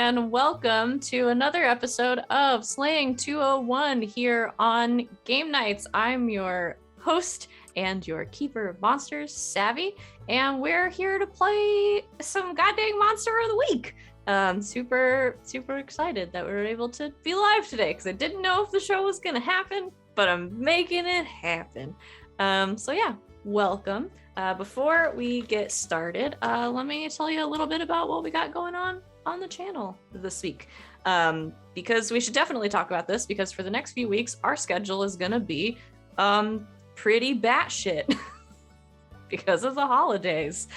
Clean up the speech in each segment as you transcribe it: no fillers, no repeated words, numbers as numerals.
and welcome to another episode of Slaying 201 here on Game Nights. I'm your host and your keeper of monsters, Savvy, and we're here to play some goddamn monster of the week. Super excited that we were able to be live today because I didn't know if the show was gonna happen, but I'm making it happen. So yeah, welcome. Before we get started, let me tell you a little bit about what we got going on the channel this week. Because we should definitely talk about this because for the next few weeks, our schedule is gonna be pretty batshit because of the holidays.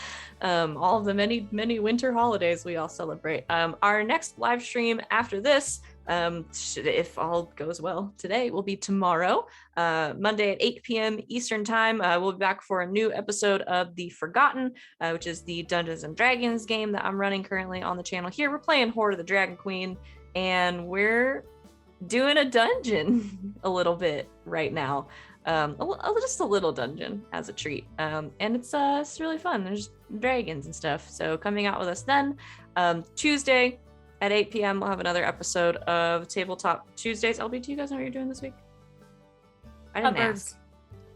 All of the many winter holidays we all celebrate. Our next live stream after this, if all goes well today, will be tomorrow, Monday at 8 p.m. Eastern time. We'll be back for a new episode of The Forgotten, which is the Dungeons and Dragons game that I'm running currently on the channel here. We're playing Horde of the Dragon Queen, and we're doing a dungeon a little bit right now. Just a little dungeon as a treat, and it's really fun. There's dragons and stuff, so coming out with us then. Tuesday at 8 p.m. we'll have another episode of Tabletop Tuesdays. LB, do you guys know what you're doing this week? I didn't ask.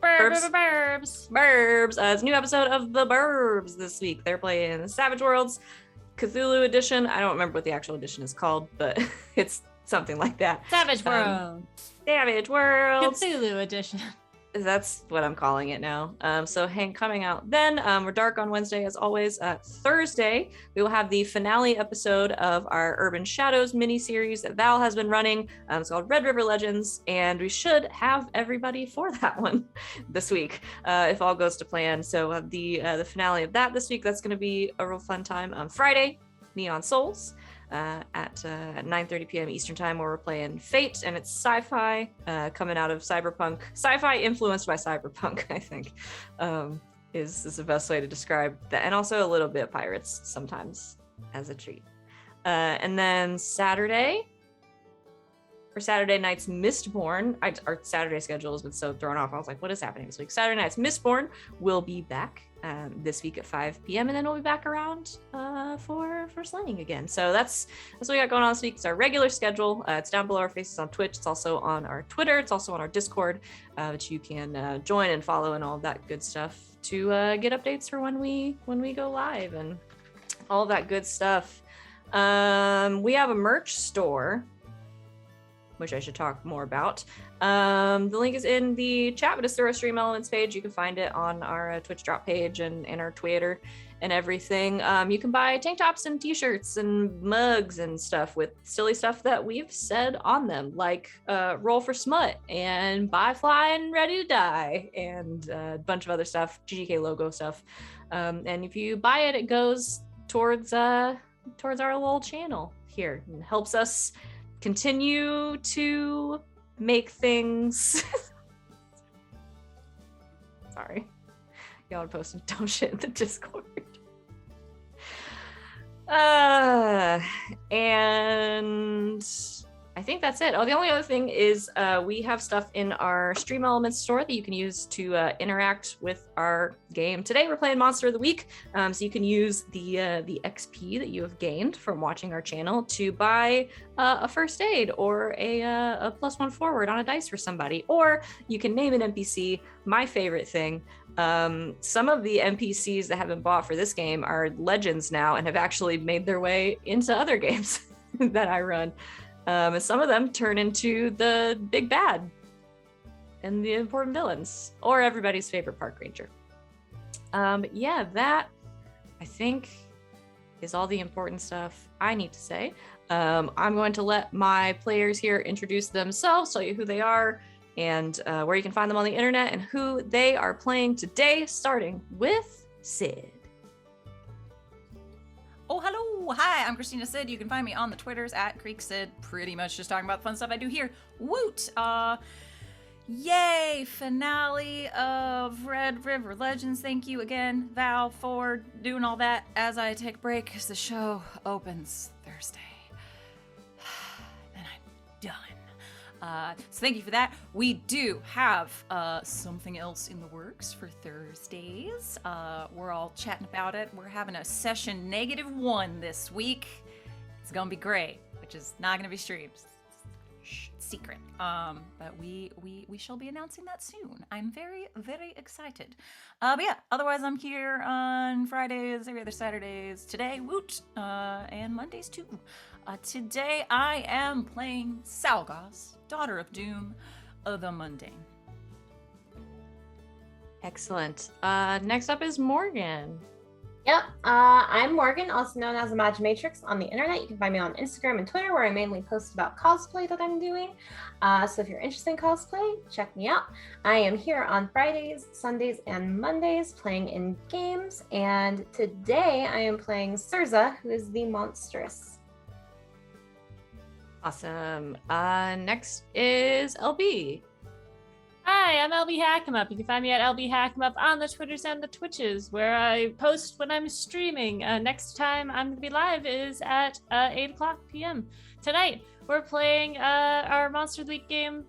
Burbs. It's a new episode of The Burbs this week. They're playing Savage Worlds Cthulhu edition. I don't remember what the actual edition is called, but it's something like that. Savage World. Savage World. Cthulhu edition. That's what I'm calling it now. So coming out then. We're dark on Wednesday as always. Thursday, we will have the finale episode of our Urban Shadows mini-series that Val has been running. It's called Red River Legends, and we should have everybody for that one this week, if all goes to plan. So the finale of that this week, that's going to be a real fun time. On Friday, Neon Souls. At 9:30 p.m. Eastern time, where we're playing Fate, and it's sci-fi coming out of cyberpunk. Sci-fi influenced by cyberpunk, I think, is the best way to describe that, and also a little bit of pirates sometimes as a treat. And then Saturday, for Saturday night's Mistborn, our Saturday schedule has been so thrown off. I was like, what is happening this week? Saturday night's Mistborn will be back this week at 5 p.m. and then we'll be back around for slaying again. So that's what we got going on this week. It's our regular schedule. It's down below our faces on Twitch. It's also on our Twitter. It's also on our Discord, which you can join and follow and all of that good stuff to get updates for when we go live and all of that good stuff. We have a merch store, which I should talk more about. The link is in the chat, but it's through our Stream Elements page. You can find it on our Twitch drop page and our Twitter and everything. You can buy tank tops and t-shirts and mugs and stuff with silly stuff that we've said on them, like Roll for Smut and Buy Fly and Ready to Die and a bunch of other stuff, GGK logo stuff. And if you buy it, it goes towards our little channel here and helps us continue to make things. Sorry, y'all are posting dumb shit in the Discord. And I think that's it. Oh, the only other thing is we have stuff in our Stream Elements store that you can use to interact with our game. Today we're playing Monster of the Week, so you can use the XP that you have gained from watching our channel to buy a first aid or a +1 forward on a dice for somebody, or you can name an NPC. My favorite thing, some of the NPCs that have been bought for this game are legends now and have actually made their way into other games that I run. And some of them turn into the big bad and the important villains, or everybody's favorite park ranger. But yeah, that I think is all the important stuff I need to say. I'm going to let my players here introduce themselves, tell you who they are, and where you can find them on the internet, and who they are playing today, starting with Sid. Oh, hello. Hi, I'm Christina Sid. You can find me on the Twitters at CreekSid, pretty much just talking about the fun stuff I do here. Woot! Yay! Finale of Red River Legends. Thank you again, Val, for doing all that as I take a break, because the show opens Thursday. Then I'm done. So thank you for that. We do have something else in the works for Thursdays. We're all chatting about it. We're having a session -1 this week. It's gonna be great, which is not gonna be streamed. Shh, secret. But we shall be announcing that soon. I'm very, very excited. But yeah, otherwise I'm here on Fridays, every other Saturdays. Today, woot, and Mondays too. Today I am playing Sal'goz, Daughter of Doom, the Mundane. Excellent. Next up is Morgan. Yep, I'm Morgan, also known as Imaginatrix on the internet. You can find me on Instagram and Twitter, where I mainly post about cosplay that I'm doing. So if you're interested in cosplay, check me out. I am here on Fridays, Sundays, and Mondays playing in games. And today I am playing Surza, who is the monstrous. Awesome. Next is LB. Hi, I'm LB Hackemup. You can find me at LB Hackemup on the Twitters and the Twitches, where I post when I'm streaming. Next time I'm going to be live is at 8 o'clock p.m. tonight. We're playing our Monster League game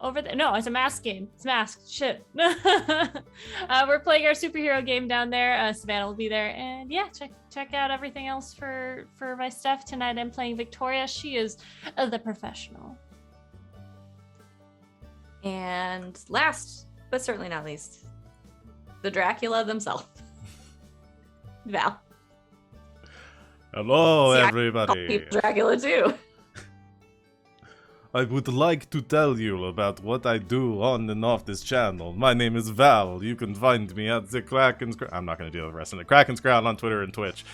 over there. No, it's a mask game. It's masked. Shit. We're playing our superhero game down there. Savannah will be there. And yeah, check out everything else for my stuff. Tonight I'm playing Victoria. She is the professional. And last, but certainly not least, the Dracula themselves. Val. Hello, See, I everybody. call people Dracula too. I would like to tell you about what I do on and off this channel. My name is Val. You can find me at the Kraken's Crown. I'm not going to deal with the rest of it. Kraken's Crown on Twitter and Twitch.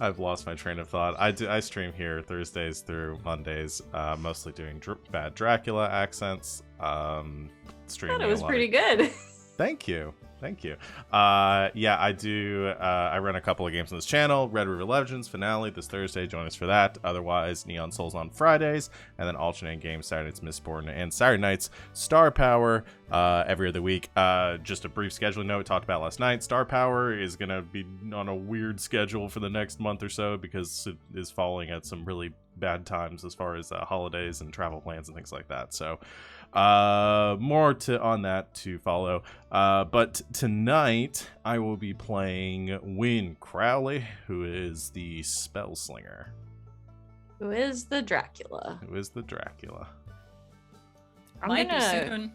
I've lost my train of thought. I stream here Thursdays through Mondays, mostly doing bad Dracula accents. Streaming. I thought it was pretty good. Thank you. Yeah, I do. I run a couple of games on this channel. Red River Legends finale this Thursday. Join us for that. Otherwise, Neon Souls on Fridays, and then alternating games Saturdays Mistborn and Saturday nights Star Power every other week. Just a brief scheduling note we talked about last night. Star Power is gonna be on a weird schedule for the next month or so because it is falling at some really bad times as far as holidays and travel plans and things like that. So more on that to follow. But tonight I will be playing Wynn Crowley, who is the spell slinger. Who is the Dracula? Might be soon.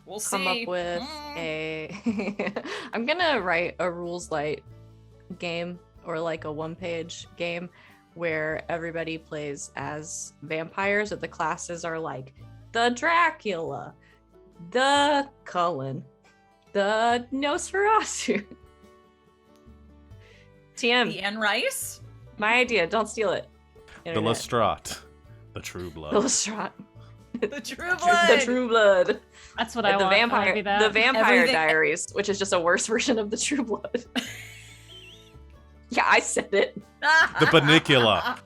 We'll see. Come up with a. I'm gonna write a rules light game or like a one-page game where everybody plays as vampires, but the classes are like the Dracula, the Cullen, the Nosferatu. TM. The Anne Rice? My idea. Don't steal it. The Internet. Lestrade. The True Blood. The Lestrade. The True Blood. The True Blood. That's what I the want. Vampire. The Vampire Everything- Diaries, which is just a worse version of the True Blood. Yeah, I said it. The Banicula.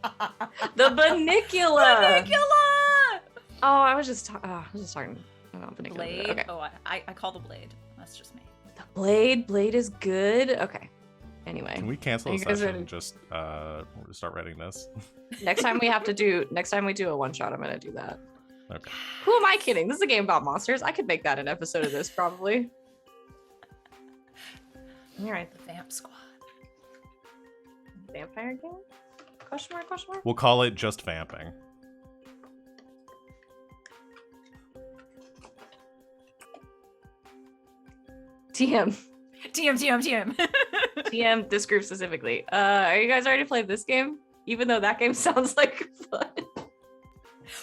The Banicula. Banicula! Oh, I was just talking about Banicula. Blade? Okay. Oh, I call the Blade. That's just me. The Blade. Blade is good. Okay. Anyway. Can we cancel Are the you guys session ready? and just start writing this? Next time we do a one shot, I'm gonna do that. Okay. Who am I kidding? This is a game about monsters. I could make that an episode of this probably. All right. The Vamp Squad. Vampire game? Question mark, question mark? We'll call it just vamping. TM. TM. TM, this group specifically. Are you guys ready to play this game? Even though that game sounds like fun.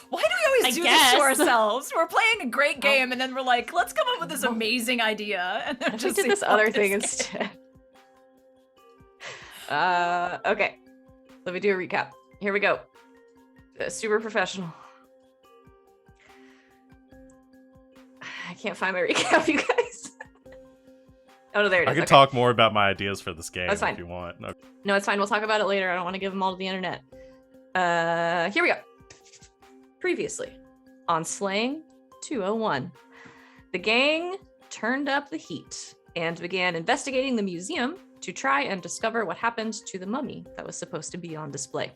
Why do we always I do guess. this to ourselves? We're playing a great game and then we're like, let's come up with this amazing idea. And then I just just did this other thing game. instead. Okay. Let me do a recap. Here we go. Super professional. I can't find my recap, you guys. Oh, no, there it is. I can Okay. talk more about my ideas for this game That's fine. if you want. Okay. No, it's fine. We'll talk about it later. I don't want to give them all to the internet. Here we go. Previously on Slaying 201, the gang turned up the heat and began investigating the museum to try and discover what happened to the mummy that was supposed to be on display.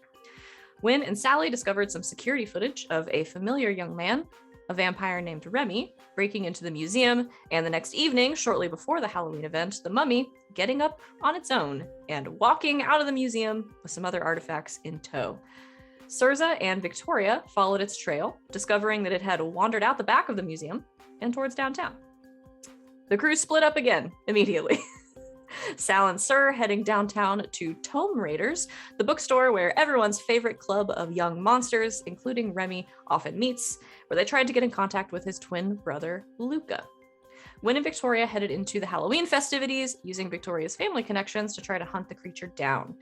Wynn and Sally discovered some security footage of a familiar young man a vampire named Remy breaking into the museum, and the next evening, shortly before the Halloween event, the mummy getting up on its own and walking out of the museum with some other artifacts in tow. Sirza and Victoria followed its trail, discovering that it had wandered out the back of the museum and towards downtown. The crew split up again immediately. Sal and Sir heading downtown to Tome Raiders, the bookstore where everyone's favorite club of young monsters, including Remy, often meets, where they tried to get in contact with his twin brother, Luca. Wynn and Victoria headed into the Halloween festivities, using Victoria's family connections to try to hunt the creature down.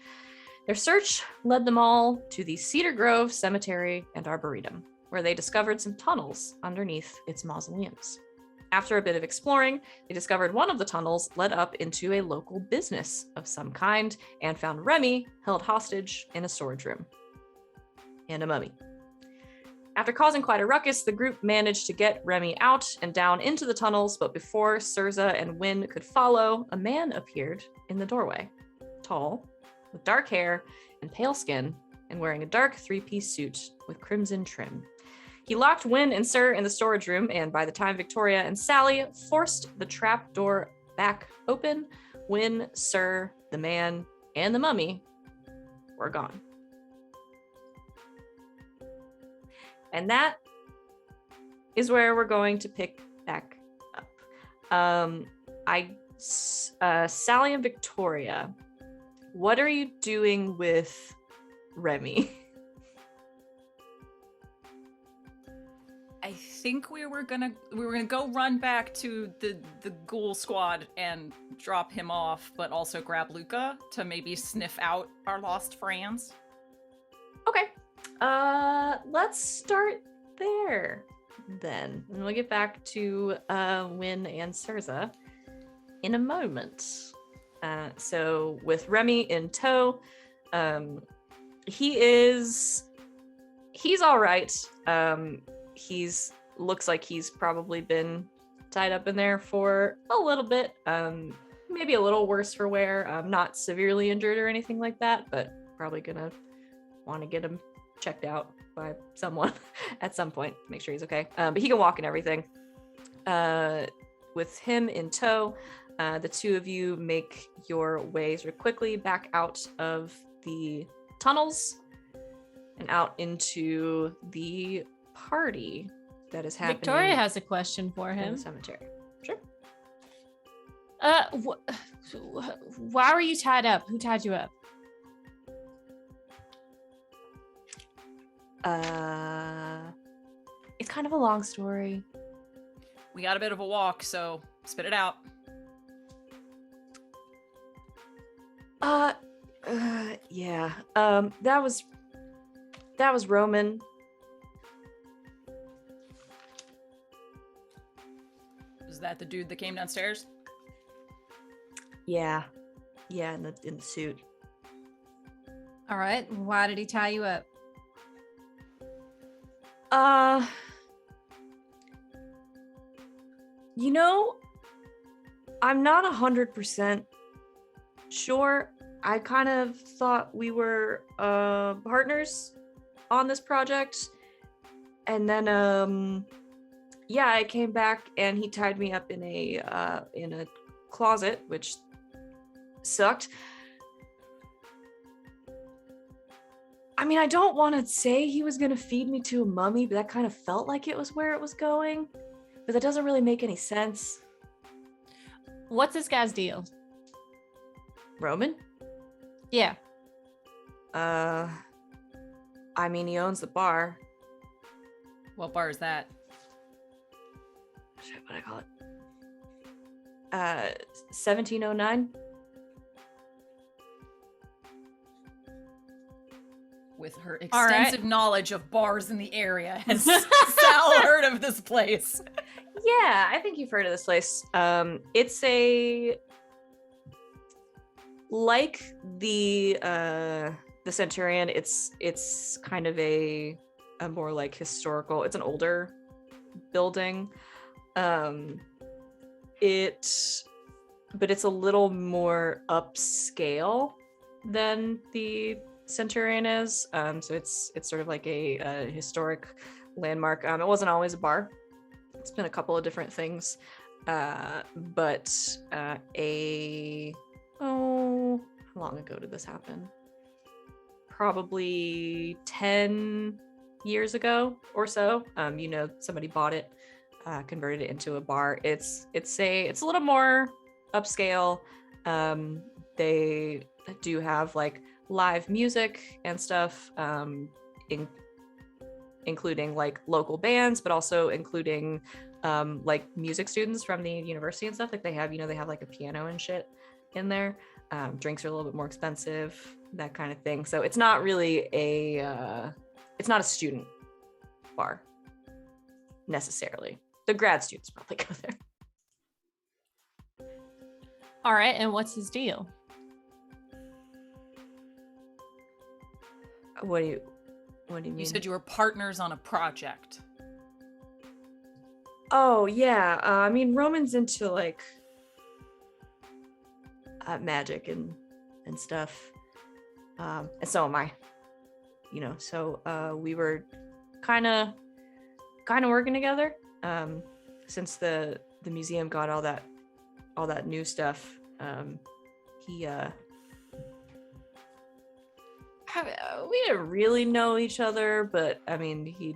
Their search led them all to the Cedar Grove Cemetery and Arboretum, where they discovered some tunnels underneath its mausoleums. After a bit of exploring, they discovered one of the tunnels led up into a local business of some kind and found Remy held hostage in a storage room. And a mummy. After causing quite a ruckus, the group managed to get Remy out and down into the tunnels, but before Sirza and Wynn could follow, a man appeared in the doorway. Tall, with dark hair and pale skin, and wearing a dark three-piece suit with crimson trim. He locked Wynn and Sir in the storage room, and by the time Victoria and Sally forced the trap door back open, Wynn, Sir, the man, and the mummy were gone. And that is where we're going to pick back up. Sally and Victoria, what are you doing with Remy? I think we were gonna go run back to the ghoul squad and drop him off, but also grab Luca to maybe sniff out our lost friends. Okay. Let's start there then. And we'll get back to Wynn and Sirza in a moment. So with Remy in tow, he's all right. Looks like he's probably been tied up in there for a little bit, maybe a little worse for wear, not severely injured or anything like that, but probably gonna want to get him checked out by someone at some point to make sure he's okay. But he can walk and everything. With him in tow, the two of you make your way sort of quickly back out of the tunnels and out into the party that is happening. Victoria has a question for in him. the cemetery. Sure. Why were you tied up? Who tied you up? It's kind of a long story. We got a bit of a walk, so spit it out. Yeah. That was Roman. Is that the dude that came downstairs? Yeah, in the suit. All right. Why did he tie you up? I'm not 100% sure. I kind of thought we were partners on this project, and then I came back and he tied me up in a closet, which sucked. I mean, I don't want to say he was going to feed me to a mummy, but that kind of felt like it was where it was going. But that doesn't really make any sense. What's this guy's deal? Roman? Yeah. I mean, he owns the bar. What bar is that? Shit, what do I call it? 1709? With her All right. extensive knowledge of bars in the area, has Sal heard of this place? Yeah, I think you've heard of this place. It's like the Centurion. It's kind of a more like historical. It's an older building. But it's a little more upscale than the Centurion is. So it's sort of like a historic landmark. It wasn't always a bar. It's been a couple of different things. But how long ago did this happen? Probably 10 years ago or so. Somebody bought it, converted it into a bar. It's a little more upscale. They do have like live music and stuff, including like local bands, but also including like music students from the university and stuff. Like they have like a piano and shit in there. Drinks are a little bit more expensive, that kind of thing. So it's not really it's not a student bar necessarily. The grad students probably go there. All right, and what's his deal? What do you mean? You said you were partners on a project. Oh yeah, I mean Roman's into like magic and stuff, and so am I. So we were kind of working together since the museum got all that new stuff. We didn't really know each other, but I mean he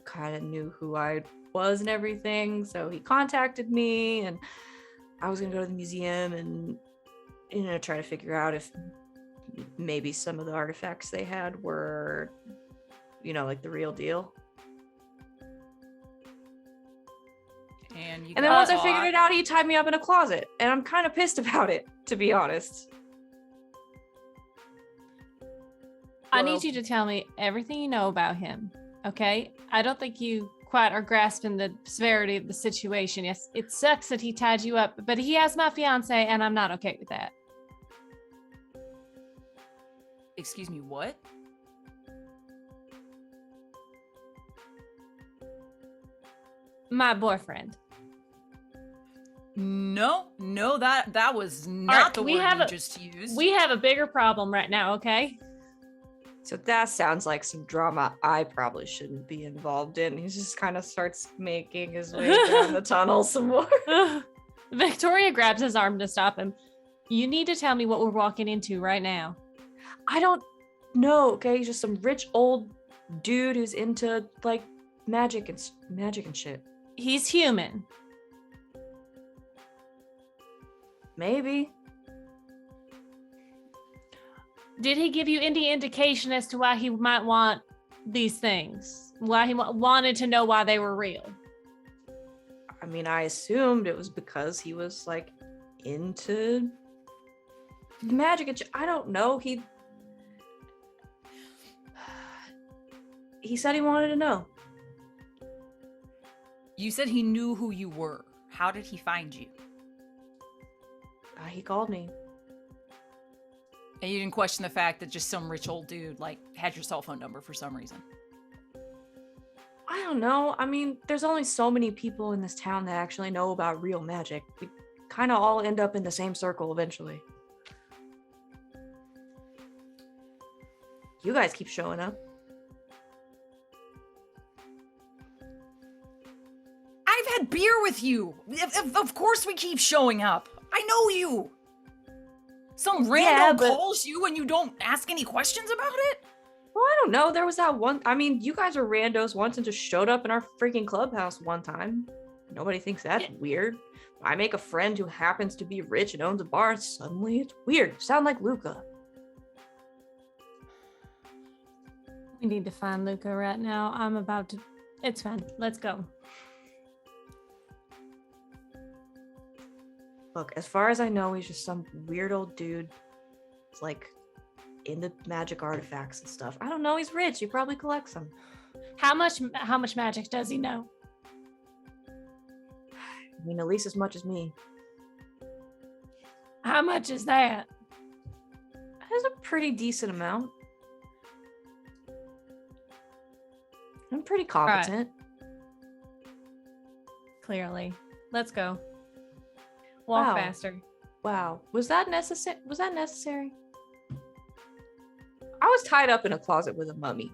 kind of knew who I was and everything, so he contacted me, and I was gonna go to the museum and try to figure out if maybe some of the artifacts they had were like the real deal. And then once I figured it out, he tied me up in a closet, and I'm kind of pissed about it, to be honest. I need you to tell me everything you know about him, okay? I don't think you quite are grasping the severity of the situation. Yes, it sucks that he tied you up, but he has my fiance, and I'm not okay with that. Excuse me, what? My boyfriend. No, that was not the word you just used. We have a bigger problem right now, okay? So that sounds like some drama I probably shouldn't be involved in. He just kind of starts making his way down the tunnel some more. Victoria grabs his arm to stop him. You need to tell me what we're walking into right now. I don't know, okay? He's just some rich old dude who's into like magic and shit. He's human. Maybe. Did he give you any indication as to why he might want these things? Why he wanted to know why they were real? I mean, I assumed it was because he was like into magic and I don't know. He said he wanted to know. You said he knew who you were. How did he find you? He called me. And you didn't question the fact that just some rich old dude like had your cell phone number for some reason? I don't know. I mean, there's only so many people in this town that actually know about real magic. We kind of all end up in the same circle eventually. You guys keep showing up. I've had beer with you. Of course we keep showing up. I know you. Some rando calls you and you don't ask any questions about it? Well, I don't know. There was that one. I mean, you guys were randos once and just showed up in our freaking clubhouse one time. Nobody thinks that's weird. I make a friend who happens to be rich and owns a bar, and suddenly it's weird. You sound like Luca. We need to find Luca right now. I'm about to. It's fine. Let's go. Look, as far as I know, he's just some weird old dude. It's like into magic artifacts and stuff. I don't know. He's rich. He probably collects them. How much magic does he know? I mean, at least as much as me. How much is that? That's a pretty decent amount. I'm pretty competent. Right. Clearly. Let's go. Walk faster. Wow. Was that necessary? I was tied up in a closet with a mummy.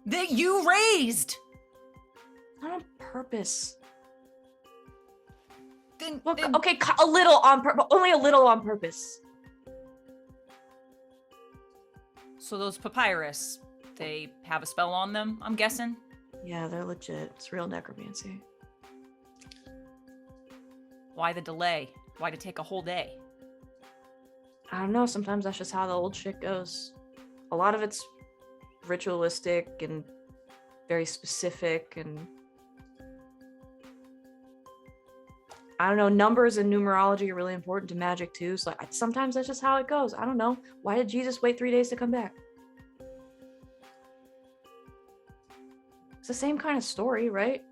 That you raised. Not on purpose. Then, Well, then okay, a little on purpose, only a little on purpose. So those papyrus, they have a spell on them, I'm guessing? Yeah, they're legit. It's real necromancy. Why the delay? Why to take a whole day? I don't know. Sometimes that's just how the old shit goes. A lot of it's ritualistic and very specific, and I don't know. Numbers and numerology are really important to magic too. So sometimes that's just how it goes. I don't know. Why did Jesus wait 3 days to come back? It's the same kind of story, right?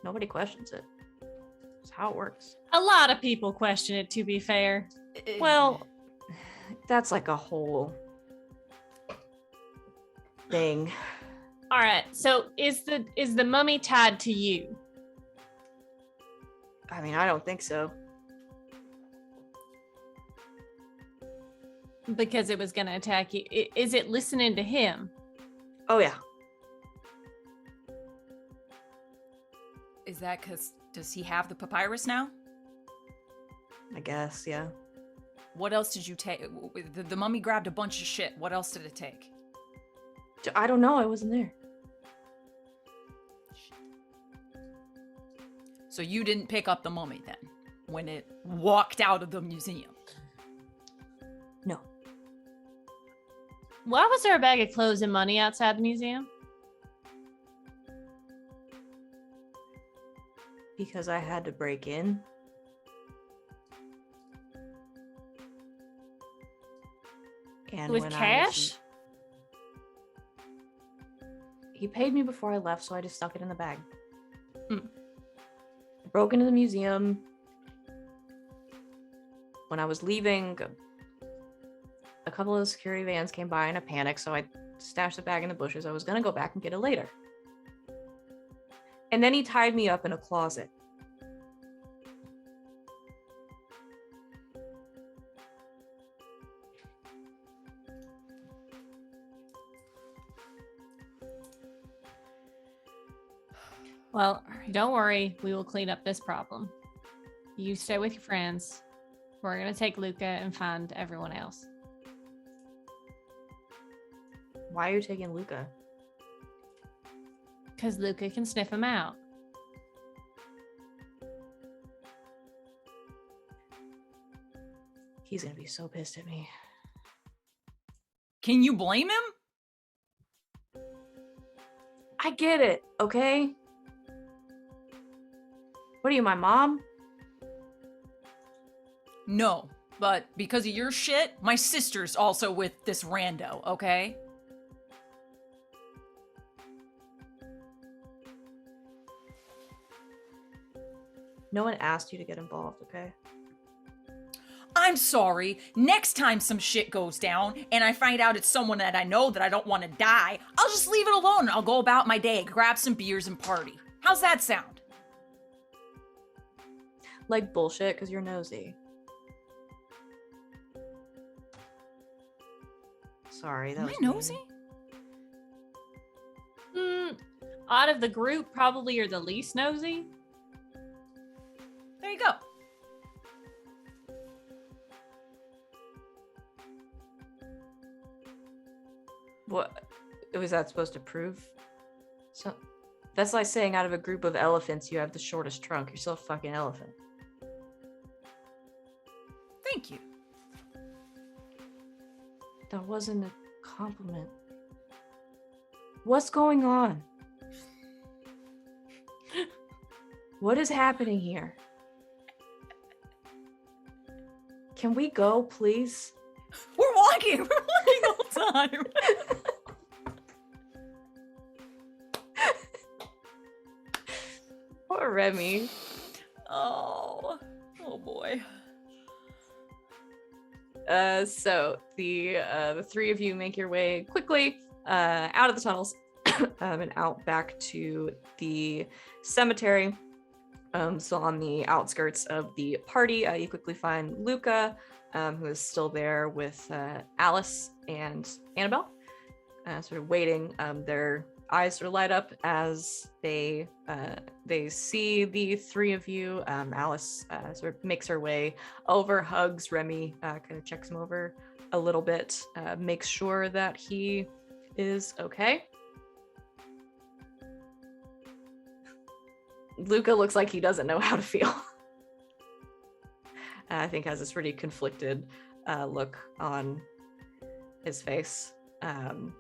Nobody questions it. It's how it works. A lot of people question it, to be fair. Well, that's like a whole thing. All right. So is the mummy tied to you? I mean, I don't think so. Because it was going to attack you. Is it listening to him? Oh yeah. Is that because, does he have the papyrus now? I guess, yeah. What else did you take? The mummy grabbed a bunch of shit. What else did it take? I don't know. I wasn't there. So you didn't pick up the mummy then, when it walked out of the museum? No. Why was there a bag of clothes and money outside the museum? Because I had to break in. And With when cash? He paid me before I left, so I just stuck it in the bag. Hmm. I broke into the museum. When I was leaving, a couple of security vans came by in a panic, so I stashed the bag in the bushes. I was gonna go back and get it later. And then he tied me up in a closet. Well, don't worry. We will clean up this problem. You stay with your friends. We're going to take Luca and find everyone else. Why are you taking Luca? Because Luca can sniff him out. He's gonna be so pissed at me. Can you blame him? I get it, okay? What are you, my mom? No, but because of your shit, my sister's also with this rando, okay? No one asked you to get involved, okay? I'm sorry. Next time some shit goes down and I find out it's someone that I know that I don't want to die, I'll just leave it alone. I'll go about my day, grab some beers and party. How's that sound? Like bullshit, because you're nosy. Sorry, that Am was I nosy? Out of the group, probably you're the least nosy. There you go. What was that supposed to prove? So that's like saying out of a group of elephants you have the shortest trunk. You're still a fucking elephant. Thank you. That wasn't a compliment. What's going on? What is happening here? Can we go, please? We're walking all the time. Poor Remy. Oh boy. So the three of you make your way quickly out of the tunnels and out back to the cemetery. So on the outskirts of the party, you quickly find Luca, who is still there with Alice and Annabelle, sort of waiting. They're eyes sort of light up as they see the three of you. Alice sort of makes her way over, hugs Remy, kind of checks him over a little bit, makes sure that he is okay. Luca looks like he doesn't know how to feel. I think has this pretty conflicted look on his face, and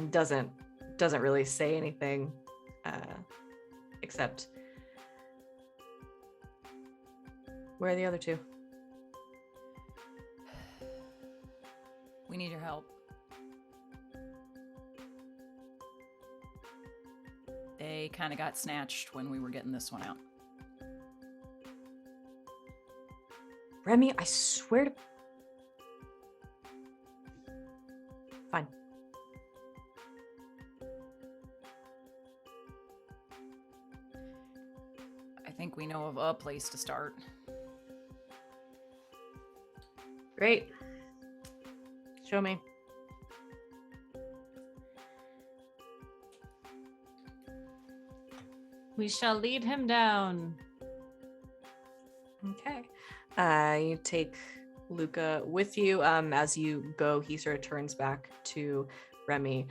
doesn't really say anything except, where are the other two? We need your help. They kind of got snatched when we were getting this one out. Remy, I swear to... Fine. I think we know of a place to start. Great. Show me. We shall lead him down. Okay. You take Luca with you. As you go, he sort of turns back to Remy,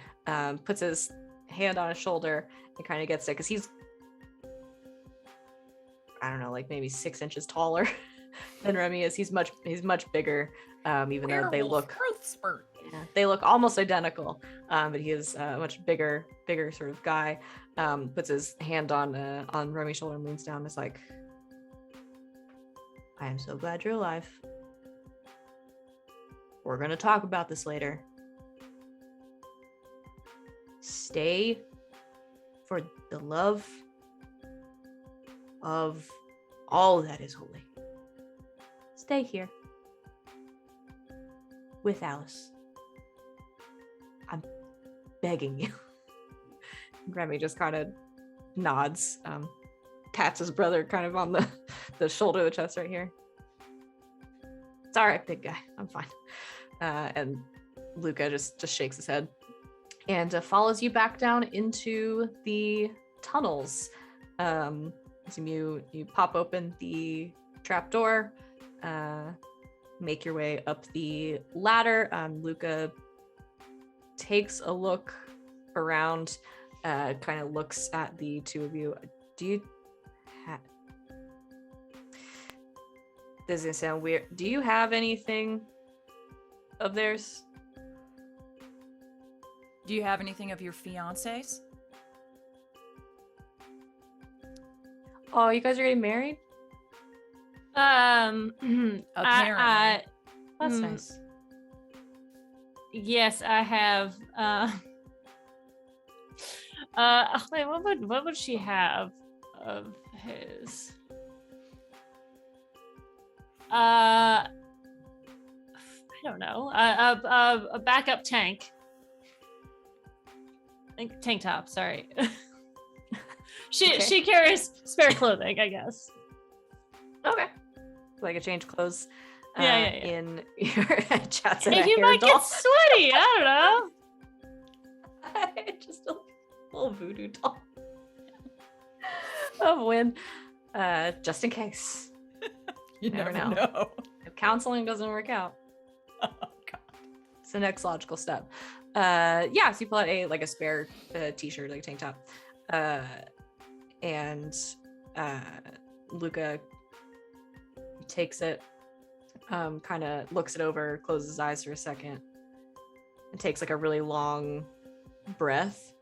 puts his hand on his shoulder and kind of gets it, because he's, I don't know, like maybe 6 inches taller than Remy is. He's much bigger, even though they look growth spurt. Yeah, they look almost identical, but he is a much bigger sort of guy. Puts his hand on Remy's shoulder and leans down and is like, I am so glad you're alive. We're gonna talk about this later. Stay for the love of all that is holy. Stay here with Alice. I'm begging you. Remy just kind of nods, pats his brother kind of on the shoulder, the chest right here. It's all right, big guy. I'm fine. And Luca just shakes his head and follows you back down into the tunnels. You pop open the trapdoor, make your way up the ladder. Luca takes a look around, kind of looks at the two of you. This is gonna sound weird. Do you have anything of theirs? Do you have anything of your fiancés? Oh, you guys are getting married? Apparently. That's nice. Yes, I have. Wait, what would she have of his? I don't know. A backup tank. Tank top. Sorry. She carries spare clothing, I guess. Okay. Like a change clothes. Yeah. In your chats. Hey, you might get sweaty. I don't know. Just a little voodoo doll of Wynn, just in case. You never know. If counseling doesn't work out. Oh, God. It's the next logical step. So you pull out a spare t-shirt, like a tank top, and Luca takes it, kind of looks it over, closes his eyes for a second, and takes like a really long breath,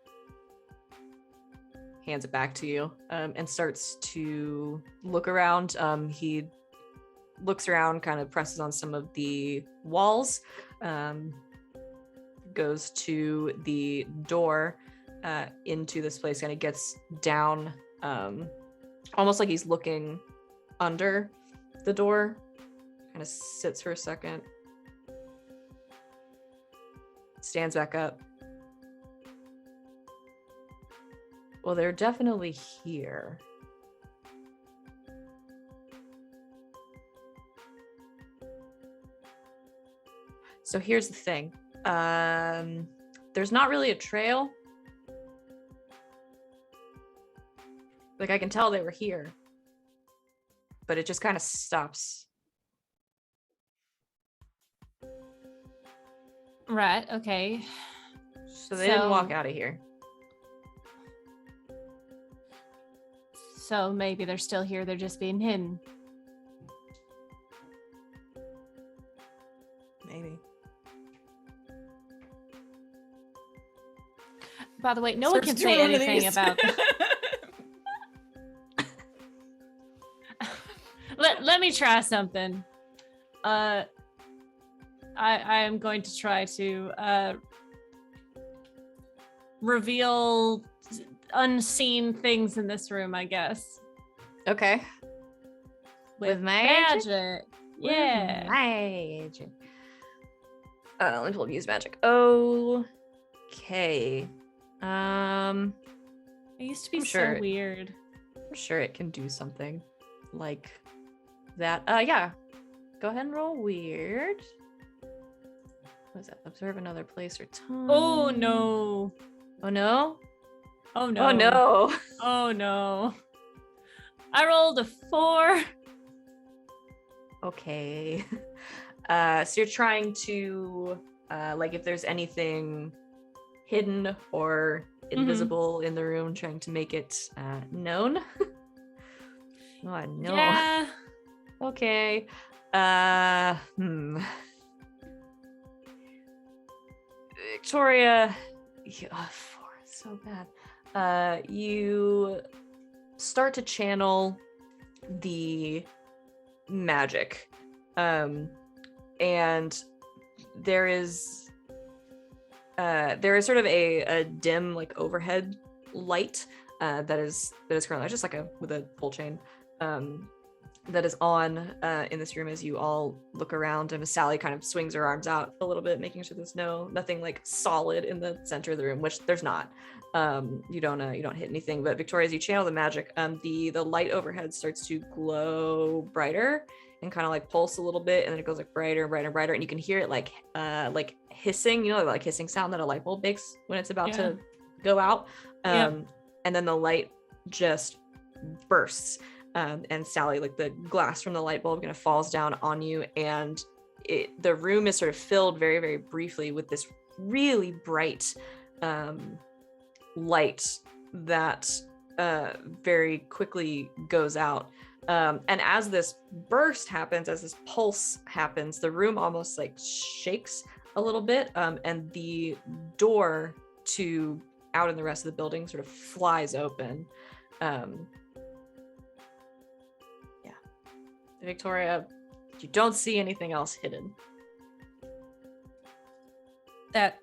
hands it back to you, and starts to look around. He looks around, kind of presses on some of the walls, goes to the door into this place, kind of gets down, almost like he's looking under the door, kind of sits for a second, stands back up. Well, they're definitely here. So here's the thing. There's not really a trail Like I can tell they were here, but it just kind of stops. Right, okay. So they didn't walk out of here. So maybe they're still here, they're just being hidden. Maybe. By the way, no one can say anything about let me try something. I am going to try to reveal unseen things in this room, I guess. Okay. With magic? Yeah. Magic. Let me pull up use magic. Okay. It used to be I'm sure so weird. I'm sure it can do something like that. Yeah. Go ahead and roll weird. What is that? Observe another place or time. Oh no. Oh no? Oh no. Oh no. Oh no. I rolled a 4. Okay. So you're trying to like if there's anything hidden or invisible in the room, trying to make it known. Oh no. Yeah. Okay. Victoria, oh, 4 is so bad. You start to channel the magic, and there is sort of a dim like overhead light that is currently just like with a pull chain that is on in this room as you all look around, and Sally kind of swings her arms out a little bit, making sure there's nothing like solid in the center of the room, which there's not. You don't hit anything, but Victoria, as you channel the magic, the light overhead starts to glow brighter and kind of like pulse a little bit, and then it goes like brighter and brighter and brighter, and you can hear it like hissing, like hissing sound that a light bulb makes when it's about to go out. And then the light just bursts. And Sally, like the glass from the light bulb kind of falls down on you, and the room is sort of filled very, very briefly with this really bright light that very quickly goes out. And as this burst happens, as this pulse happens, the room almost like shakes a little bit, and the door to out in the rest of the building sort of flies open. Victoria, you don't see anything else hidden. That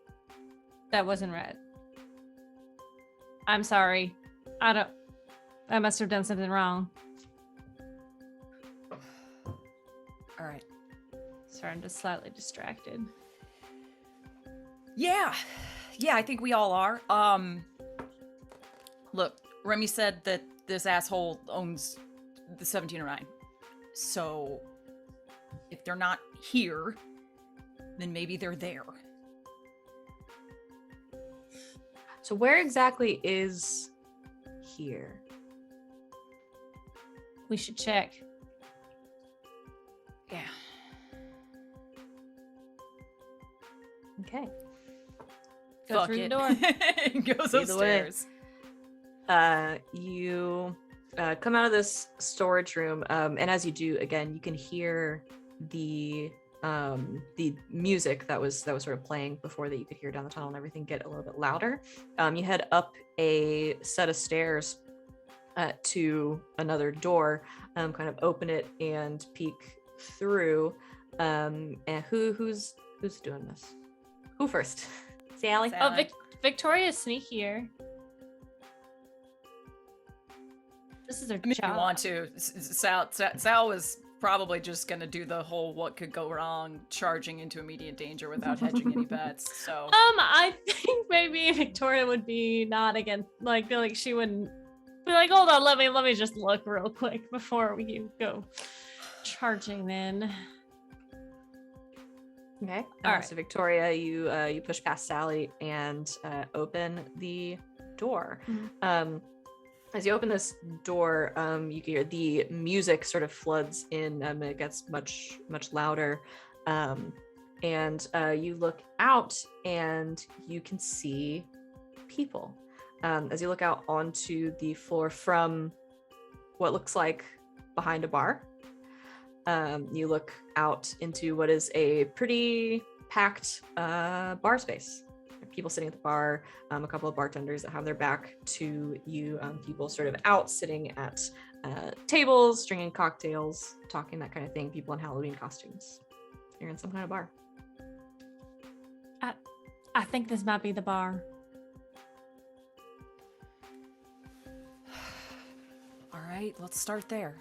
wasn't right. I'm sorry. I must have done something wrong. All right. Sorry, I'm just slightly distracted. Yeah, I think we all are. Look, Remy said that this asshole owns the 1709. So, if they're not here, then maybe they're there. So where exactly is here? We should check. Yeah. Okay. Go Fuck through it. the door. Goes Either way. upstairs. You come out of this storage room, and as you do, again, you can hear the music that was sort of playing before that you could hear down the tunnel and everything get a little bit louder. You head up a set of stairs to another door, kind of open it and peek through. And who's doing this? Who first? Sally? Oh, Victoria's sneakier. This is her I mean, if job. you want to. Sal was probably just gonna do the whole what could go wrong, charging into immediate danger without hedging any bets. So I think maybe Victoria would be not against, like, feel like she wouldn't be like, hold on, let me just look real quick before we go charging then. Okay. All right. So Victoria, you push past Sally and open the door. Mhm. As you open this door, you can hear the music sort of floods in. It gets much louder, and you look out and you can see people. As you look out onto the floor from what looks like behind a bar, you look out into what is a pretty packed bar space. People sitting at the bar, a couple of bartenders that have their back to you, people sort of out sitting at tables, drinking cocktails, talking, that kind of thing, people in Halloween costumes. You're in some kind of bar. I think this might be the bar. All right, let's start there.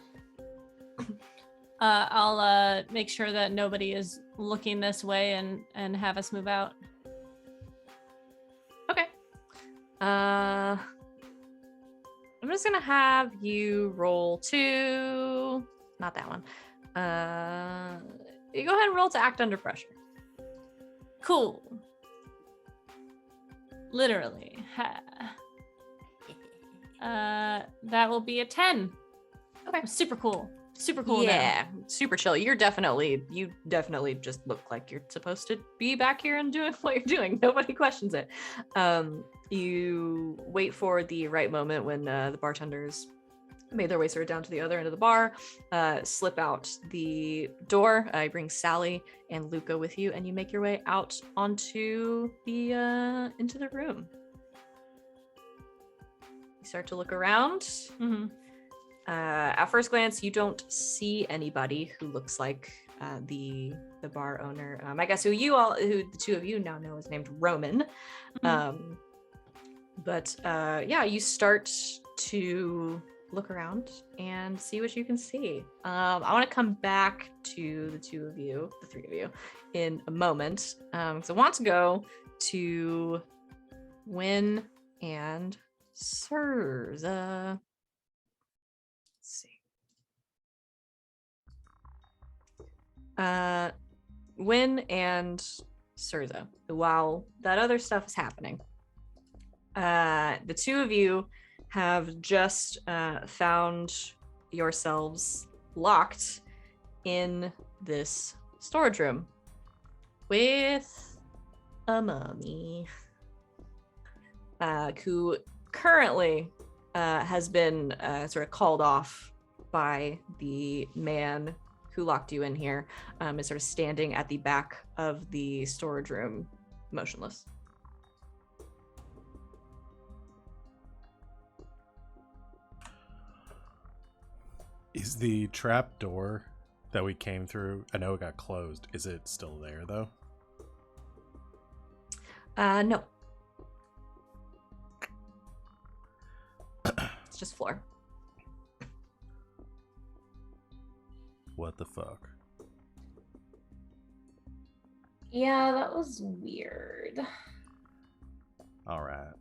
I'll make sure that nobody is looking this way and have us move out. Okay. I'm just gonna have you roll to, not that one. You go ahead and roll to act under pressure. Cool. Literally. That will be a 10. Okay. Super cool. Super cool. Yeah, super chill. You definitely just look like you're supposed to be back here and doing what you're doing. Nobody questions it. You wait for the right moment when the bartenders made their way sort of down to the other end of the bar, slip out the door. I bring Sally and Luca with you, and you make your way out onto the into the room. You start to look around. Mm-hmm. At first glance, you don't see anybody who looks like the bar owner. I guess who the two of you now know is named Roman. Mm-hmm. But yeah, you start to look around and see what you can see. I want to come back to the three of you, in a moment. So I want to go to Wynn and Sirza. Wynn and Sirza, while that other stuff is happening, the two of you have just found yourselves locked in this storage room with a mummy who currently has been sort of called off by the man who locked you in here, is sort of standing at the back of the storage room, motionless. Is the trap door that we came through, I know it got closed, is it still there though? No. It's just floor. What the fuck? Yeah, that was weird. All right.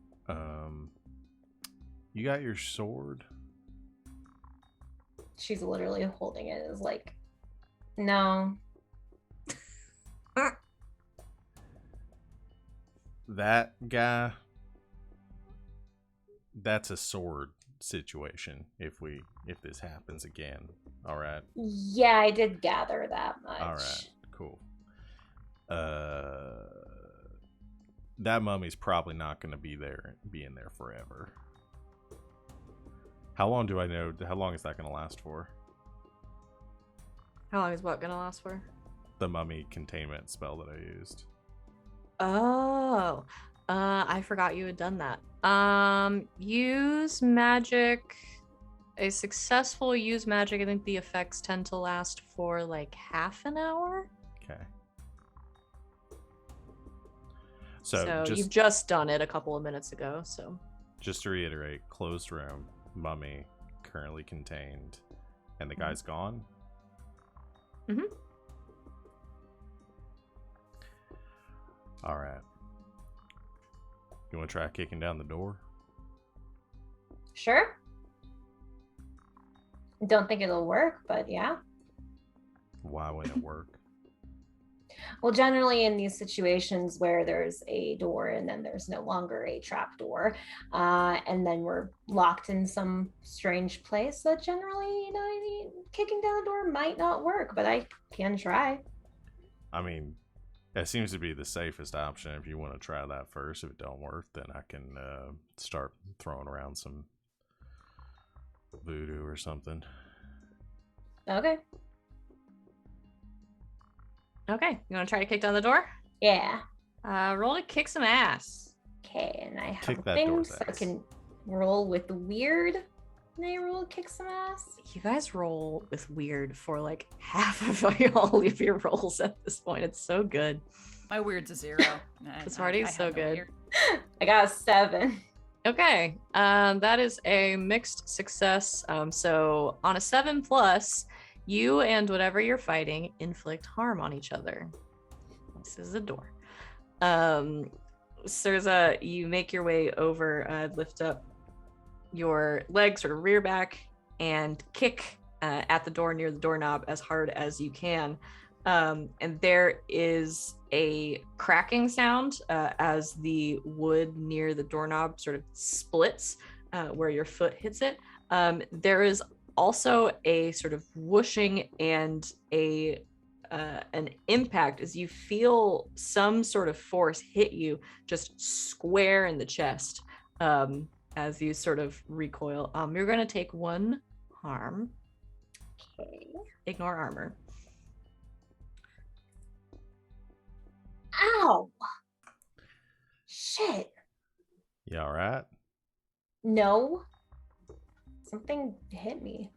You got your sword? She's literally holding it. Is like, no. That guy, that's a sword situation if this happens again. All right. Yeah, I did gather that much. All right. Cool. That mummy's probably not going to be in there forever. How long do I know? How long is that going to last for? How long is what gonna last for? The mummy containment spell that I used. Oh, I forgot you had done that. Use magic. A successful use magic, I think the effects tend to last for like half an hour. Okay. So you've just done it a couple of minutes ago, so. Just to reiterate, closed room, mummy, currently contained, and the guy's gone? Mm-hmm. Alright. You want to try kicking down the door? Sure. Don't think it'll work, but yeah. Why wouldn't it work? Well, generally in these situations where there's a door and then there's no longer a trap door, and then we're locked in some strange place, that generally, kicking down the door might not work, but I can try. I mean, it seems to be the safest option. If you want to try that first, if it don't work, then I can start throwing around some voodoo or something. Okay. Okay, you want to try to kick down the door? Yeah. Roll to kick some ass. Okay, and I Kick have that things door's so I ass. can roll with weird. And I roll kick some ass. You guys roll with weird for like half of y'all of your rolls at this point. It's so good. My weird's a 0. This party is I so have no good. weird. I got a 7. Okay, that is a mixed success. So on a 7+, you and whatever you're fighting inflict harm on each other. This is a door. Sirza, you make your way over, lift up your legs, sort of rear back, and kick at the door near the doorknob as hard as you can. And there is a cracking sound as the wood near the doorknob sort of splits where your foot hits it. There is also a sort of whooshing and an impact as you feel some sort of force hit you just square in the chest as you sort of recoil. You're going to take 1 harm. Okay. Ignore armor. Ow! Shit. You all right? No. Something hit me.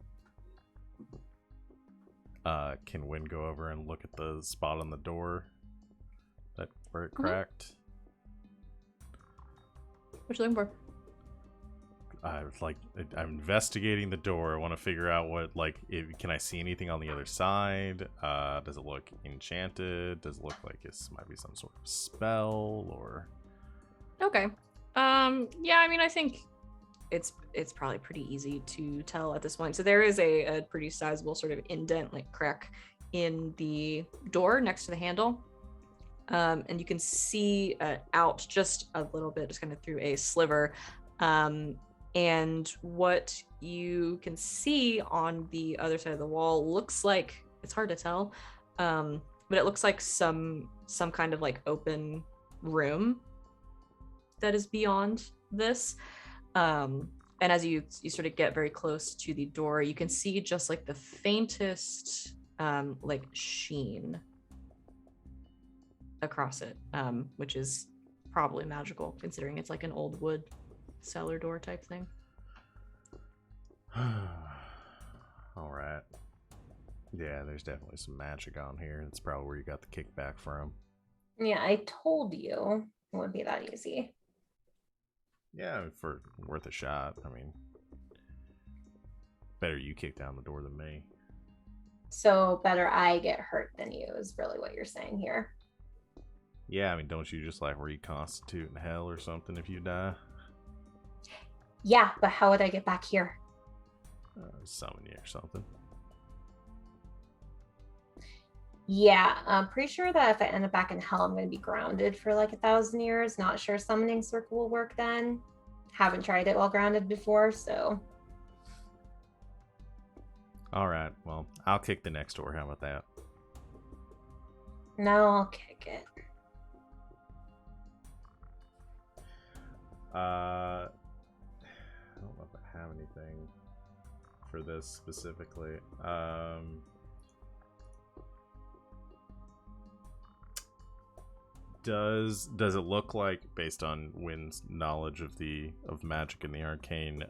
Can Wynn go over and look at the spot on the door where it cracked? What you looking for? I'm investigating the door. I want to figure out can I see anything on the other side? Does it look enchanted? Does it look like this might be some sort of spell or? Okay. Yeah, I mean, I think it's probably pretty easy to tell at this point. So there is a pretty sizable sort of indent, like crack in the door next to the handle. And you can see out just a little bit, just kind of through a sliver. And what you can see on the other side of the wall looks like, it's hard to tell, but it looks like some kind of like open room that is beyond this. And as you sort of get very close to the door, you can see just like the faintest like sheen across it, which is probably magical considering it's like an old wood cellar door type thing. All right. Yeah, there's definitely some magic on here. That's probably where you got the kickback from. Yeah, I told you it wouldn't be that easy. Yeah, for worth a shot. I mean, better you kick down the door than me. So better I get hurt than you is really what you're saying here. Yeah, I mean, don't you just like reconstitute in hell or something if you die? Yeah, but how would I get back here? Summon you or something. Yeah, I'm pretty sure that if I end up back in hell, I'm going to be grounded for like 1,000 years. Not sure summoning circle will work then. Haven't tried it while grounded before, so. All right, well, I'll kick the next door. How about that? No, I'll kick it. I don't know if I have anything for this specifically. Does it look like, based on Wynn's knowledge of magic and the arcane,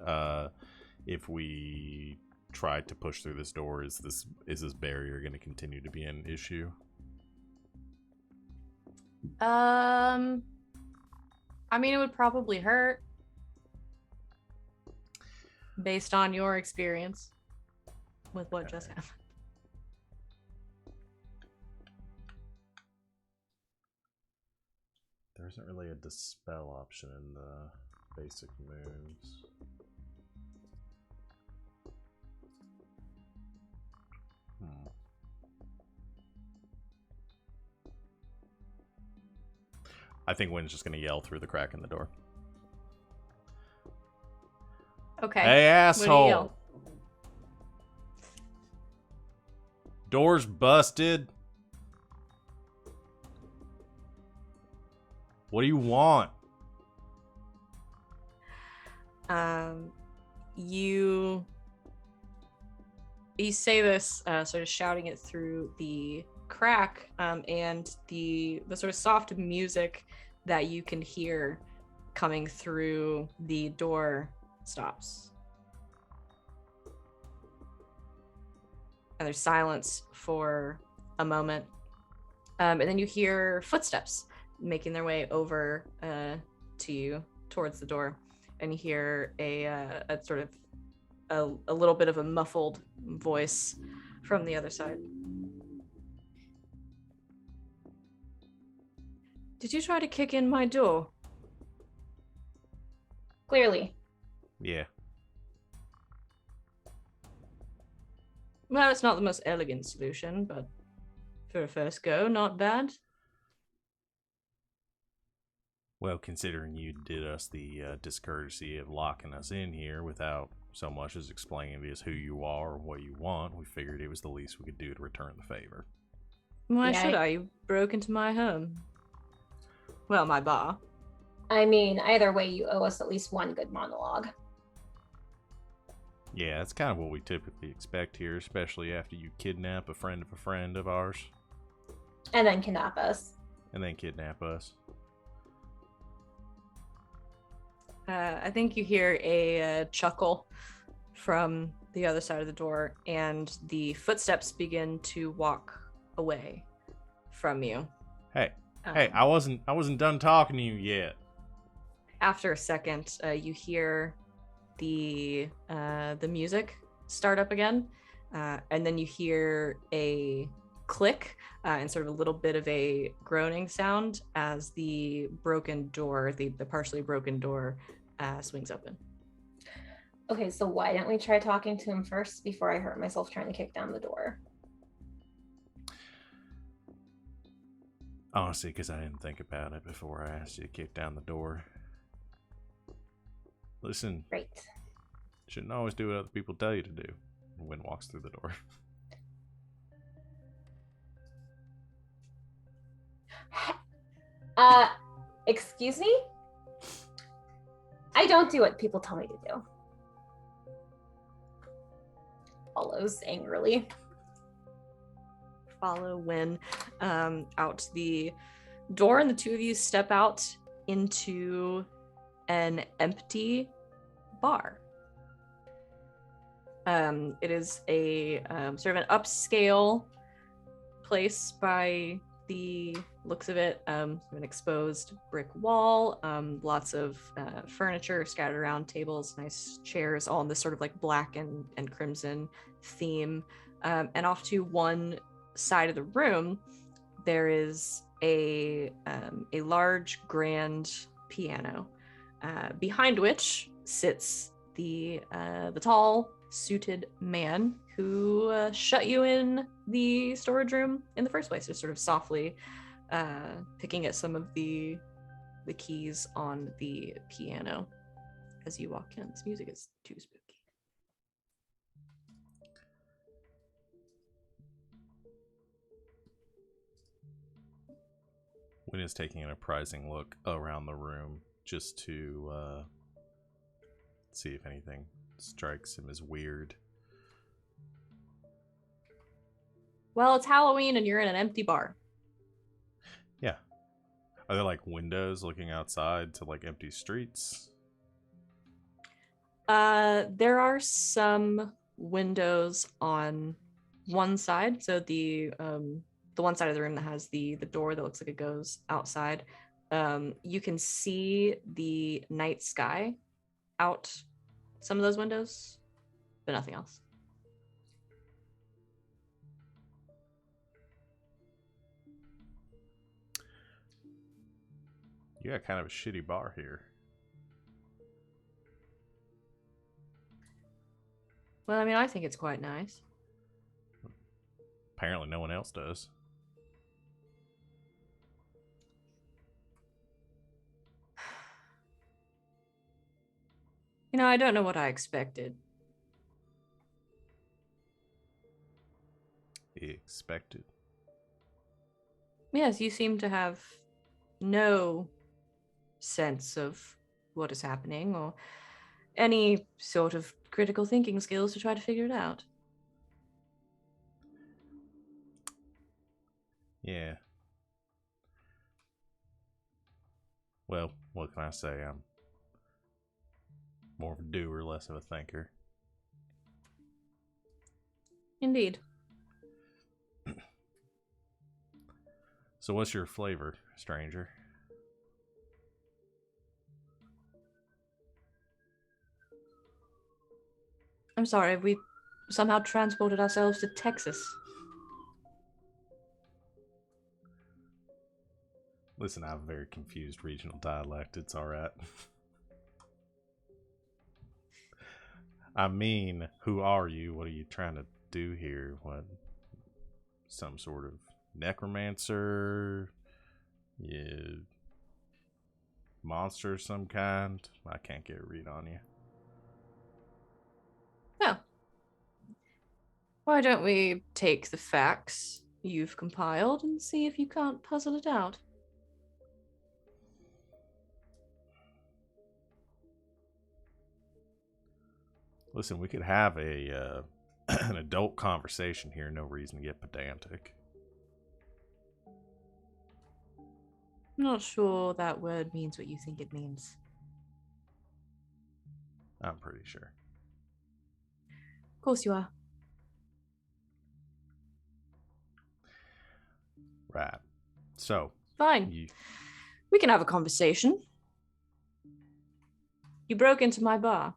if we try to push through this door, is this barrier going to continue to be an issue? I mean, it would probably hurt based on your experience with what just happened. There isn't really a dispel option in the basic moves. I think Wynn's just gonna yell through the crack in the door. Okay. Hey, What do you asshole! yell? Door's busted. What do you want? You say this, sort of shouting it through the crack, and the sort of soft music that you can hear coming through the door stops. And there's silence for a moment. And then you hear footsteps making their way over to you towards the door. And you hear a sort of a little bit of a muffled voice from the other side. Did you try to kick in my door? Clearly. Yeah. Well, it's not the most elegant solution, but for a first go, not bad. Well, considering you did us the discourtesy of locking us in here without so much as explaining to us who you are or what you want, we figured it was the least we could do to return the favor. Why Yeah, should I? You broke into my home. Well, my bar. I mean, either way, you owe us at least one good monologue. Yeah, that's kind of what we typically expect here, especially after you kidnap a friend of ours. And then kidnap us. And then kidnap us. I think you hear a chuckle from the other side of the door, and the footsteps begin to walk away from you. Hey, I wasn't done talking to you yet. After a second, you hear the music start up again, and then you hear a click and sort of a little bit of a groaning sound as the broken door, the partially broken door, swings open. Okay, so why didn't we try talking to him first before I hurt myself trying to kick down the door? Honestly, because I didn't think about it before I asked you to kick down the door. Listen, Great. shouldn't always do what other people tell you to do. Wynn walks through the door. Excuse me? I don't do what people tell me to do. Follows angrily. Follow Wynn out the door, and the two of you step out into an empty bar. It is a sort of an upscale place by the looks of it. An exposed brick wall, lots of furniture scattered around, tables, nice chairs, all in this sort of like black and crimson theme. And off to one side of the room, there is a large grand piano, behind which sits the tall, suited man who shut you in the storage room in the first place, just sort of softly picking at some of the keys on the piano as you walk in. This music is too spooky. Wynn is taking an apprising look around the room just to see if anything strikes him as weird. Well, it's Halloween and you're in an empty bar. Yeah. Are there like windows looking outside to like empty streets? There are some windows on one side, so the one side of the room that has the door that looks like it goes outside. You can see the night sky out some of those windows, but nothing else. You got kind of a shitty bar here. Well, I mean, I think it's quite nice. Apparently no one else does. I don't know what I expected. Expected. Yes, you seem to have no sense of what is happening or any sort of critical thinking skills to try to figure it out. Yeah. Well, what can I say? I'm more of a doer, less of a thinker. Indeed. So what's your flavor, stranger? I'm sorry, we somehow transported ourselves to Texas. Listen, I have a very confused regional dialect. It's alright. I mean, who are you? What are you trying to do here? What? Some sort of necromancer? Yeah. Monster of some kind? I can't get a read on you. Oh. Why don't we take the facts you've compiled and see if you can't puzzle it out? Listen, we could have a an adult conversation here. No reason to get pedantic. I'm not sure that word means what you think it means. I'm pretty sure. Of course you are. Right. So. Fine. We can have a conversation. You broke into my bar.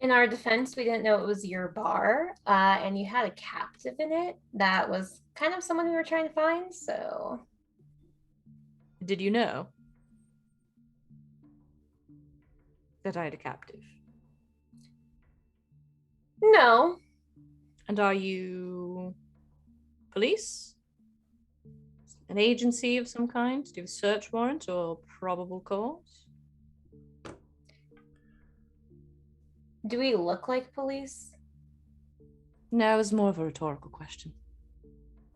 In our defense, we didn't know it was your bar, and you had a captive in it that was kind of someone we were trying to find, so... Did you know that I had a captive? No. And are you police? An agency of some kind? Do you have a search warrant or probable cause? Do we look like police? No, it was more of a rhetorical question.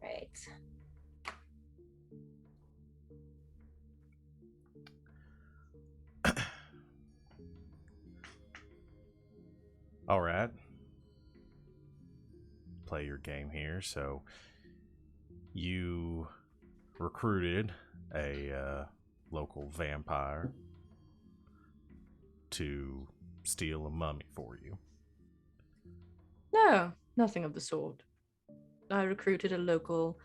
Right. All right. Play your game here. So you recruited a local vampire to steal a mummy for you. No, nothing of the sort. I recruited a local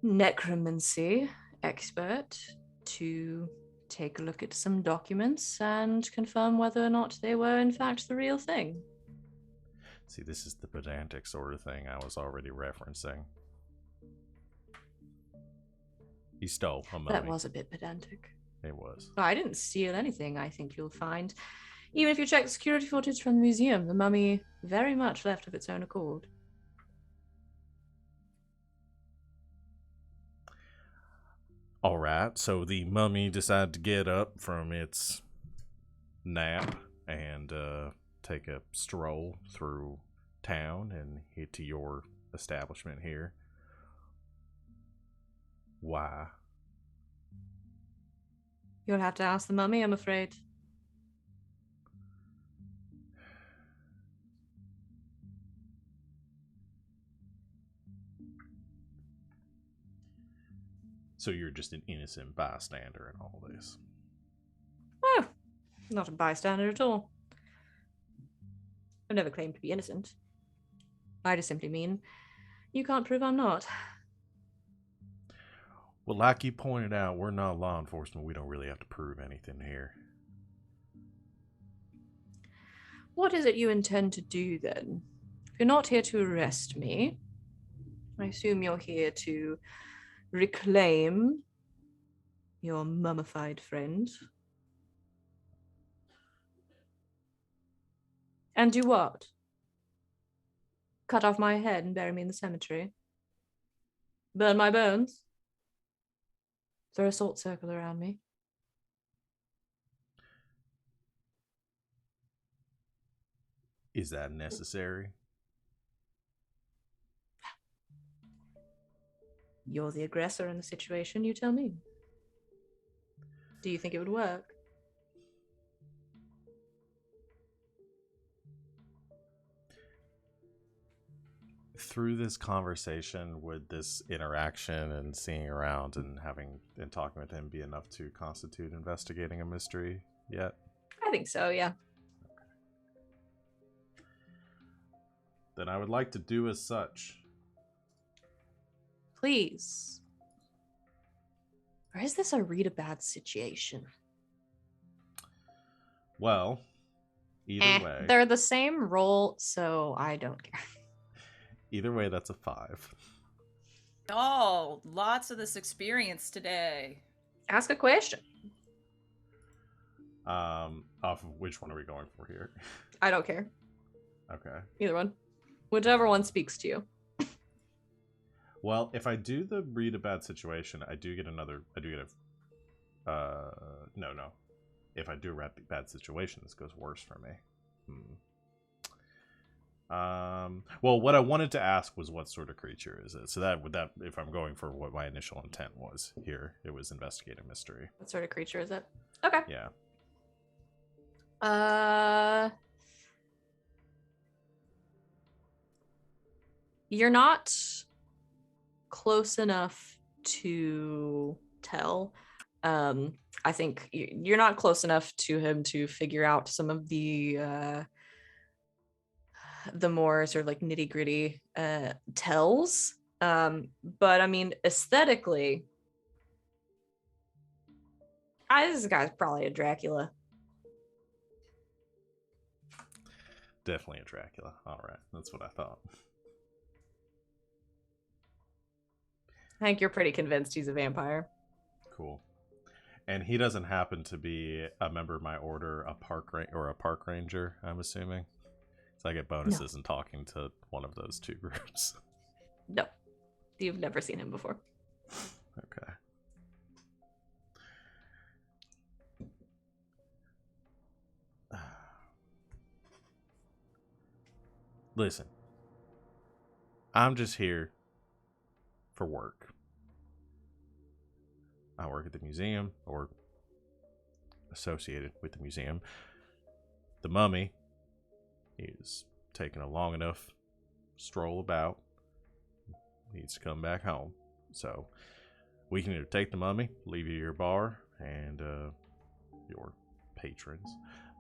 necromancy expert to take a look at some documents and confirm whether or not they were in fact the real thing. See, this is the pedantic sort of thing I was already referencing. He stole a mummy. That was a bit pedantic. It was. I didn't steal anything, I think you'll find. Even if you check the security footage from the museum, the mummy very much left of its own accord. All right, so the mummy decided to get up from its nap and take a stroll through town and head to your establishment here. Why? You'll have to ask the mummy, I'm afraid. So you're just an innocent bystander in all this? Oh, not a bystander at all. I've never claimed to be innocent. I just simply mean you can't prove I'm not. Well, like you pointed out, we're not law enforcement. We don't really have to prove anything here. What is it you intend to do then? If you're not here to arrest me, I assume you're here to reclaim your mummified friend. And do what? Cut off my head and bury me in the cemetery? Burn my bones? Throw a salt circle around me? Is that necessary? You're the aggressor in the situation, you tell me. Do you think it would work? Through this conversation, would this interaction and seeing around and having and talking with him be enough to constitute investigating a mystery yet? I think so, yeah. Then I would like to do as such. Please. Or is this a read a bad situation? Well, either way. They're the same role, so I don't care. Either way, that's a 5. Oh, lots of this experience today. Ask a question. Off of which one are we going for here? I don't care. Okay. Either one. Whichever one speaks to you. Well, if I do the read a bad situation, I do get a no. If I do a bad situation, this goes worse for me. Well, what I wanted to ask was what sort of creature is it? So that if I'm going for what my initial intent was here, it was investigate a mystery. What sort of creature is it? Okay. Yeah. You're not close enough to tell. I think you're not close enough to him to figure out some of the more sort of like nitty gritty tells. But I mean, aesthetically, this guy's probably a Dracula. Definitely a Dracula. All right, that's what I thought. I think you're pretty convinced he's a vampire. Cool. And he doesn't happen to be a member of my order, a park ranger, I'm assuming. So I get bonuses in talking to one of those two groups. No. You've never seen him before. Okay. Listen. I'm just here for work. I work at the museum, or associated with the museum. The mummy is taking a long enough stroll about. Needs to come back home. So we can either take the mummy, leave you your bar and your patrons,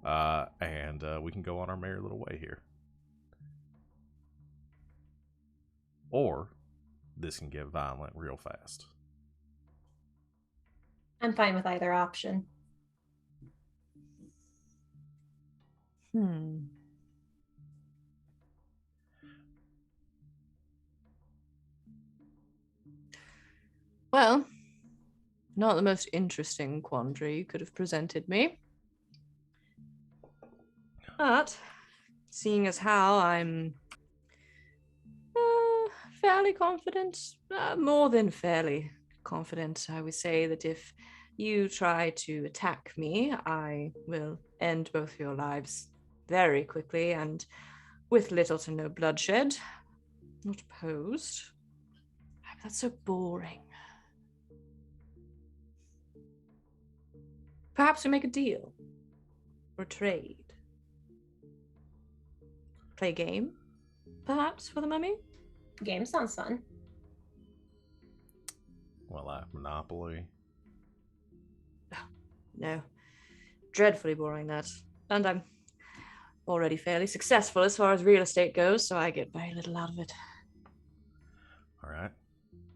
and we can go on our merry little way here. Or this can get violent real fast. I'm fine with either option. Well, not the most interesting quandary you could have presented me. But, seeing as how I'm fairly confident, more than fairly confident, I would say that if you try to attack me, I will end both your lives very quickly and with little to no bloodshed. Not opposed. That's so boring. Perhaps we make a deal. Or trade. Play a game? Perhaps, for the mummy? Game sounds fun. Well, Monopoly. No. Dreadfully boring, that. And I'm already fairly successful as far as real estate goes, so I get very little out of it. Alright.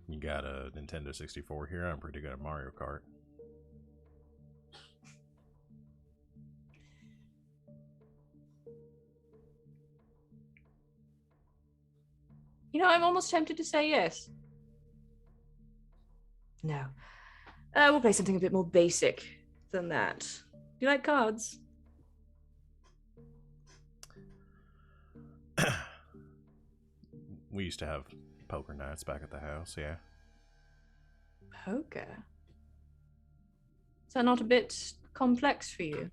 You got a Nintendo 64 here. I'm pretty good at Mario Kart. You know, I'm almost tempted to say yes. No. We'll play something a bit more basic than that. Do you like cards? We used to have poker nights back at the house, yeah. Poker? Is that not a bit complex for you?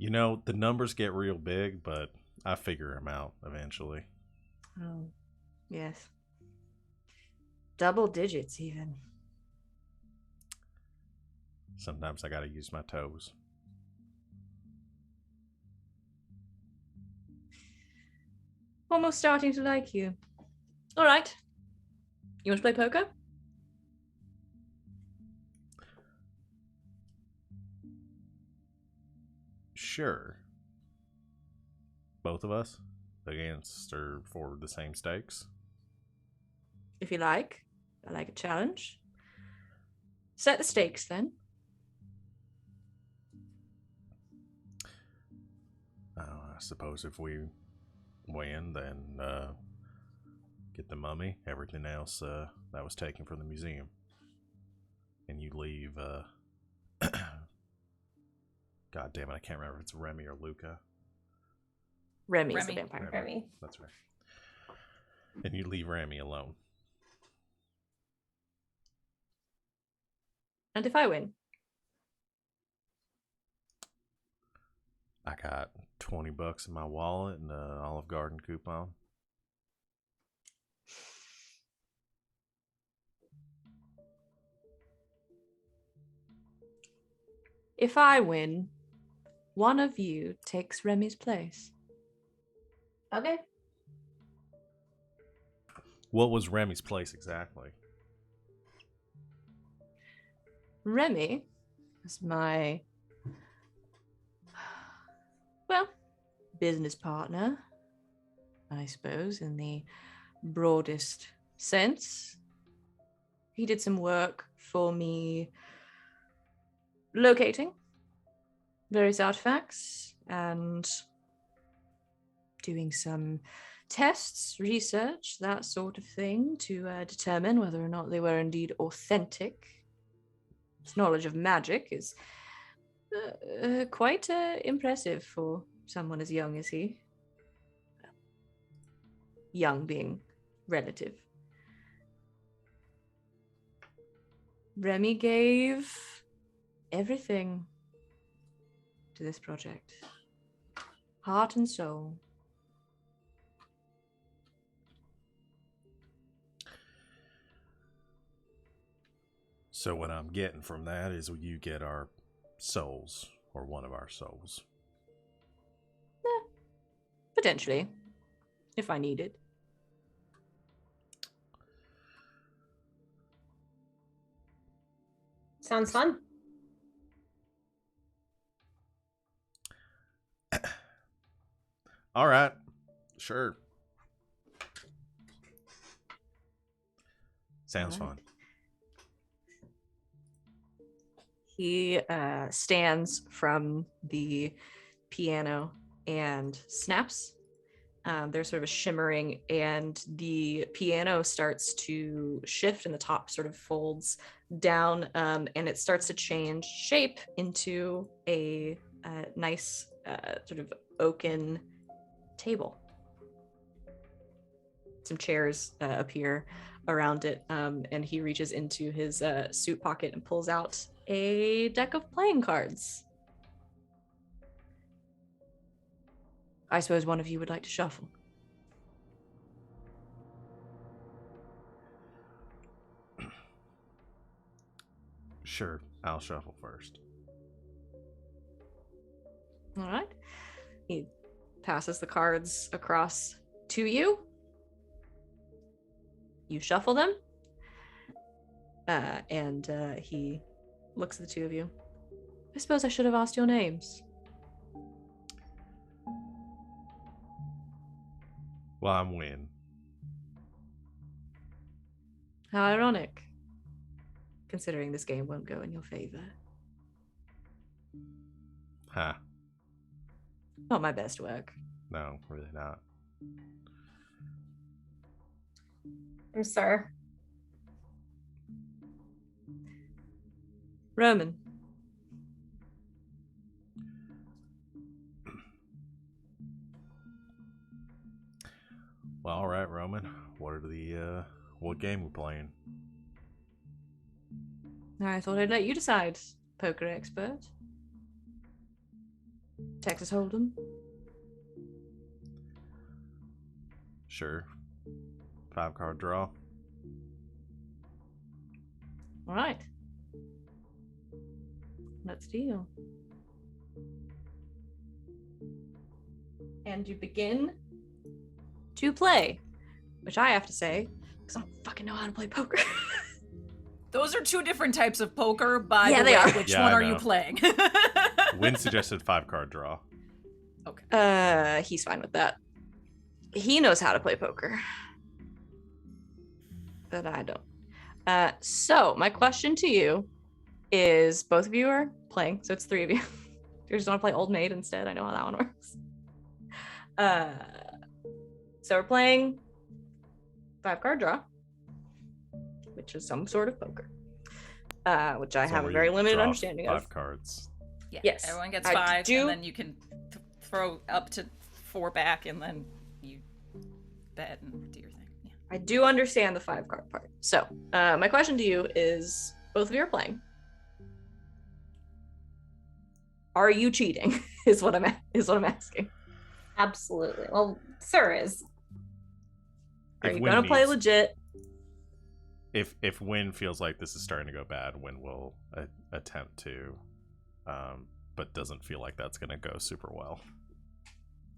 You know, the numbers get real big, but I figure them out eventually. Oh, yes. Double digits, even. Sometimes I gotta use my toes. Almost starting to like you. All right. You want to play poker? Sure. Both of us against or for the same stakes. If you like. I like a challenge. Set the stakes then. I suppose if we win, then get the mummy, everything else that was taken from the museum. And you leave, God damn it, I can't remember if it's Remy or Luca. Remy's the vampire. Remy. That's right. And you leave Remy alone. And if I win? I got $20 in my wallet and an Olive Garden coupon. If I win, one of you takes Remy's place. Okay. What was Remy's place exactly? Remy is my, well, business partner, I suppose, in the broadest sense. He did some work for me locating various artifacts and doing some tests, research, that sort of thing, to determine whether or not they were indeed authentic. His knowledge of magic is quite impressive for someone as young as he. Young being relative. Remy gave everything to this project. Heart and soul. So what I'm getting from that is you get our souls, or one of our souls. Potentially, if I need it. Sounds fun. All right, sure. Sounds All right. fun. He stands from the piano and snaps. There's sort of a shimmering, and the piano starts to shift, and the top sort of folds down, and it starts to change shape into a nice sort of oaken table. Some chairs appear around it, and he reaches into his suit pocket and pulls out a deck of playing cards. I suppose one of you would like to shuffle. Sure, I'll shuffle first. All right. He passes the cards across to you. You shuffle them. And he looks at the two of you. I suppose I should have asked your names. Well, I'm Wynn. How ironic, considering this game won't go in your favor. Ha. Not my best work. No, really not. I'm Sir. Roman. Well, all right, Roman. What game we playing? I thought I'd let you decide, poker expert. Texas Hold'em. Sure. 5-card draw. All right. Let's deal. And you begin to play, which I have to say, because I don't fucking know how to play poker. Those are two different types of poker, by Yeah, the they way. are. Which Yeah, one I are you know. playing? Wynn suggested 5-card draw. Okay. He's fine with that. He knows how to play poker. But I don't. So my question to you is, both of you are playing, so it's 3 of you. You just want to play Old Maid instead. I know how that one works. So we're playing 5-card draw, which is some sort of poker, which I So have a where very you limited draw understanding 5 of. cards. Yeah. Yes. Everyone gets I 5, do- and then you can throw up to 4 back, and then you bet and do your thing. Yeah. I do understand the 5-card part. So my question to you is, both of you are playing. Are you cheating? is what I'm asking. Absolutely. Well, Sir is. Are If you Wynn gonna play needs- legit? If Wynn feels like this is starting to go bad, Wynn will attempt to, but doesn't feel like that's gonna go super well.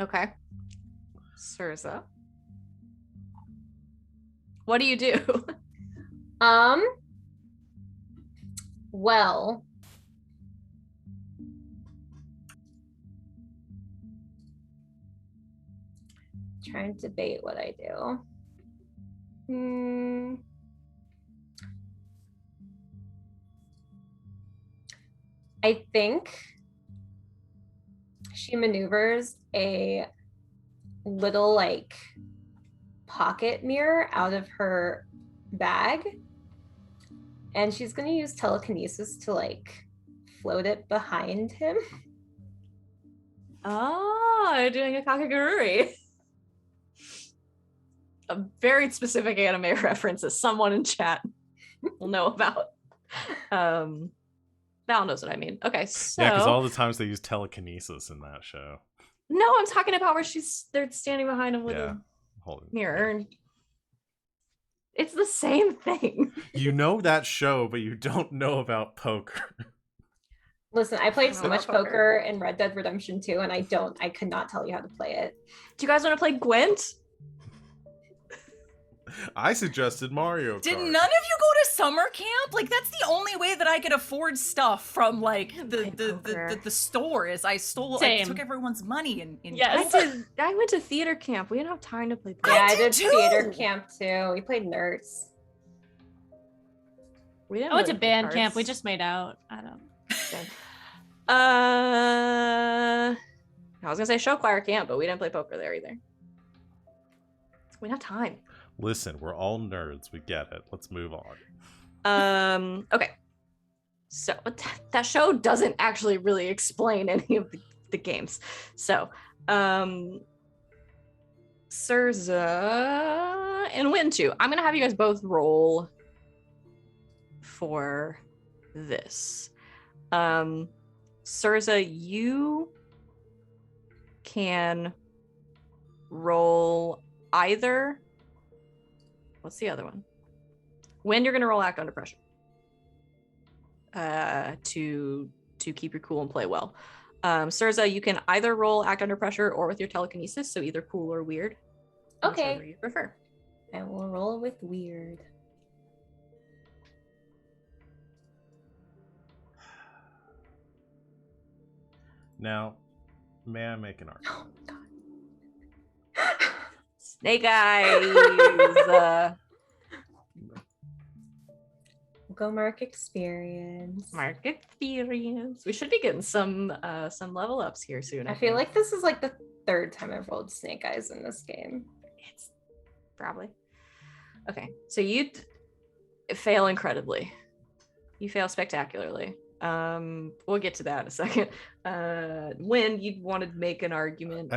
Okay. Surza. What do you do? Well, trying to debate what I do. I think she maneuvers a little like pocket mirror out of her bag, and she's going to use telekinesis to like float it behind him. Oh, you're doing a kakagurui. A very specific anime reference that someone in chat will know about. Val knows what I mean. Okay, so Yeah, because all the times they use telekinesis in that show. no, I'm talking about where they're standing behind him with Yeah. a mirror. And it's the same thing. You know that show, but you don't know about poker. Listen, I played so I much love poker. poker in Red Dead Redemption 2, and I could not tell you how to play it. Do you guys want to play Gwent? I suggested Mario Kart. Did none of you go to summer camp? Like, that's the only way that I could afford stuff from like the store. Is I Same. took everyone's money and Yes. I went to theater camp. We didn't have time to play poker. Yeah, I did did too! theater camp too. We played nerds. We didn't I went to really play band camp. cards. We just made out. I don't. I was gonna say show choir camp, but we didn't play poker there either. We don't have time. Listen, we're all nerds. We get it. Let's move on. Okay. So but that show doesn't actually really explain any of the games. So, Surza and Wynn too. I'm gonna have you guys both roll for this. Surza, you can roll either. What's the other one? When you're gonna roll act under pressure. To keep your cool and play well. Surza, you can either roll act under pressure or with your telekinesis, so either cool or weird. Okay. Whichever you prefer. I will roll with weird. Now, may I make an argument? Oh God. Snake eyes. Go mark experience. Mark experience. We should be getting some level ups here soon. I feel like this is like the third time I've rolled snake eyes in this game. it's probably okay. So you fail incredibly. You fail spectacularly. We'll get to that in a second. When you wanted to make an argument.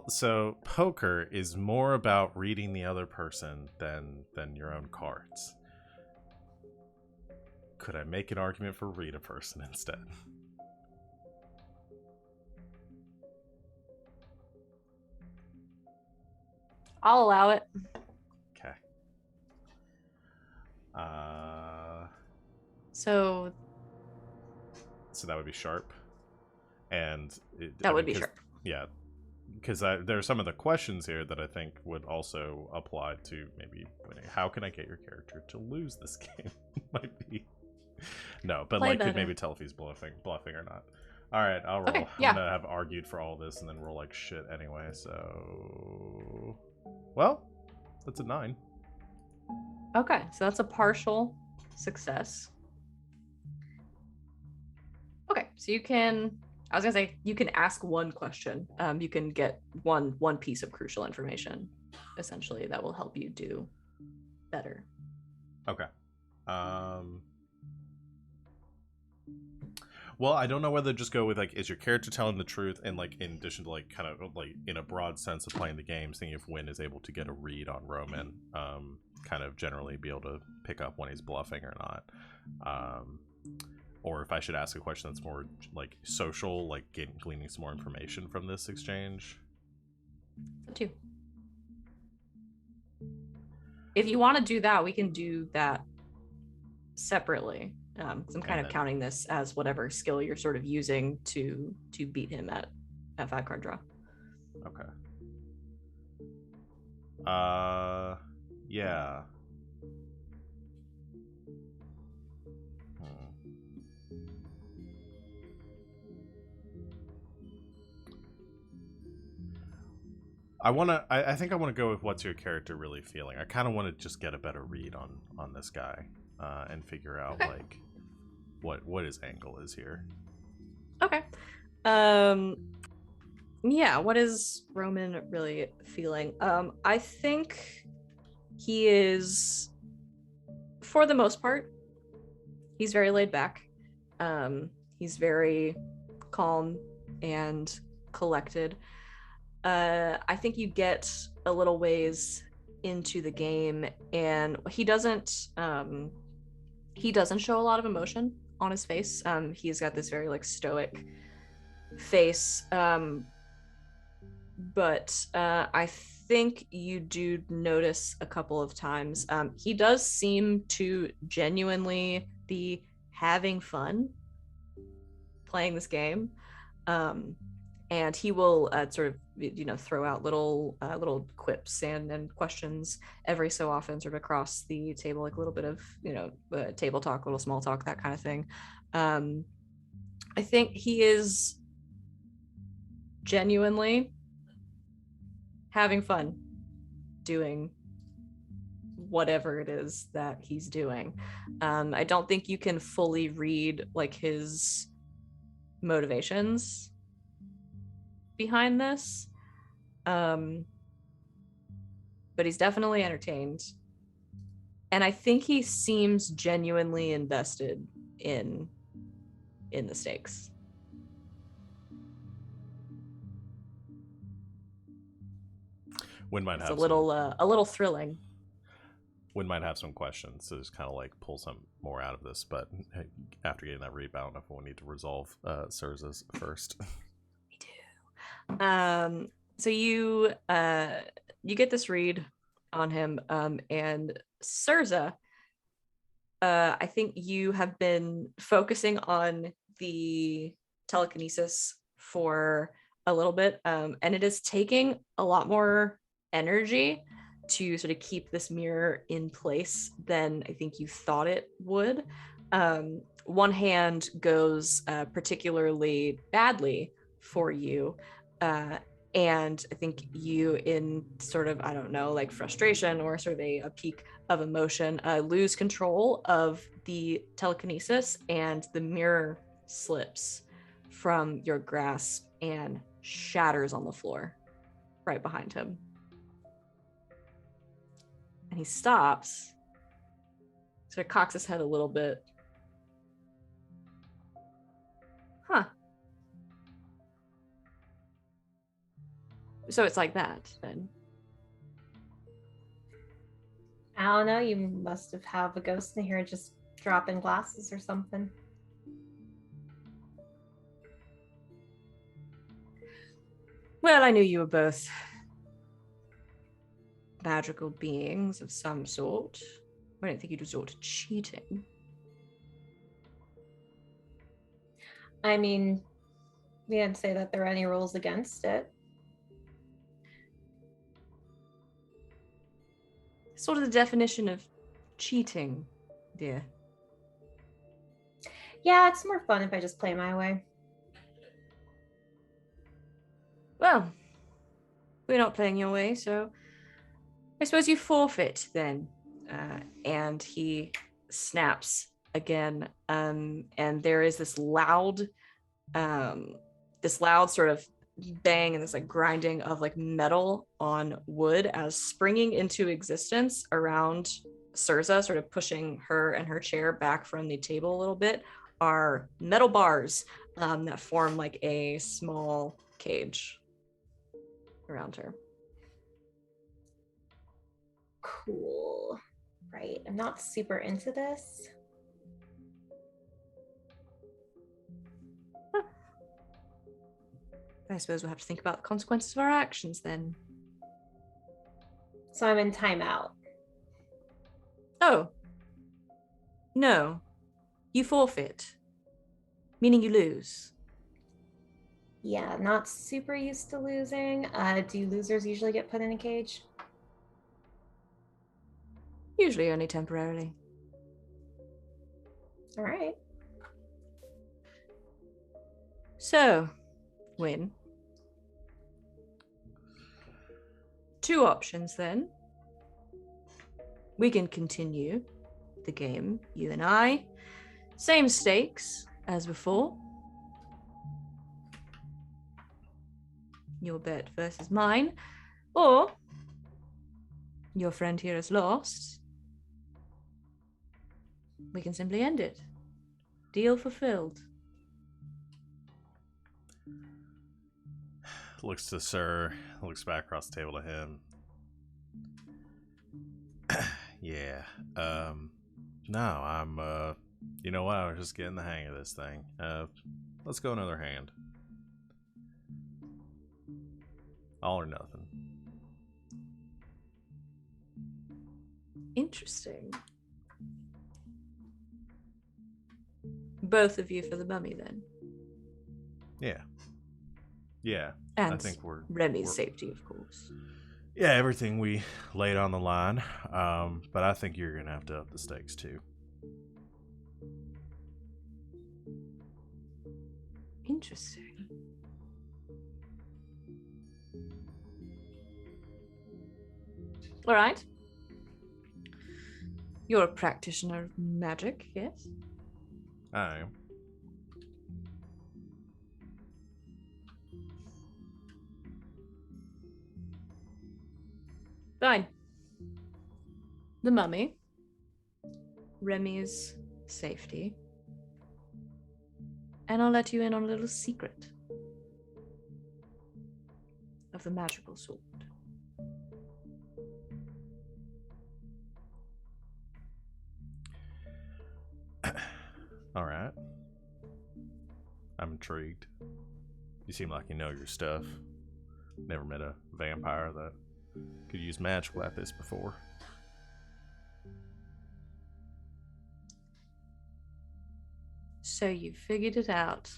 So poker is more about reading the other person than your own cards. Could I make an argument for read a person instead? I'll allow it. Okay. So So that would be sharp, and that would be sharp. Yeah, because there are some of the questions here that I think would also apply to maybe winning. How can I get your character to lose this game? Might be no, but Play like better. could maybe tell if he's bluffing or not. All right, I'll roll. Okay, yeah. I'm gonna have argued for all this and then roll like shit anyway. So, well, that's a 9. Okay, so that's a partial success. Okay, so you can. I was gonna say you can ask one question. You can get one piece of crucial information, essentially, that will help you do better. Okay. Well, I don't know whether to just go with like, is your character telling the truth, and like in addition to like kind of like in a broad sense of playing the game, seeing if Wynn is able to get a read on Roman, kind of generally be able to pick up when he's bluffing or not, or if I should ask a question that's more like social, like gleaning some more information from this exchange. Up to you. If you want to do that, we can do that separately. I'm kind of counting this as whatever skill you're sort of using to beat him at 5-card draw. Okay. Yeah. I think I want to go with what's your character really feeling. I kind of want to just get a better read on this guy, and figure out like what his angle is here. Okay. Yeah, what is Roman really feeling? I think he is, for the most part, he's very laid back. He's very calm and collected. I think you get a little ways into the game, and he doesn't show a lot of emotion on his face. He's got this very like stoic face, but I think you do notice a couple of times he does seem to genuinely be having fun playing this game, and he will sort of throw out little quips and questions every so often, sort of across the table, like a little bit of table talk, little small talk, that kind of thing. I think he is genuinely having fun doing whatever it is that he's doing. I don't think you can fully read like his motivations behind this, but he's definitely entertained, and I think he seems genuinely invested in the stakes. Wynn might have a little thrilling. Wynn might have some questions to just kind of like pull some more out of this, but after getting that rebound, I will need to resolve Surza's first. Me too. So you get this read on him, and Surza, I think you have been focusing on the telekinesis for a little bit, and it is taking a lot more energy to sort of keep this mirror in place than I think you thought it would. One hand goes particularly badly for you, and I think you, in sort of, I don't know, like frustration or sort of a peak of emotion, lose control of the telekinesis, and the mirror slips from your grasp and shatters on the floor right behind him. And he stops, sort of cocks his head a little bit. Huh. So it's like that, then. I don't know, you must have a ghost in here just dropping glasses or something. Well, I knew you were both magical beings of some sort. I don't think you'd resort to cheating. I mean, we didn't say that there are any rules against it. Sort of the definition of cheating, dear. Yeah, it's more fun if I just play my way. Well, we're not playing your way, so I suppose you forfeit then. And he snaps again, and there is this loud sort of bang and this like grinding of like metal on wood as springing into existence around Surza, sort of pushing her and her chair back from the table a little bit, are metal bars that form like a small cage around her. Cool. Right. I'm not super into this. I suppose we'll have to think about the consequences of our actions then. So I'm in timeout. Oh. No. You forfeit. Meaning you lose. Yeah, not super used to losing. Do losers usually get put in a cage? Usually only temporarily. All right. So, Wynn. 2 options then. We can continue the game, you and I. Same stakes as before. Your bet versus mine. Or your friend here is lost. We can simply end it. Deal fulfilled. Looks to Sir, looks back across the table to him. Yeah. No, I'm you know what, I was just getting the hang of this thing. Let's go another hand. All or nothing. Interesting. Both of you for the mummy then. Yeah. Yeah. And I think we're Remy's safety, of course. Yeah, everything we laid on the line. But I think you're gonna have to up the stakes too. Interesting. All right. You're a practitioner of magic, yes? I am. Fine. The mummy. Remy's safety. And I'll let you in on a little secret of the magical sort. All right. I'm intrigued. You seem like you know your stuff. Never met a vampire that could use magic like this before. So you figured it out.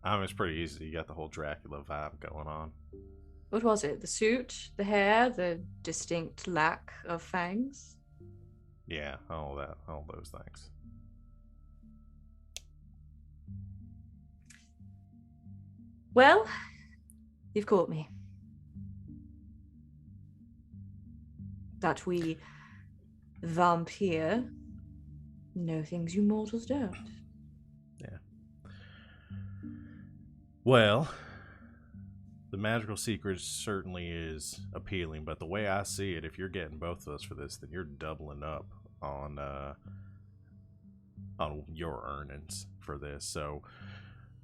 I mean, it's pretty easy. You got the whole Dracula vibe going on. What was it? The suit, the hair, the distinct lack of fangs? Yeah, all that, all those things. Well, you've caught me. That we vampire know things you mortals don't. Yeah. Well, the magical secret certainly is appealing, but the way I see it, if you're getting both of us for this, then you're doubling up on your earnings for this. So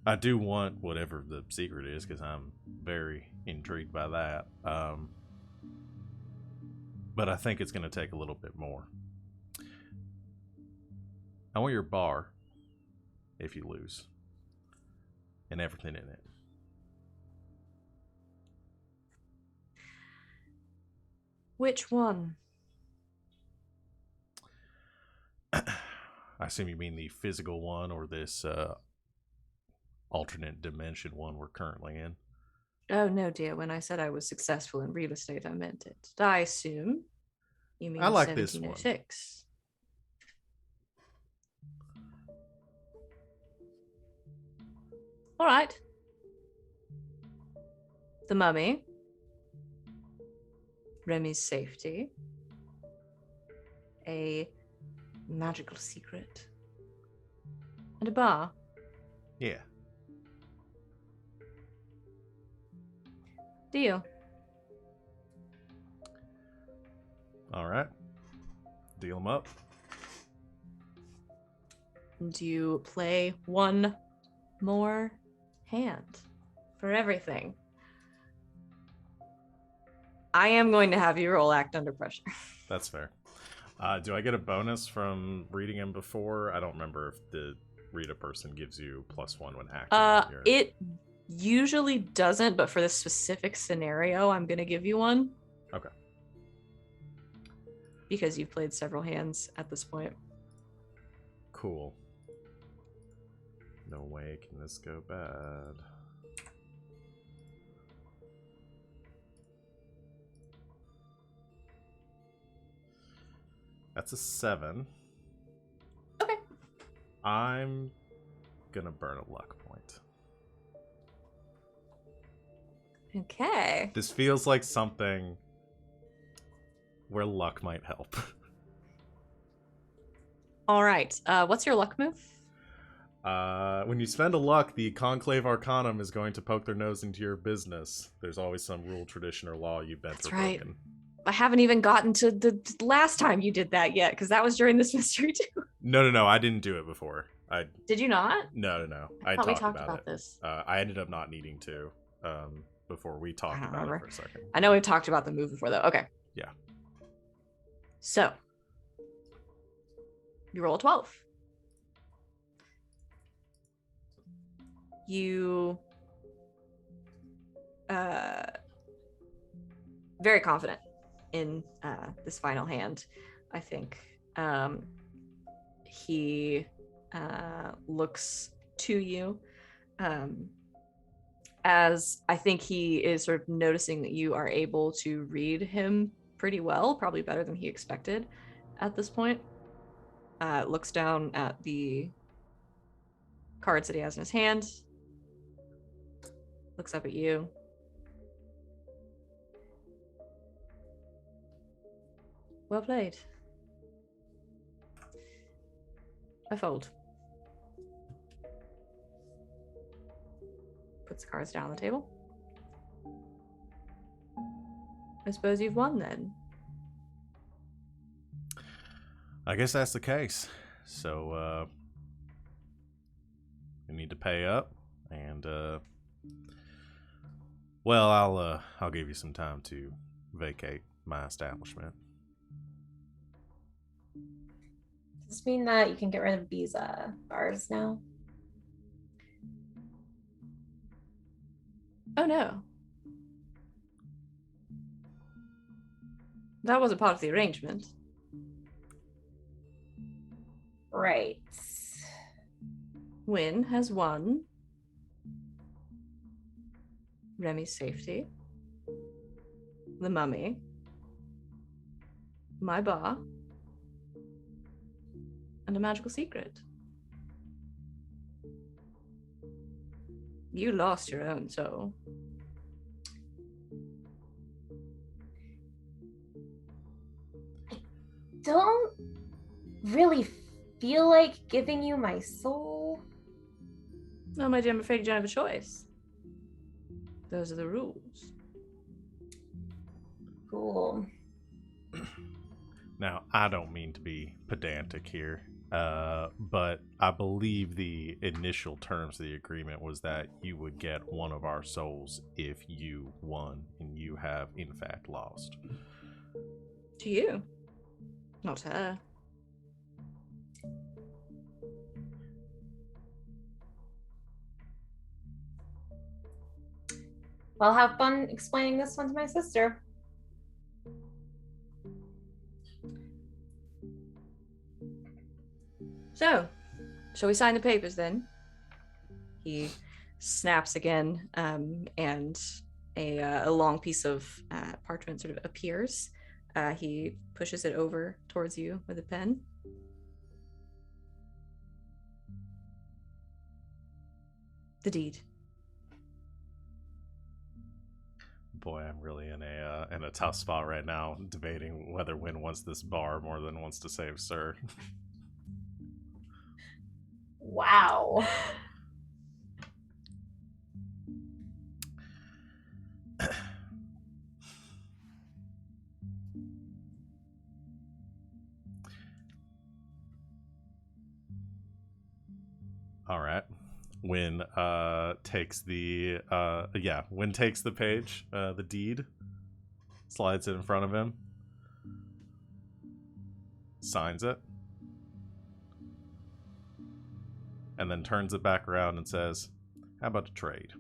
I do want whatever the secret is, because I'm very intrigued by that. But I think it's going to take a little bit more. I want your bar, if you lose, and everything in it. Which one? I assume you mean the physical one or this alternate dimension one we're currently in. Oh, no, dear. When I said I was successful in real estate, I meant it. I assume you mean I like this one. 1706. All right. The Mummy. Remy's Safety. A magical secret. And a bar. Yeah. Deal. All right. Deal them up. And you play one more hand for everything. I am going to have you roll Act Under Pressure. That's fair. Do I get a bonus from reading him before? I don't remember if the read a person gives you +1 when acting. It usually doesn't, but for this specific scenario, I'm going to give you one. Okay. Because you've played several hands at this point. Cool. No way can this go bad. That's a 7. Okay. I'm gonna burn a luck point. Okay. This feels like something where luck might help. All right. What's your luck move? When you spend a luck, the Conclave Arcanum is going to poke their nose into your business. There's always some rule, tradition, or law you've bent That's for right. broken. I haven't even gotten to the last time you did that yet, because that was during this mystery too. No. I didn't do it before. Did you not? No. I thought we talked about it. this. I ended up not needing to before we talked about remember. it for a second. I know we've talked about the move before, though. Okay. Yeah. So, you roll a 12. You very confident in this final hand, I think. He looks to you as I think he is sort of noticing that you are able to read him pretty well, probably better than he expected at this point. Looks down at the cards that he has in his hand, looks up at you. Well played. I fold. Puts the cards down on the table. I suppose you've won then. I guess that's the case. So, we need to pay up, and well, I'll give you some time to vacate my establishment. Does this mean that you can get rid of these bars now? Oh no. That wasn't part of the arrangement. Right. Wynn has won. Remy's Safety. The Mummy. My bar. And a magical secret. You lost your own soul. Don't really feel like giving you my soul. No, my dear, I'm afraid you don't have a choice. Those are the rules. Cool. Now, I don't mean to be pedantic here, but I believe the initial terms of the agreement was that you would get one of our souls if you won, and you have, in fact, lost. To you. Not to her. Well, have fun explaining this one to my sister. Shall we sign the papers then? He snaps again, and a long piece of parchment sort of appears. He pushes it over towards you with a pen. The deed. Boy, I'm really in a tough spot right now, debating whether Wynn wants this bar more than wants to save Sir. Wow. All right. Wynn takes the Wynn takes the page, the deed, slides it in front of him, signs it, and then turns it back around and says, "How about a trade?"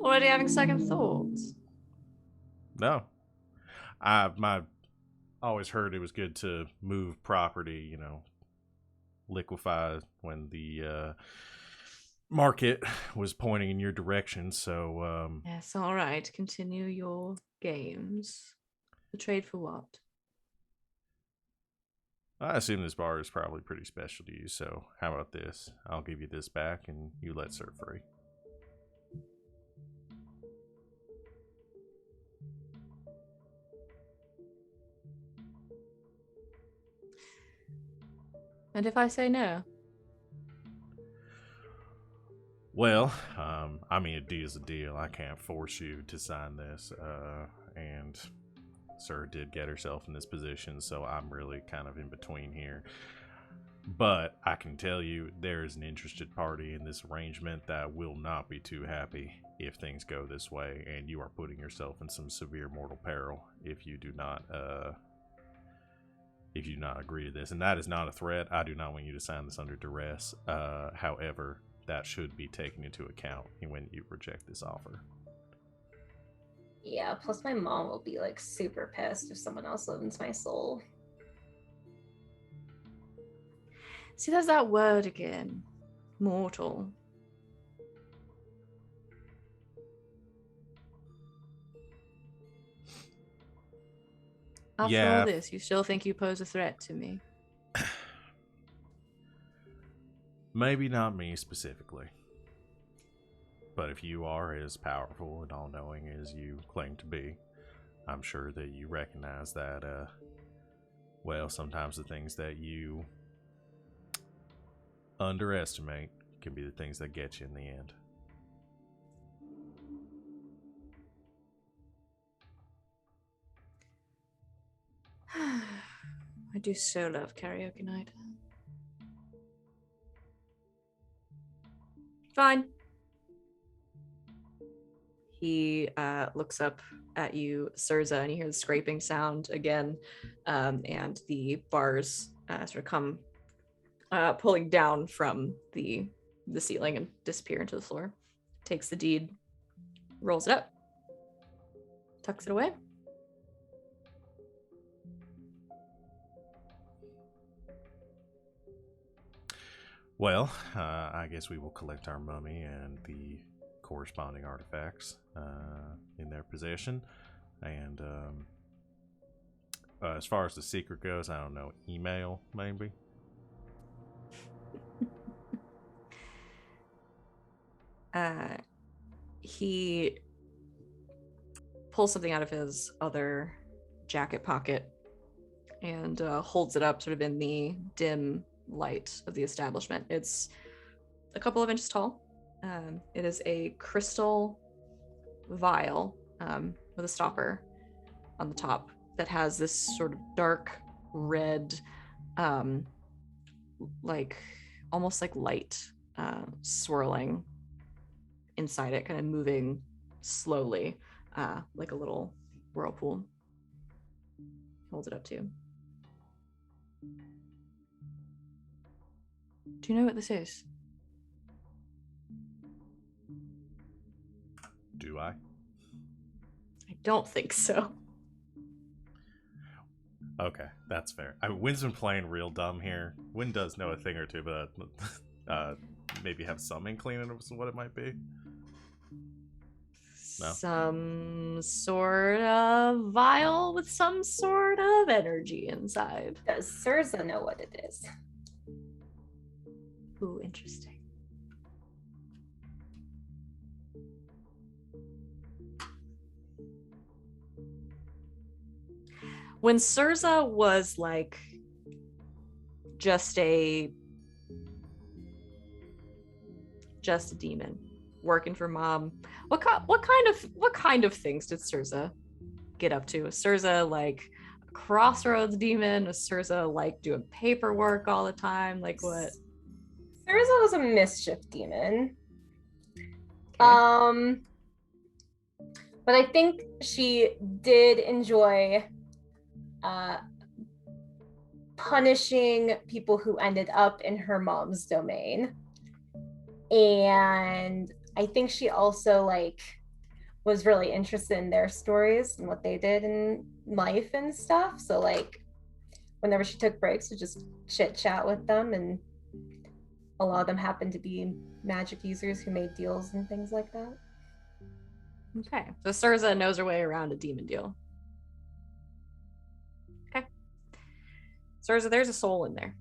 Already having second thoughts? No. My always heard it was good to move property, liquefy when the market was pointing in your direction. So, Yes, all right. Continue your games. The trade for what? I assume this bar is probably pretty special to you. So, how about this? I'll give you this back, and you let Sir free. And if I say no? Well, a deal is a deal. I can't force you to sign this. And Sir did get herself in this position, so I'm really kind of in between here. But I can tell you there is an interested party in this arrangement that will not be too happy if things go this way, and you are putting yourself in some severe mortal peril if you do not agree to this. And that is not a threat. I do not want you to sign this under duress. However, that should be taken into account when you reject this offer. Yeah, plus my mom will be like super pissed if someone else owns my soul. See, there's that word again. Mortal. After all this, you still think you pose a threat to me? Maybe not me specifically. But if you are as powerful and all-knowing as you claim to be, I'm sure that you recognize that, sometimes the things that you underestimate can be the things that get you in the end. I do so love karaoke night. Fine. He looks up at you, Sirza, and you hear the scraping sound again, and the bars sort of come pulling down from the ceiling and disappear into the floor. Takes the deed, rolls it up, tucks it away. Well, I guess we will collect our mummy and the corresponding artifacts in their possession. And as far as the secret goes, I don't know, email maybe? He pulls something out of his other jacket pocket and holds it up sort of in the dim light of the establishment. It's a couple of inches tall. It is a crystal vial with a stopper on the top that has this sort of dark red, like almost like light swirling inside it, kind of moving slowly, like a little whirlpool. Holds it up to you. Do you know what this is? Do I? I don't think so. Okay, that's fair. I mean, Wynn's been playing real dumb here. Wynn does know a thing or two, but maybe have some inkling of what it might be. No? Some sort of vial with some sort of energy inside. Does Surza know what it is? Ooh, interesting. When Surza was like just a demon working for mom, what kind of things did Surza get up to? Was Surza like a crossroads demon? Was Surza like doing paperwork all the time? Like what? Surza was a mischief demon. Okay. But I think she did enjoy punishing people who ended up in her mom's domain. And I think she also like was really interested in their stories and what they did in life and stuff. So like whenever she took breaks to just chit chat with them, and a lot of them happened to be magic users who made deals and things like that. Okay. So Surza knows her way around a demon deal. Okay. Surza, there's a soul in there.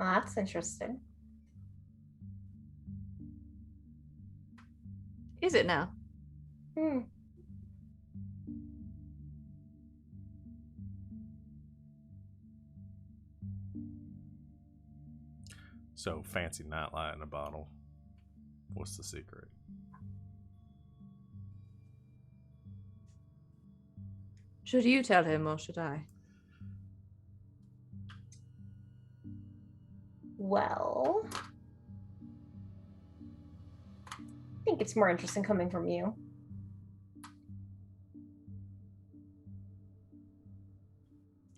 Oh, that's interesting. Is it now? So fancy nightlight in a bottle. What's the secret? Should you tell him or should I? Well, I think it's more interesting coming from you.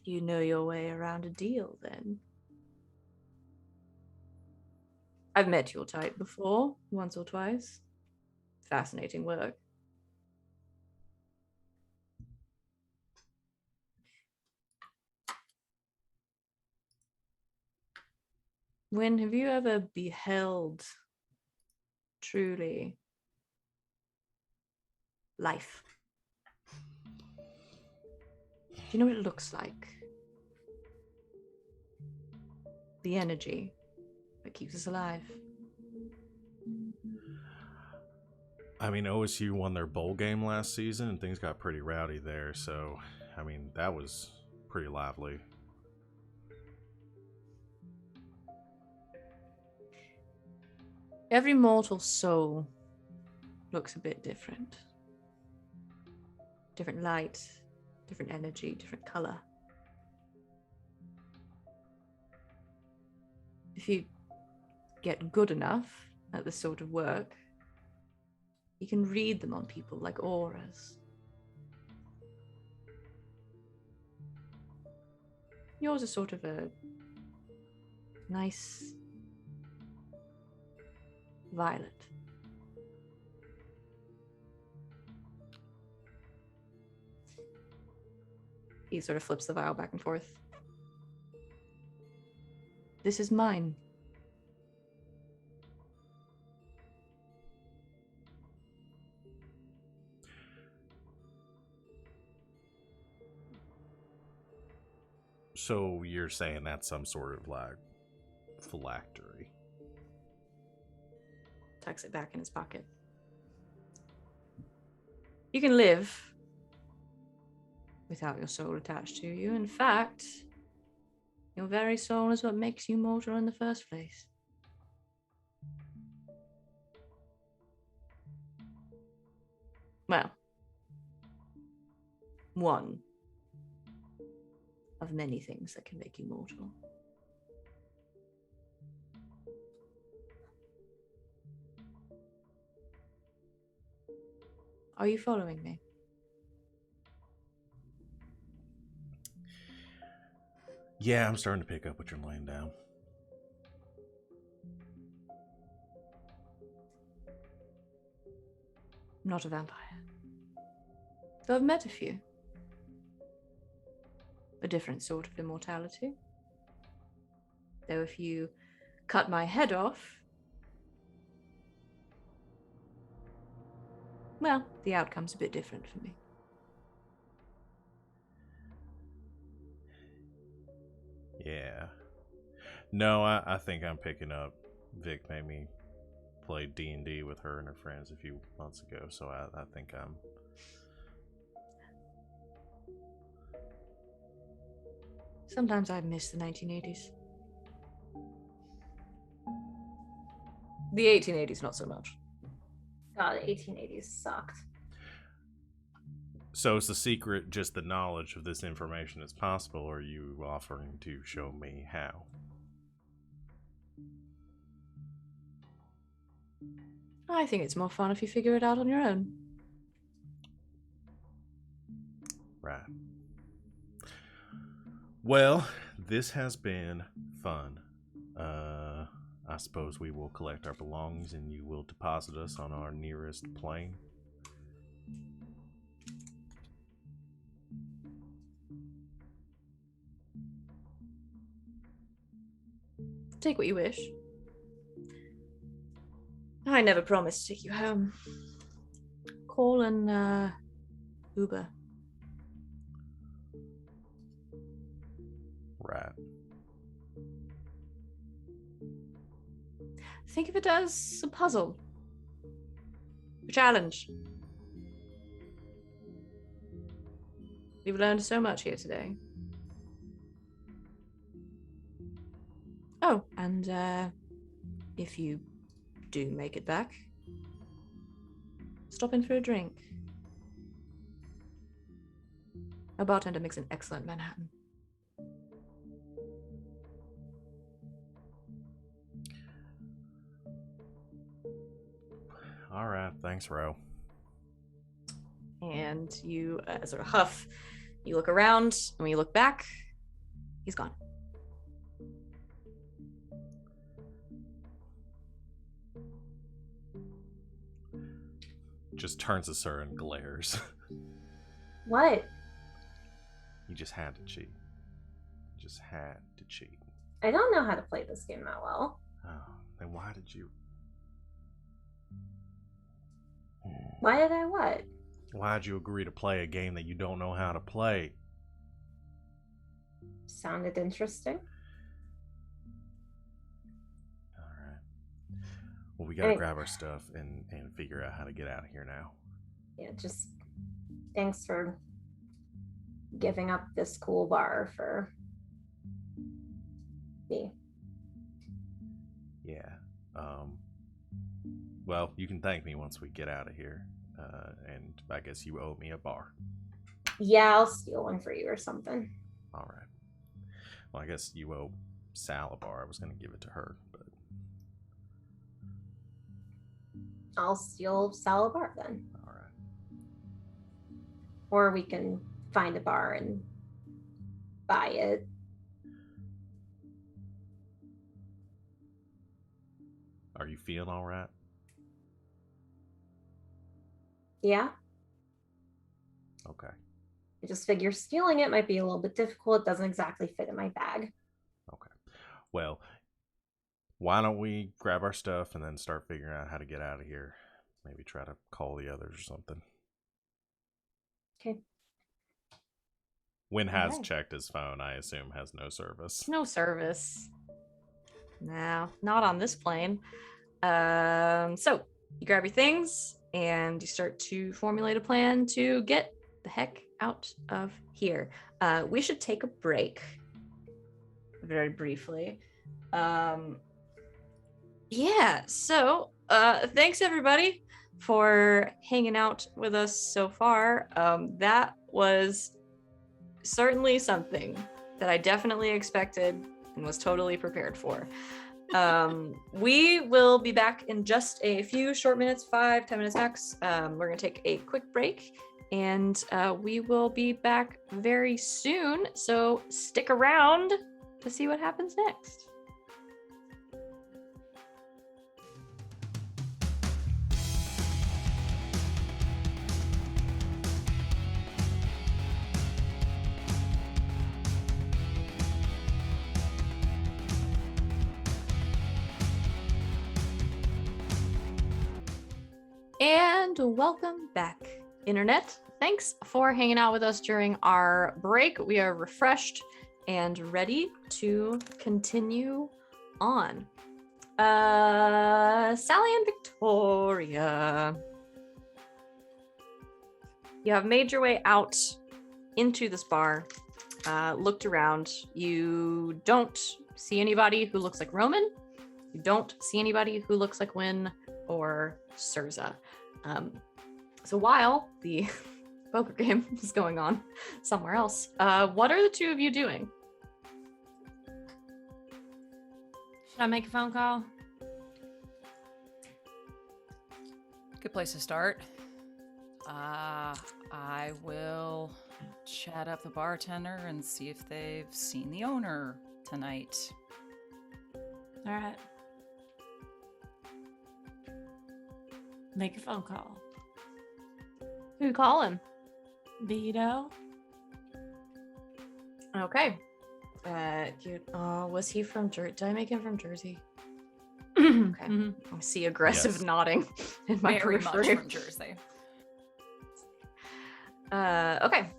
You know your way around a deal, then. I've met your type before, once or twice. Fascinating work. Wynn, have you ever beheld truly life? Do you know what it looks like? The energy that keeps us alive. I mean, OSU won their bowl game last season, and things got pretty rowdy there. So, I mean, that was pretty lively. Every mortal soul looks a bit different. Different light, different energy, different color. If you get good enough at this sort of work, you can read them on people like auras. Yours is sort of a nice violet. He sort of flips the vial back and forth. This is mine. So you're saying that's some sort of like phylactery? Tucks it back in his pocket. You can live without your soul attached to you. In fact, your very soul is what makes you mortal in the first place. Well, one of many things that can make you mortal. Are you following me? Yeah, I'm starting to pick up what you're laying down. I'm not a vampire. Though I've met a few. A different sort of immortality. Though if you cut my head off, well, the outcome's a bit different for me. Yeah. No, I think I'm picking up. Vic made me play D&D with her and her friends a few months ago, so I think I'm... Sometimes I miss the 1980s. The 1880s, not so much. God, the 1880s sucked. So is the secret just the knowledge of this information as possible, or are you offering to show me how? I think it's more fun if you figure it out on your own. Right. Well, this has been fun. I suppose we will collect our belongings and you will deposit us on our nearest plane. Take what you wish. I never promised to take you home. Call and Uber. Right. Think of it as a puzzle. A challenge. We've learned so much here today. Oh, and if you do make it back, stop in for a drink. A bartender makes an excellent Manhattan. All right. Thanks, Ro. And you sort of huff. You look around, and when you look back, he's gone. Just turns to her and glares. What? You just had to cheat. You just had to cheat. I don't know how to play this game that well. Oh, then why did you... Why did I what? Why'd you agree to play a game that you don't know how to play? Sounded interesting. Alright. Well, we gotta grab our stuff and figure out how to get out of here now. Yeah, just thanks for giving up this cool bar for me. Yeah. Well, you can thank me once we get out of here. And I guess you owe me a bar. Yeah, I'll steal one for you or something. All right. Well, I guess you owe Sal a bar. I was going to give it to her, but... I'll steal Sal a bar then. All right. Or we can find a bar and buy it. Are you feeling all right? Yeah. Okay. I just figure stealing it might be a little bit difficult. It doesn't exactly fit in my bag. Okay. Well, why don't we grab our stuff and then start figuring out how to get out of here? Maybe try to call the others or something. Okay. Wynn has Okay. checked his phone. I assume has no service. No service. No, not on this plane. So you grab your things and you start to formulate a plan to get the heck out of here. We should take a break very briefly. Yeah, so thanks everybody for hanging out with us so far. That was certainly something that I definitely expected and was totally prepared for. We will be back in just a few short minutes, 5-10 minutes max. We're gonna take a quick break and we will be back very soon, so stick around. to see what happens next. And welcome back, Internet. Thanks for hanging out with us during our break. We are refreshed and ready to continue on. Sally and Victoria, you have made your way out into this bar, looked around. You don't see anybody who looks like Roman. You don't see anybody who looks like Wynn or Surza. So while the poker game is going on somewhere else, what are the two of you doing? Should I make a phone call? Good place to start. I will chat up the bartender and see if they've seen the owner tonight. All right. Make a phone call. Who you calling? Vito? Okay. Was he from Jersey? Did I make him from Jersey? Okay. I see aggressive nodding in my Very much periphery. from Jersey. Okay.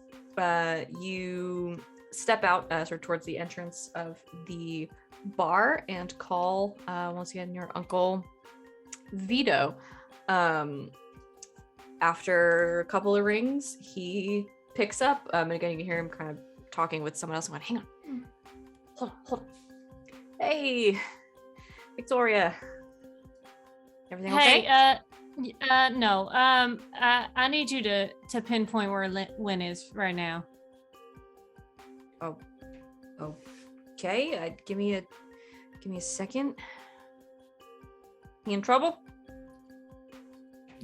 You step out sort of towards the entrance of the bar and call once again your uncle Vito. After a couple of rings, he picks up. And again, you can hear him kind of talking with someone else. And going, hang on, hold on. Hey, Victoria, everything okay? Hey, no. I need you to pinpoint where Wynn is right now. Oh, okay. Give me a second. He in trouble?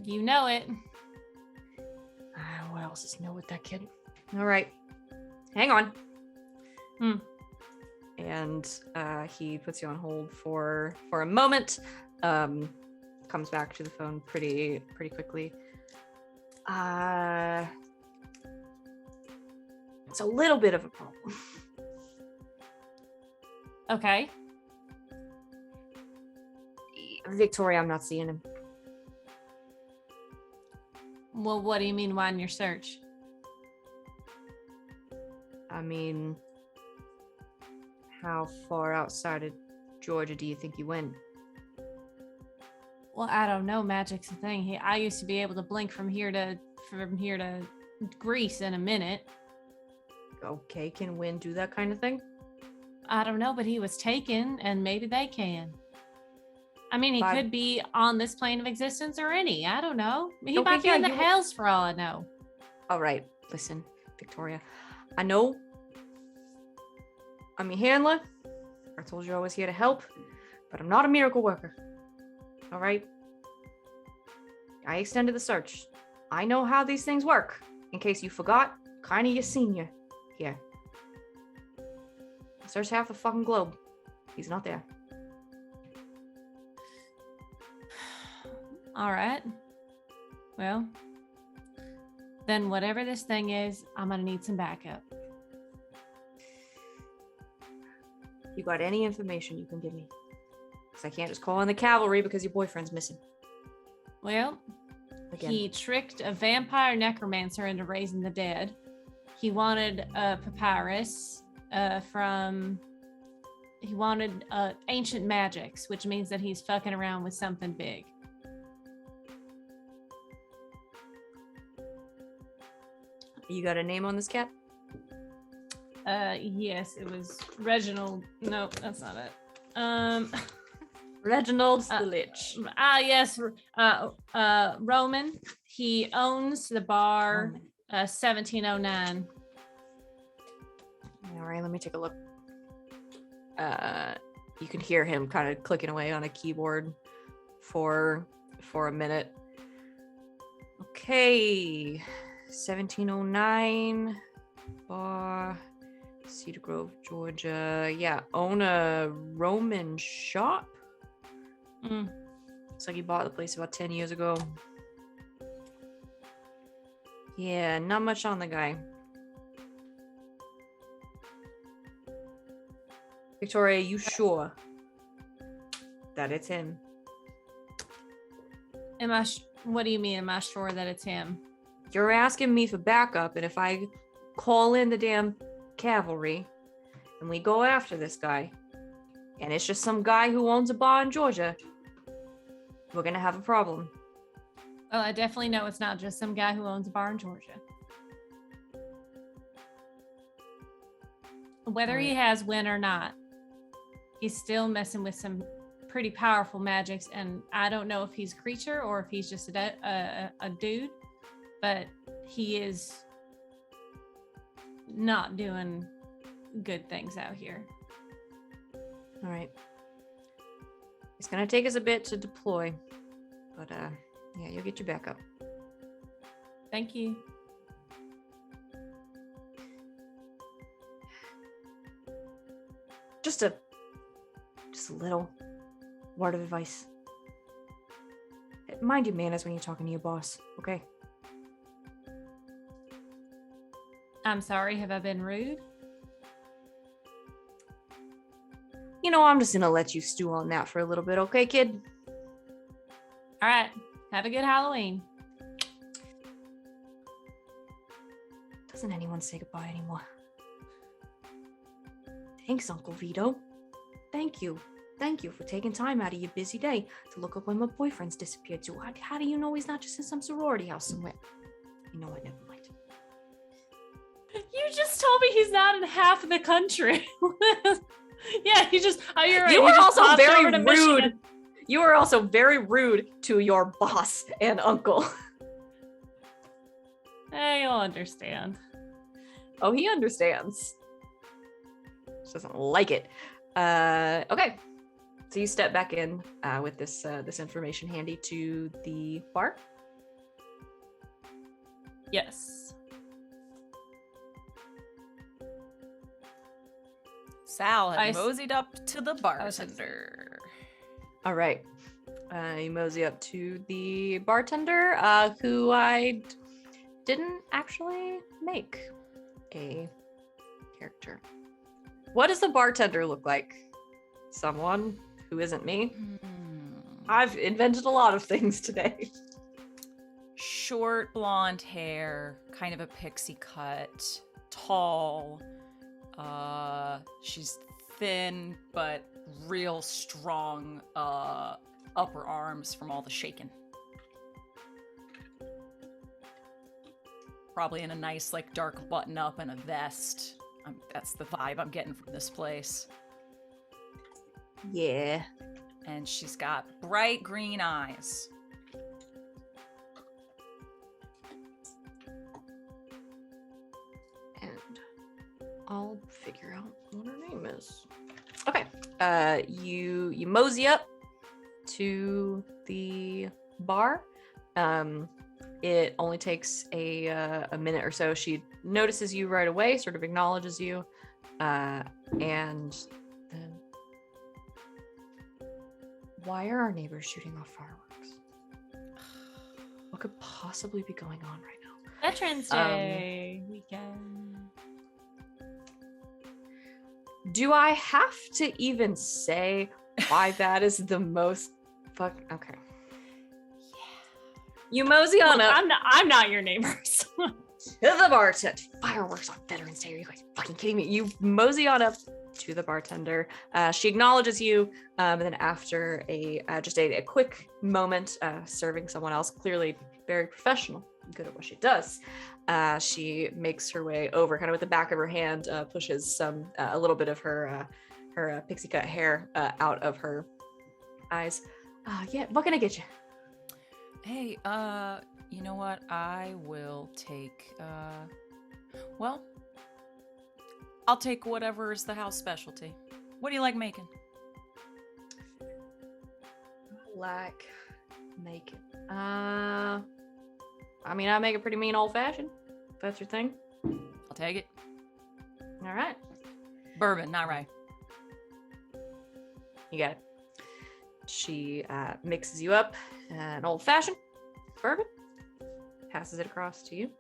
You know it. What else is new with that kid? All right, hang on. And he puts you on hold for a moment. Comes back to the phone pretty quickly. It's a little bit of a problem. Okay. Victoria, I'm not seeing him. Well, what do you mean widen your search? I mean, how far outside of Georgia do you think you went? Well, I don't know. Magic's a thing. I used to be able to blink from here to Greece in a minute. Okay, can Wynn do that kind of thing? I don't know, but he was taken, and maybe they can. I mean, he could be on this plane of existence or any. I don't know. He might be in the hells for all I know. All right, listen, Victoria. I know I'm your handler. I told you I was here to help, but I'm not a miracle worker. All right? I extended the search. I know how these things work. In case you forgot, kind of your senior here. I searched half the fucking globe. He's not there. All right. Well, then whatever this thing is, I'm gonna need some backup. You got any information you can give me? Because I can't just call in the cavalry because your boyfriend's missing. Well, Again. He tricked a vampire necromancer into raising the dead. He wanted a papyrus he wanted ancient magics, which means that he's fucking around with something big. You got a name on this cat? Yes, it was Reginald. No, that's not it. Reginald the Lich. Yes. Roman. He owns the bar 1709. All right, let me take a look. You can hear him kind of clicking away on a keyboard for a minute. Okay, 1709 bar Cedar Grove, Georgia. Yeah, own a Roman shop. Looks like he bought the place about 10 years ago. Yeah, not much on the guy. Victoria, you sure that it's him? What do you mean? Am I sure that it's him? You're asking me for backup, and if I call in the damn cavalry and we go after this guy, and it's just some guy who owns a bar in Georgia, we're gonna have a problem. Oh, I definitely know it's not just some guy who owns a bar in Georgia. Whether he has Wynn or not, he's still messing with some pretty powerful magics, and I don't know if he's a creature or if he's just a dude, but he is not doing good things out here. All right. It's gonna take us a bit to deploy, but yeah, you'll get your backup. Thank you. Just a little word of advice. Mind your manners when you're talking to your boss, okay? I'm sorry, have I been rude? You know, I'm just gonna let you stew on that for a little bit, okay, kid? All right, have a good Halloween. Doesn't anyone say goodbye anymore? Thanks, Uncle Vito. Thank you. Thank you for taking time out of your busy day to look up when my boyfriend's disappeared to. How do you know he's not just in some sorority house somewhere? You know what? Never mind. You just told me he's not in half of the country. Yeah, you're right. You were also very over to rude. Michigan. You were also very rude to your boss and uncle. You'll understand. Oh, he understands. Just doesn't like it. Okay. So you step back in with this information handy to the bar. Yes. Sal had moseyed up to the bartender. All right. You mosey up to the bartender, who I didn't actually make a character. What does the bartender look like? Someone who isn't me. I've invented a lot of things today. Short blonde hair, kind of a pixie cut, tall. She's thin but real strong upper arms from all the shaking. Probably in a nice like dark button up and a vest. That's the vibe I'm getting from this place. Yeah. And she's got bright green eyes. And I'll figure out what her name is. Okay. You mosey up to the bar. It only takes a minute or so. She notices you right away, sort of acknowledges you, and then, why are our neighbors shooting off fireworks? What could possibly be going on right now? Veterans Day weekend. Do I have to even say why that is the most okay. You mosey on up. I'm not your neighbors. To the bartender. Fireworks on Veterans Day. Are you guys fucking kidding me? You mosey on up to the bartender. She acknowledges you, and then after just a quick moment serving someone else, clearly very professional, good at what she does, she makes her way over, kind of with the back of her hand, pushes a little bit of her pixie cut hair out of her eyes. Yeah, what can I get you? Hey, you know what? I will take, I'll take whatever is the house specialty. What do you like making? I mean, I make a pretty mean old fashioned, if that's your thing. I'll take it. All right. Bourbon, not rye. You got it. She mixes you up an old-fashioned bourbon, passes it across to you.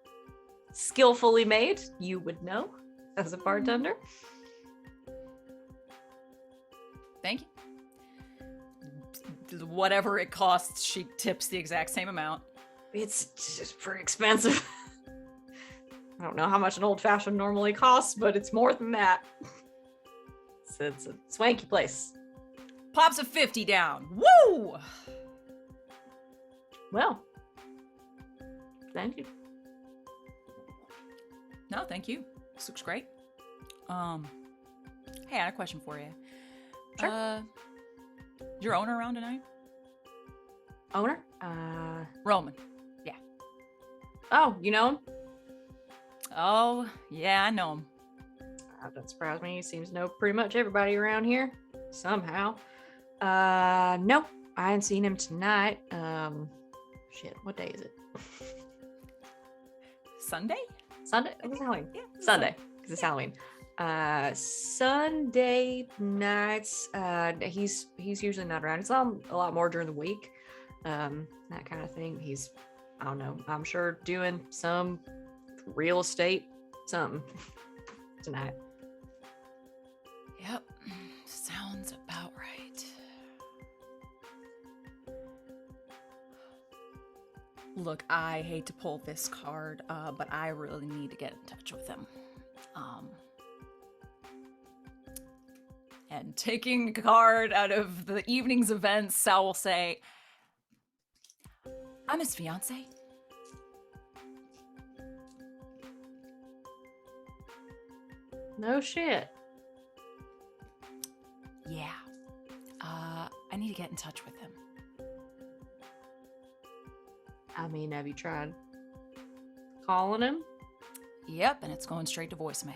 Skillfully made, you would know as a bartender. Thank you. Whatever it costs, she tips the exact same amount. It's just pretty expensive. I don't know how much an old-fashioned normally costs, but it's more than that. It's a swanky place. Pops a 50 down. Woo! Well, thank you. No, thank you. This looks great. Hey, I had a question for you. Sure. Your owner around tonight? Owner? Roman. Oh, you know him? Oh, yeah, I know him. That doesn't surprise me. He seems to know pretty much everybody around here. Somehow. No, I hadn't seen him tonight. Shit, what day is it? Sunday? Sunday? It's Halloween. Yeah. Sunday, because it's Halloween. Sunday nights, he's usually not around. It's a lot more during the week. That kind of thing. He's, I don't know, I'm sure doing some real estate something tonight. Yep. Sounds about right. Look, I hate to pull this card, but I really need to get in touch with him. And taking a card out of the evening's events, Sal will say, I'm his fiance. No shit. Yeah. I need to get in touch with him. I mean, have you tried calling him? Yep, and it's going straight to voicemail.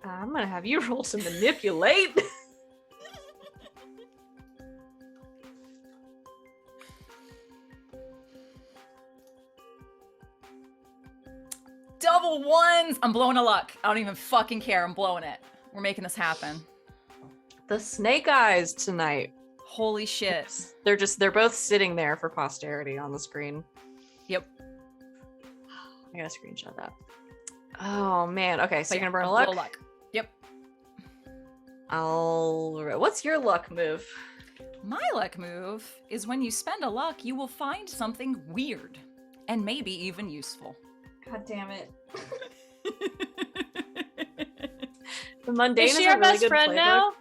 I'm gonna have you roll some manipulate. Double ones! I'm blowing a luck. I don't even fucking care. I'm blowing it. We're making this happen. The snake eyes tonight. Holy shit. They're both sitting there for posterity on the screen. Yep. I gotta screenshot that. Oh man. Okay, so But you're gonna burn a blow luck? luck. Yep. What's your luck move? My luck move is when you spend a luck, you will find something weird and maybe even useful. God damn it. The mundane Is is she a our really best good friend playbook. now?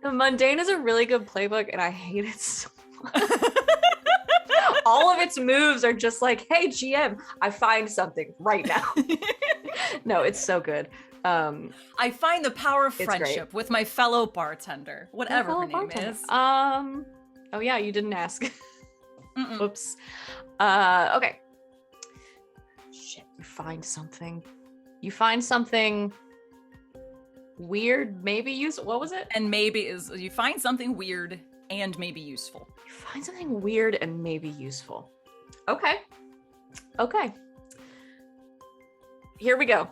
The mundane is a really good playbook, and I hate it so much. All of its moves are just like, "Hey, GM, I find something right now." No, it's so good. I find the power of It's friendship with my fellow bartender, whatever her name is. Oh yeah, you didn't ask. Mm-mm. Whoops. Okay. Shit, you find something. You find something weird, maybe useful. What was it? And maybe is you find something weird and maybe useful. You find something weird and maybe useful. Okay. Okay. Here we go.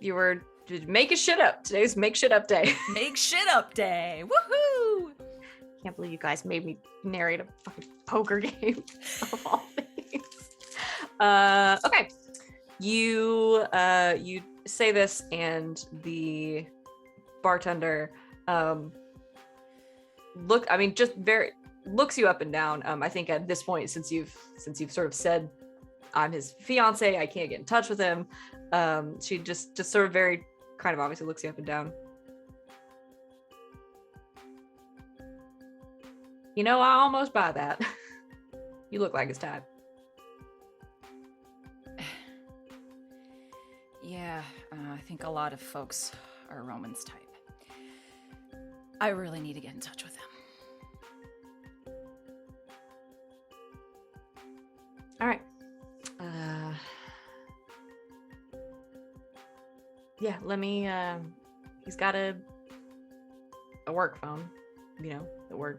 You were making shit up. Today's make shit up day. Make shit up day. Woohoo! Can't believe you guys made me narrate a fucking poker game of all things. Okay. You say this, and the bartender looks you up and down. I think at this point, since you've sort of said I'm his fiance, I can't get in touch with him. She just sort of very kind of obviously looks you up and down. You know, I almost buy that. You look like his type. Yeah, I think a lot of folks are Roman's type. I really need to get in touch with him. All right. Yeah, let me, he's got a work phone, you know, that we're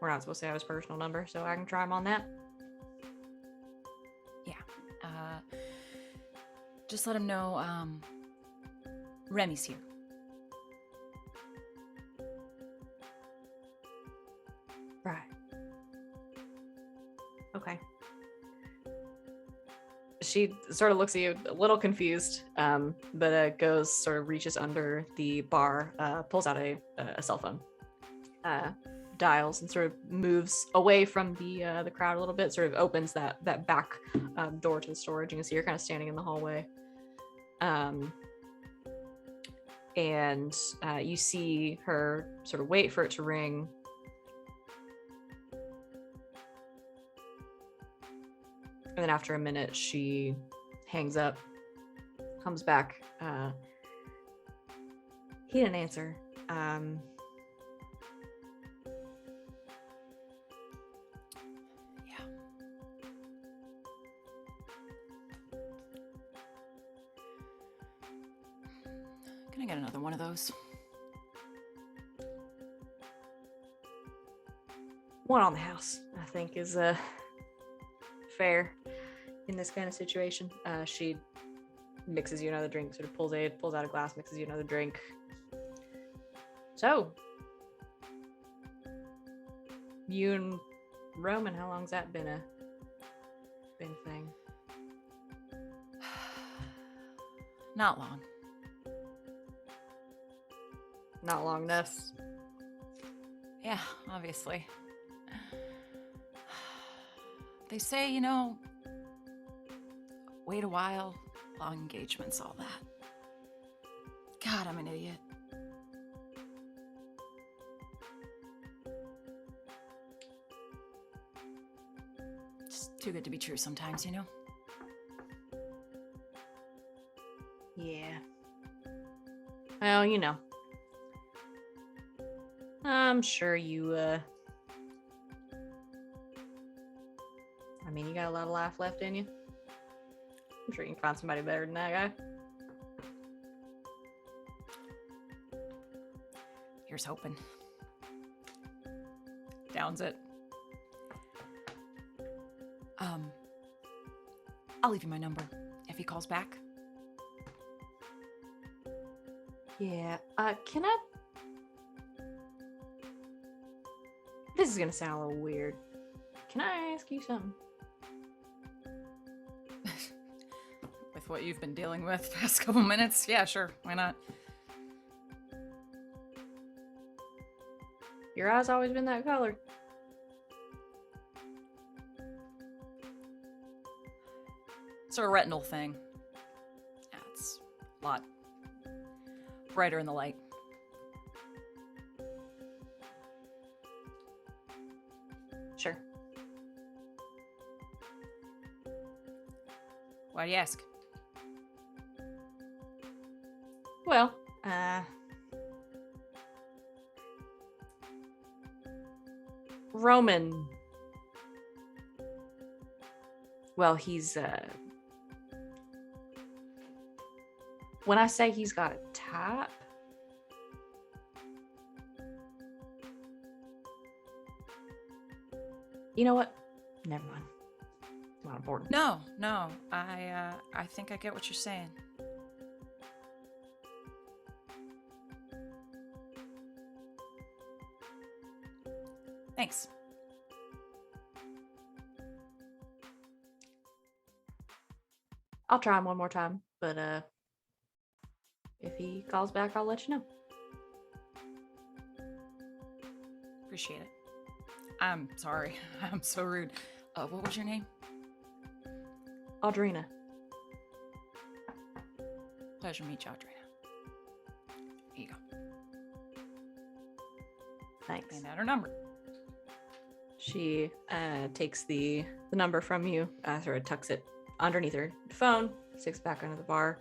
not supposed to have his personal number, so I can try him on that. Yeah. Just let him know, Remy's here. Right. Okay. She sort of looks at you a little confused, but goes, sort of reaches under the bar, pulls out a cell phone, dials, and sort of moves away from the crowd a little bit, sort of opens that back door to the storage. You can see her kind of standing in the hallway. And you see her sort of wait for it to ring. And then after a minute, she hangs up, comes back. He didn't answer. Yeah. Can I get another one of those? One on the house, I think, is fair in this kind of situation. She mixes you another drink, sort of pulls out a glass, mixes you another drink. So, you and Roman, how long's that been a thing? Not long. Not long enough. Yeah, obviously. They say, wait a while, long engagements, all that. God, I'm an idiot. Just too good to be true sometimes, Yeah. Well, I'm sure you, you got a lot of life left in you. I'm sure you can find somebody better than that guy. Here's hoping. Downs it. I'll leave you my number if he calls back. Yeah, can I... This is gonna sound a little weird. Can I ask you something? With what you've been dealing with the past couple minutes? Yeah, sure. Why not? Your eyes always been that color. It's a retinal thing. Yeah, it's a lot brighter in the light. Sure. Why do you ask? Well, Roman. Well, he's, when I say he's got a type, you know what? Never mind. It's not important. No. I think I get what you're saying. Thanks. I'll try him one more time, but if he calls back, I'll let you know. Appreciate it. I'm sorry. I'm so rude. What was your name? Audrina. Pleasure to meet you, Audrina. Here you go. Thanks. And out her number. She takes the number from you, sort of tucks it underneath her phone, sticks back under the bar,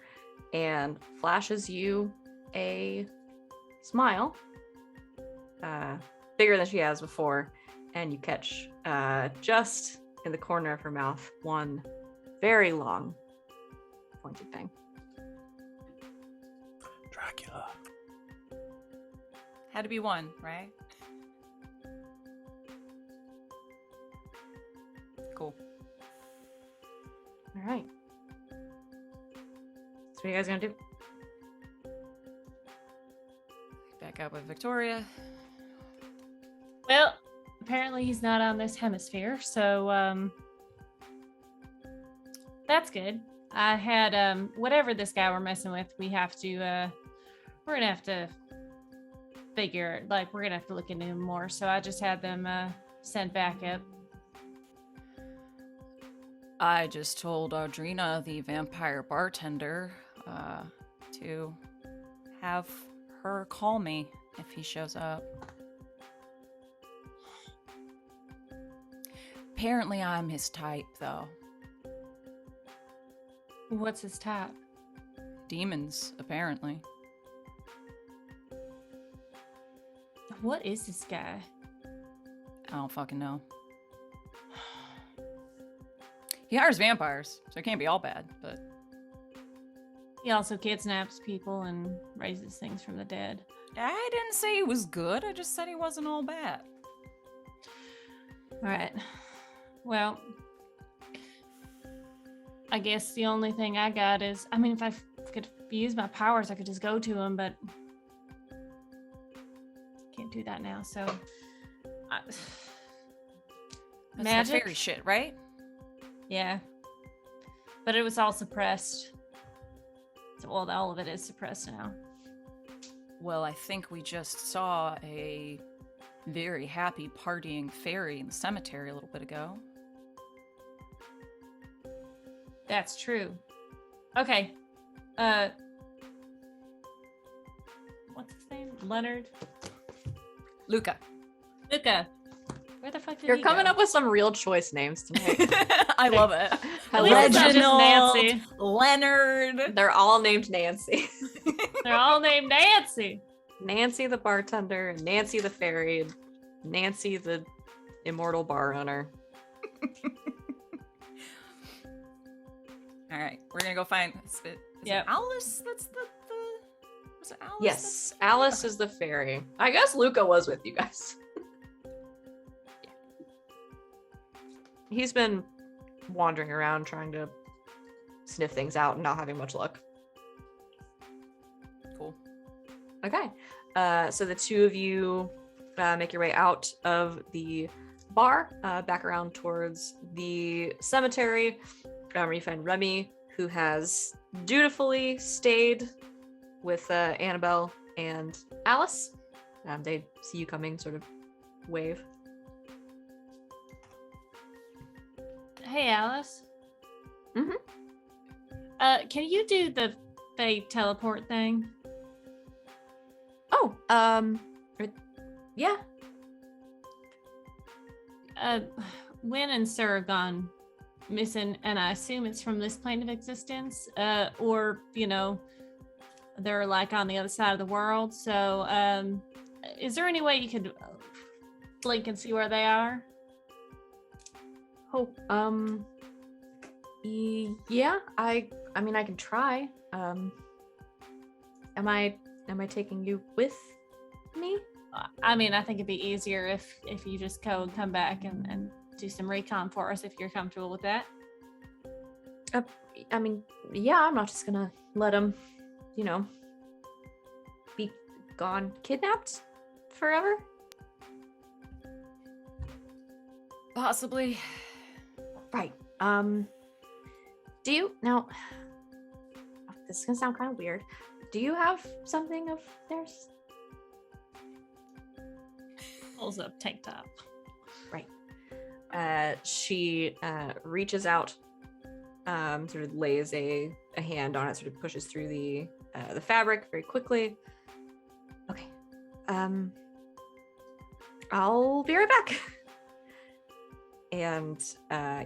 and flashes you a smile, bigger than she has before, and you catch just in the corner of her mouth one very long pointed thing. Dracula. Had to be one, right? Cool. All right. So what are you guys gonna do? Back up with Victoria. Well, apparently he's not on this hemisphere, so that's good. I had whatever this guy we're messing with, we're gonna have to figure, like, we're gonna have to look into him more. So I just had them sent back up. I just told Audrina, the vampire bartender, to have her call me if he shows up. Apparently I'm his type, though. What's his type? Demons, apparently. What is this guy? I don't fucking know. He hires vampires, so it can't be all bad, but... He also kidnaps people and raises things from the dead. I didn't say he was good, I just said he wasn't all bad. All right. Well, I guess the only thing I got is, I mean, if I could use my powers, I could just go to him, but can't do that now, so... That's Magic? that fairy shit, right? Yeah. But it was all suppressed. So, well, all of it is suppressed now. Well, I think we just saw a very happy partying fairy in the cemetery a little bit ago. That's true. Okay. What's his name? Leonard? Luca. Luca. Where the fuck did You're he coming go? up with some real choice names tonight. I love it. I At love least it's not it. just Nancy. Reginald, Leonard. They're all named Nancy. They're all named Nancy. Nancy the bartender, and Nancy the fairy, and Nancy the immortal bar owner. All right, we're gonna go find. Is it Yep. Alice? That's the. Was it Alice? Yes, Alice is the fairy. I guess Luca was with you guys. He's been wandering around trying to sniff things out and not having much luck. Cool. Okay. So the two of you make your way out of the bar, back around towards the cemetery, where you find Remy, who has dutifully stayed with Annabelle and Alice. They see you coming, sort of wave. Hey, Alice. Mhm. Can you do the fake teleport thing? Oh, yeah. Wynn and Sir have gone missing, and I assume it's from this plane of existence, or, you know, they're like on the other side of the world. So, is there any way you could blink and see where they are? Oh, yeah, I mean, I can try. Am I taking you with me? I mean, I think it'd be easier if you just go and come back and do some recon for us, if you're comfortable with that. I mean, yeah, I'm not just gonna let him, you know, be gone, kidnapped forever. Possibly. Right. Do you now? This is gonna sound kind of weird. Do you have something of theirs? Pulls up tank top. Right. She reaches out, sort of lays a hand on it, sort of pushes through the fabric very quickly. Okay. I'll be right back. And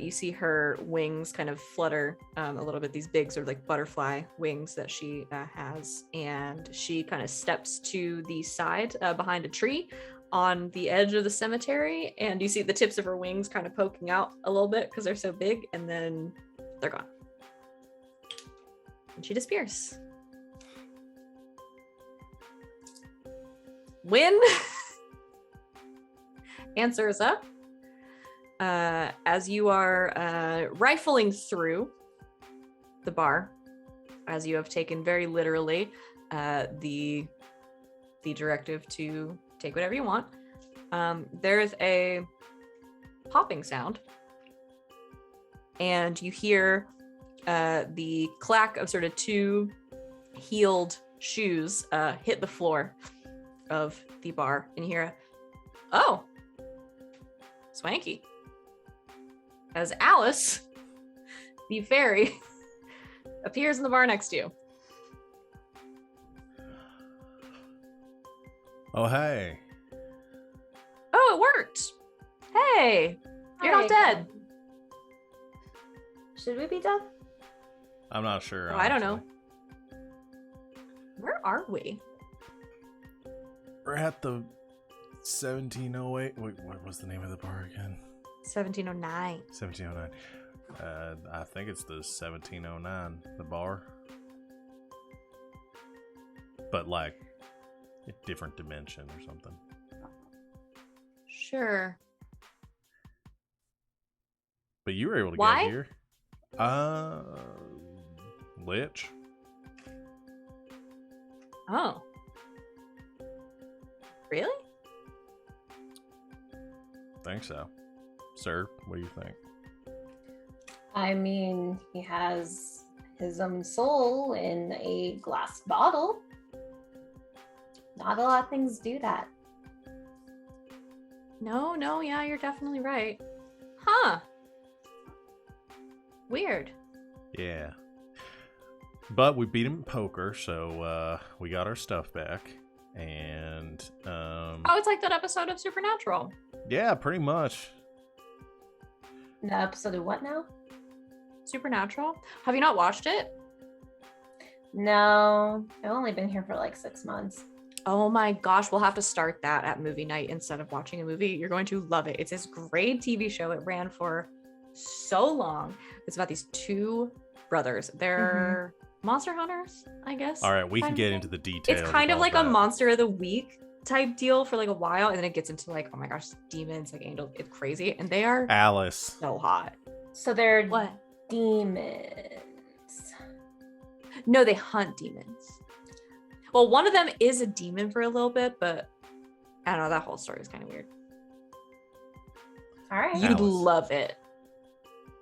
you see her wings kind of flutter a little bit, these big sort of like butterfly wings that she has, and she kind of steps to the side behind a tree on the edge of the cemetery, and you see the tips of her wings kind of poking out a little bit because they're so big, and then they're gone. And she disappears. Wynn answers up. As you are rifling through the bar, as you have taken very literally the directive to take whatever you want. There is a popping sound, and you hear the clack of sort of two heeled shoes hit the floor of the bar, and you hear oh, swanky, as Alice, the fairy, appears in the bar next to you. Oh, hey. Oh, it worked. Hey, you're not dead. Should we be dead? I'm not sure. Oh, I don't honestly. know. Where are we? We're at the 1708. Wait, what was the name of the bar again? 1709. 1709. I think it's the 1709, the bar. But like a different dimension or something. Sure. But you were able to Why? get here. Lich. Oh. Really? Think so. Sir, what do you think? I mean, he has his own soul in a glass bottle. Not a lot of things do that. No, yeah, you're definitely right. Huh. Weird. Yeah. But we beat him in poker, so we got our stuff back. And Oh, it's like that episode of Supernatural. yeah, pretty much. The episode of what now? Supernatural? Have you not watched it? No, I've only been here for like 6 months. Oh my gosh, we'll have to start that at movie night instead of watching a movie. You're going to love it. It's this great TV show. It ran for so long. It's about these two brothers. They're monster hunters, I guess. All right, we can kind of get thing. into the details. It's kind of all like a that. monster of the week type deal for like a while, and then it gets into like, oh my gosh, demons, like angels. It's crazy, and they are Alice. so hot. So they're What? demons. No, they hunt demons. Well, one of them is a demon for a little bit, but I don't know. That whole story is kind of weird. All right. You'd Alice. love it.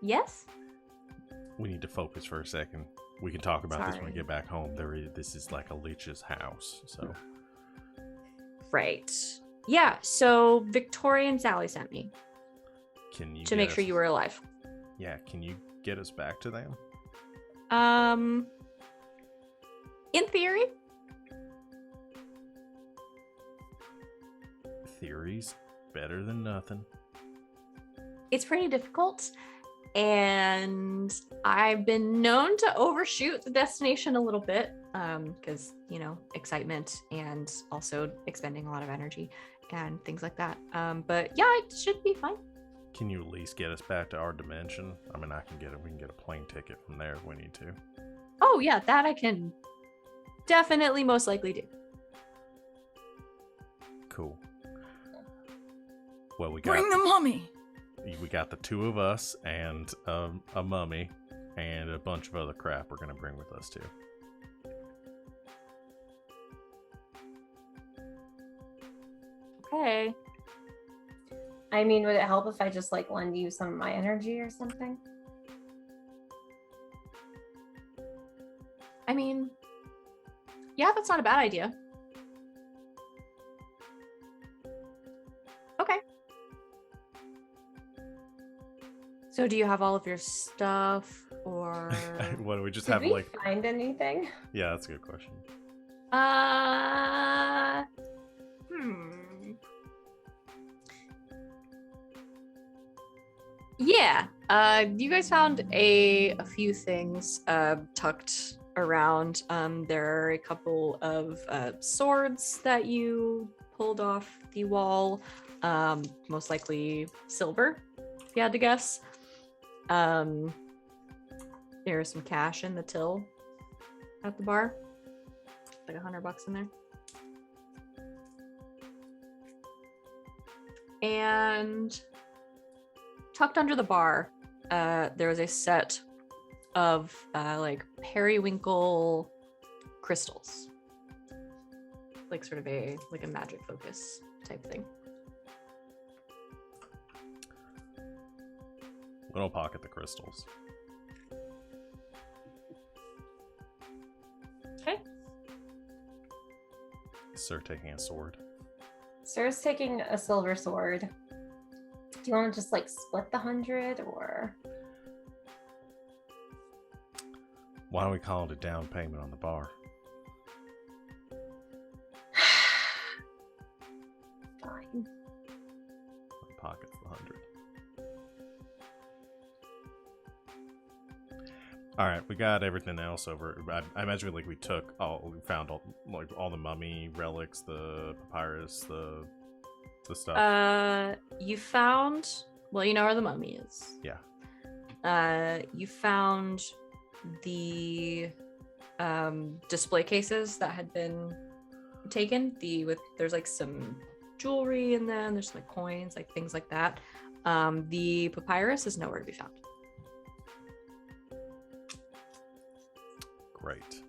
Yes? We need to focus for a second. We can talk about this when we Sorry. get back home. This is like a leech's house, so Right. Yeah, so Victoria and Sally sent me can you to get make sure us- you were alive. Yeah, can you get us back to them? In theory, Theories better than nothing. it's pretty difficult, and I've been known to overshoot the destination a little bit, because, you know, excitement and also expending a lot of energy and things like that. But yeah, it should be fine. Can you at least get us back to our dimension? I mean, I can get it. We can get a plane ticket from there if we need to. Oh yeah, that I can definitely most likely do. Cool. Well, we got Bring the mummy. we got the two of us and a mummy and a bunch of other crap we're gonna bring with us too. Okay. I mean, would it help if I just like lend you some of my energy or something? I mean, yeah, that's not a bad idea. Okay. So do you have all of your stuff, or What do we just Did have we like? find anything? Yeah, that's a good question. Yeah, you guys found a few things tucked around. There are a couple of swords that you pulled off the wall, most likely silver, if you had to guess. There is some cash in the till at the bar, like $100 in there. And tucked under the bar, there was a set of like periwinkle crystals, like sort of a magic focus type thing. We don't pocket the crystals. Okay. Is Sir taking a sword? Sir's taking a silver sword. Do you want to just like split the 100 or? Why don't we call it a down payment on the bar? Fine. Pockets the 100. All right, we got everything else over. I imagine we found all the mummy relics, the papyrus, the stuff. You found, well, you know where the mummy is. Yeah. You found the display cases that had been taken. There's like some jewelry in them. There's some like coins, like things like that. The papyrus is nowhere to be found. Great.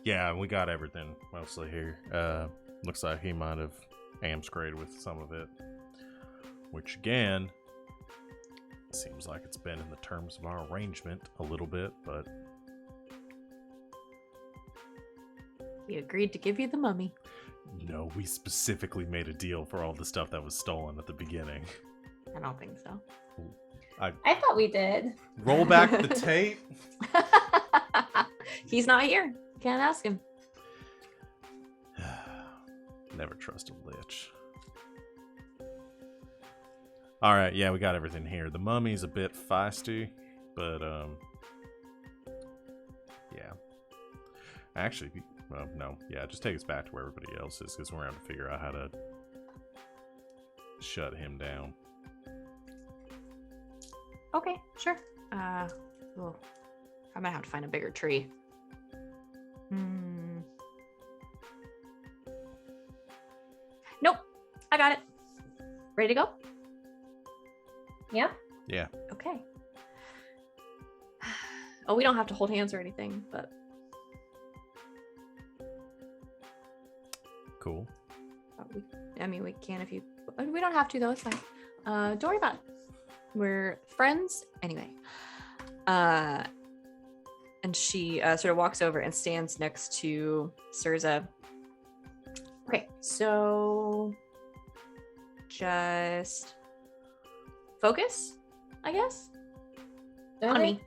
Yeah, we got everything mostly here. Looks like he might have amscrayed with some of it, which again seems like it's been in the terms of our arrangement a little bit, but We agreed to give you the mummy. no, we specifically made a deal for all the stuff that was stolen at the beginning. I don't think so. I thought we did. Roll back the tape. He's not here. Can't ask him. Never trust a lich. All right, yeah, we got everything here. The mummy's a bit feisty, but yeah. Actually, well, no, yeah, just take us back to where everybody else is, because we're going to figure out how to shut him down. Okay, sure. Oh, I might have to find a bigger tree. Nope, I got it. Ready to go? Yeah. Yeah. Okay. Oh, we don't have to hold hands or anything, but Cool. we can if you. We don't have to though. It's fine. Don't worry about it. We're friends anyway. And she sort of walks over and stands next to Sirza. Okay, so just focus, I guess, on Okay. me.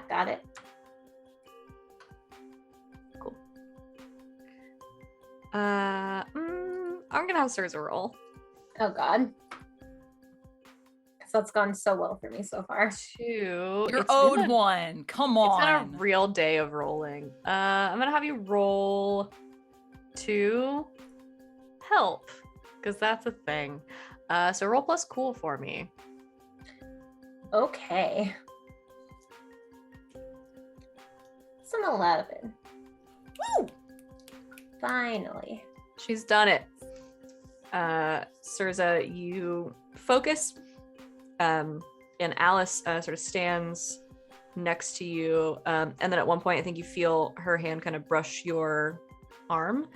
Got it. Cool. I'm gonna have Sirza roll. Oh God. Because that's gone so well for me so far. 2. You're It's owed been a- one. Come It's been a on. real day of rolling. I'm gonna have you roll 2 help, because that's a thing. So roll plus cool for me. Okay. It's an 11. Woo! Finally. She's done it. Sirza, you focus, and Alice sort of stands next to you, and then at one point I think you feel her hand kind of brush your arm,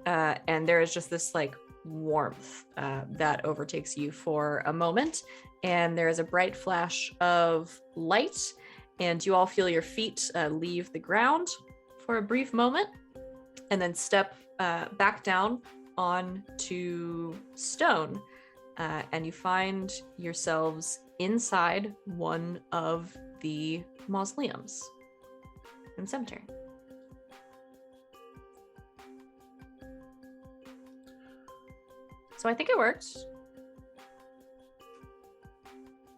and there is just this like warmth that overtakes you for a moment, and there is a bright flash of light, and you all feel your feet leave the ground for a brief moment and then step back down onto stone, and you find yourselves inside one of the mausoleums in the cemetery. So I think it worked.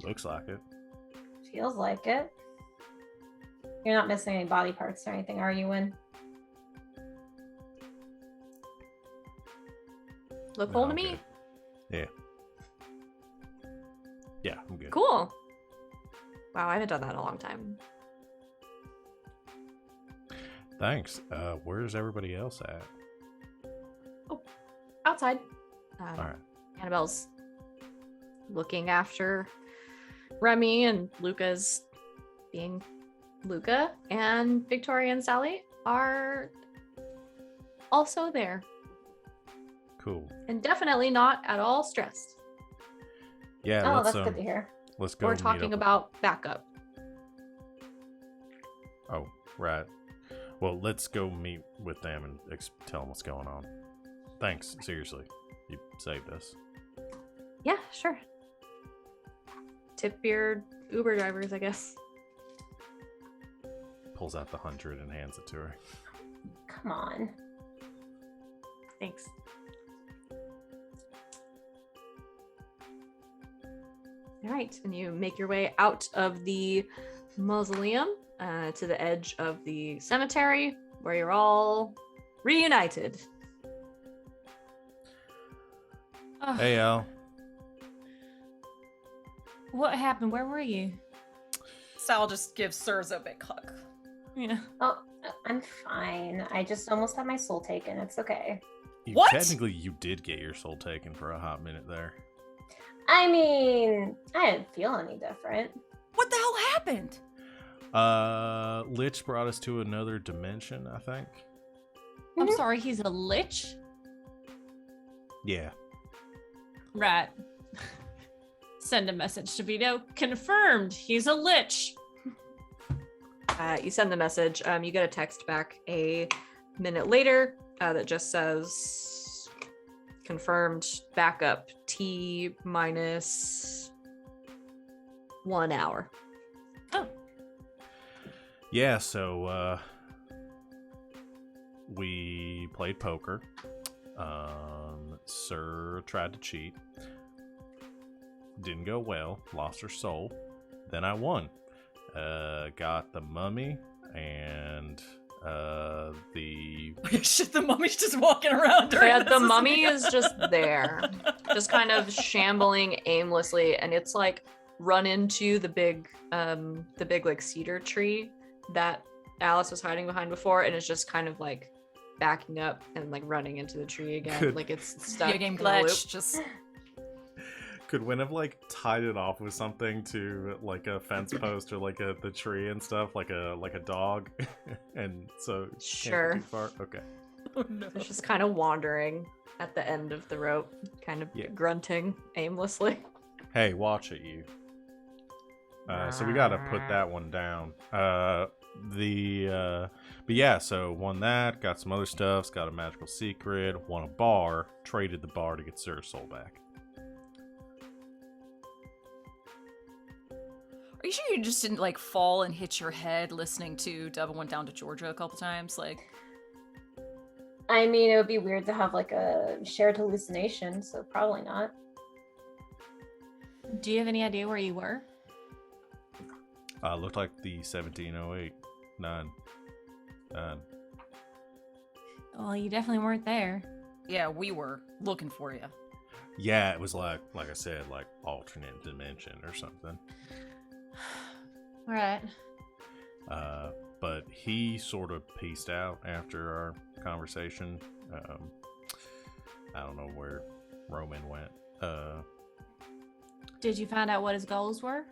Looks like it. Feels like it. You're not missing any body parts or anything, are you, Wynn? Look No, whole to I'm me. good. Yeah. Yeah, I'm good. Cool. Wow, I haven't done that in a long time. Thanks. Where's everybody else at? outside. All right. Annabelle's looking after Remy, and Luca's being Luca, and Victoria and Sally are also there, Cool. and definitely not at all stressed. Yeah. Oh, let's that's good to hear. let's go. We're meet talking up. about backup. Oh, right. Well, let's go meet with them and tell them what's going on. Thanks. Seriously, you saved us. Yeah, sure. Tip your Uber drivers, I guess. Pulls out the 100 and hands it to her. Come on. Thanks. All right, and you make your way out of the mausoleum to the edge of the cemetery, where you're all reunited. Oh, Hey, Al. what happened? Where were you? Sal just gives Sirs a big hug. Yeah. Oh, I'm fine. I just almost had my soul taken. It's okay. What? Technically, you did get your soul taken for a hot minute there. I mean, I didn't feel any different. What the hell happened? Lich brought us to another dimension, I think. I'm Mhm. sorry, he's a lich? Yeah. Right. Send a message to Vito. Confirmed, he's a lich. You send the message. You get a text back a minute later that just says confirmed backup T minus 1 hour. Oh, Yeah, so we played poker. Sir tried to cheat. Didn't go well. Lost her soul. Then I won. Got the mummy and the Shit, the mummy's just walking around. during Yeah, this, the isn't mummy he? is just there, just kind of shambling aimlessly, and it's like run into the big like cedar tree that Alice was hiding behind before, and it's just kind of like backing up and like running into the tree again. Good. Like it's stuck Video game in a loop. glitch. Just could Wynn have like tied it off with something to like a fence post or like the tree and stuff, like a dog, and so it can't Sure. go too far. Okay. oh no. It's just kind of wandering at the end of the rope, kind of Yeah. grunting aimlessly. Hey, watch it, you. So we gotta put that one down. But yeah, so won that, got some other stuff, got a magical secret, won a bar, traded the bar to get Sir's soul back. Are you sure you just didn't like fall and hit your head listening to Devil Went Down to Georgia a couple times? Like, I mean, it would be weird to have like a shared hallucination, so probably not. do you have any idea where you were? Looked like the 1708. None. Well, you definitely weren't there. yeah, we were looking for you. Yeah, it was like I said, like alternate dimension or something. All right. But he sort of peaced out after our conversation. I don't know where Roman went. Did you find out what his goals were?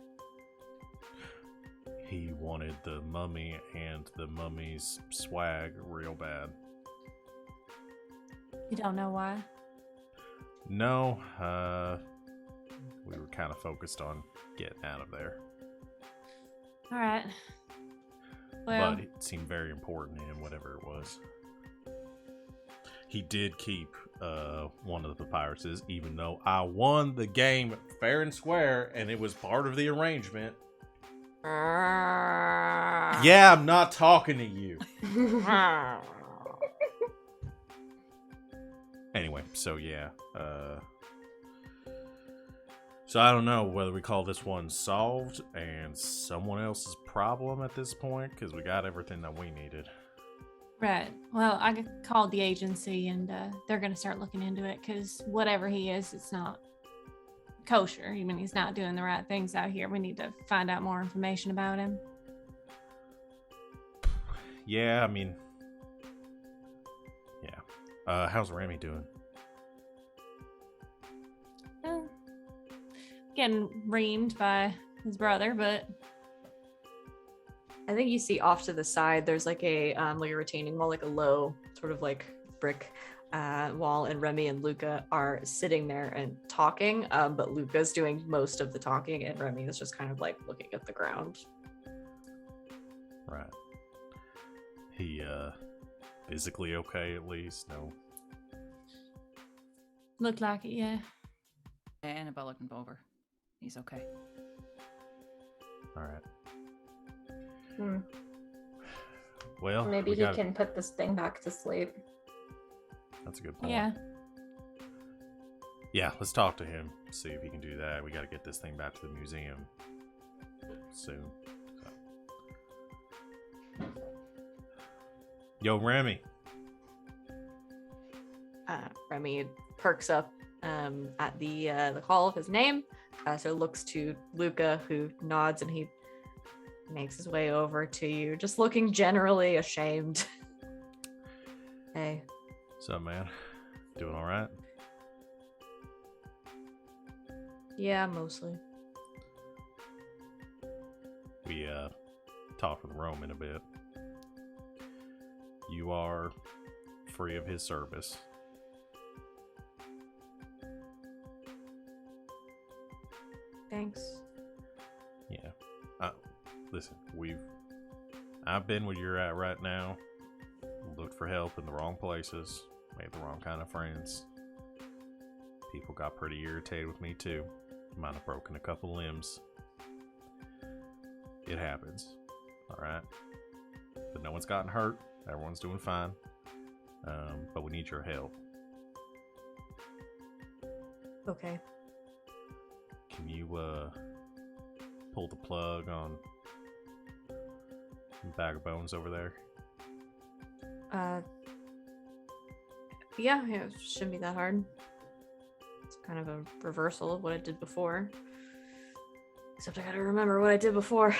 He wanted the mummy and the mummy's swag real bad. You don't know why? No, we were kind of focused on getting out of there. All right. Well, But it seemed very important to him, whatever it was. He did keep one of the papyruses, even though I won the game fair and square, and it was part of the arrangement. Yeah, I'm not talking to you. Anyway, so yeah. So I don't know whether we call this one solved and someone else's problem at this point, because we got everything that we needed. right. Well, I called the agency and they're going to start looking into it because whatever he is, it's not kosher. I mean, he's not doing the right things out here. We need to find out more information about him. Yeah, I mean, yeah. How's Remy doing? getting reamed by his brother, but I think you see off to the side there's like a retaining wall, like a low sort of like brick wall, and Remy and Luca are sitting there and talking, but Luca's doing most of the talking and Remy is just kind of like looking at the ground. Right. He physically okay at least? No. looked like it, yeah. Annabelle looking over. He's okay. All right. Hmm. Well, Maybe we he got- can put this thing back to sleep. That's a good point. Yeah. Yeah, let's talk to him. See if he can do that. We got to get this thing back to the museum soon. So. Yo, Remy. Remy perks up at the call of his name, so looks to Luca, who nods, and he makes his way over to you, just looking generally ashamed. Hey. What's up, man? Doing all right? Yeah, mostly. We talked with Roman a bit. You are free of his service. Thanks. Yeah. Listen, I've been where you're at right now. Looked for help in the wrong places. Made the wrong kind of friends. People got pretty irritated with me too. Might have broken a couple limbs. It happens. Alright? But no one's gotten hurt. Everyone's doing fine. But we need your help. Okay. Can you pull the plug on the bag of bones over there? Yeah, it shouldn't be that hard. It's kind of a reversal of what I did before. Except I gotta remember what I did before.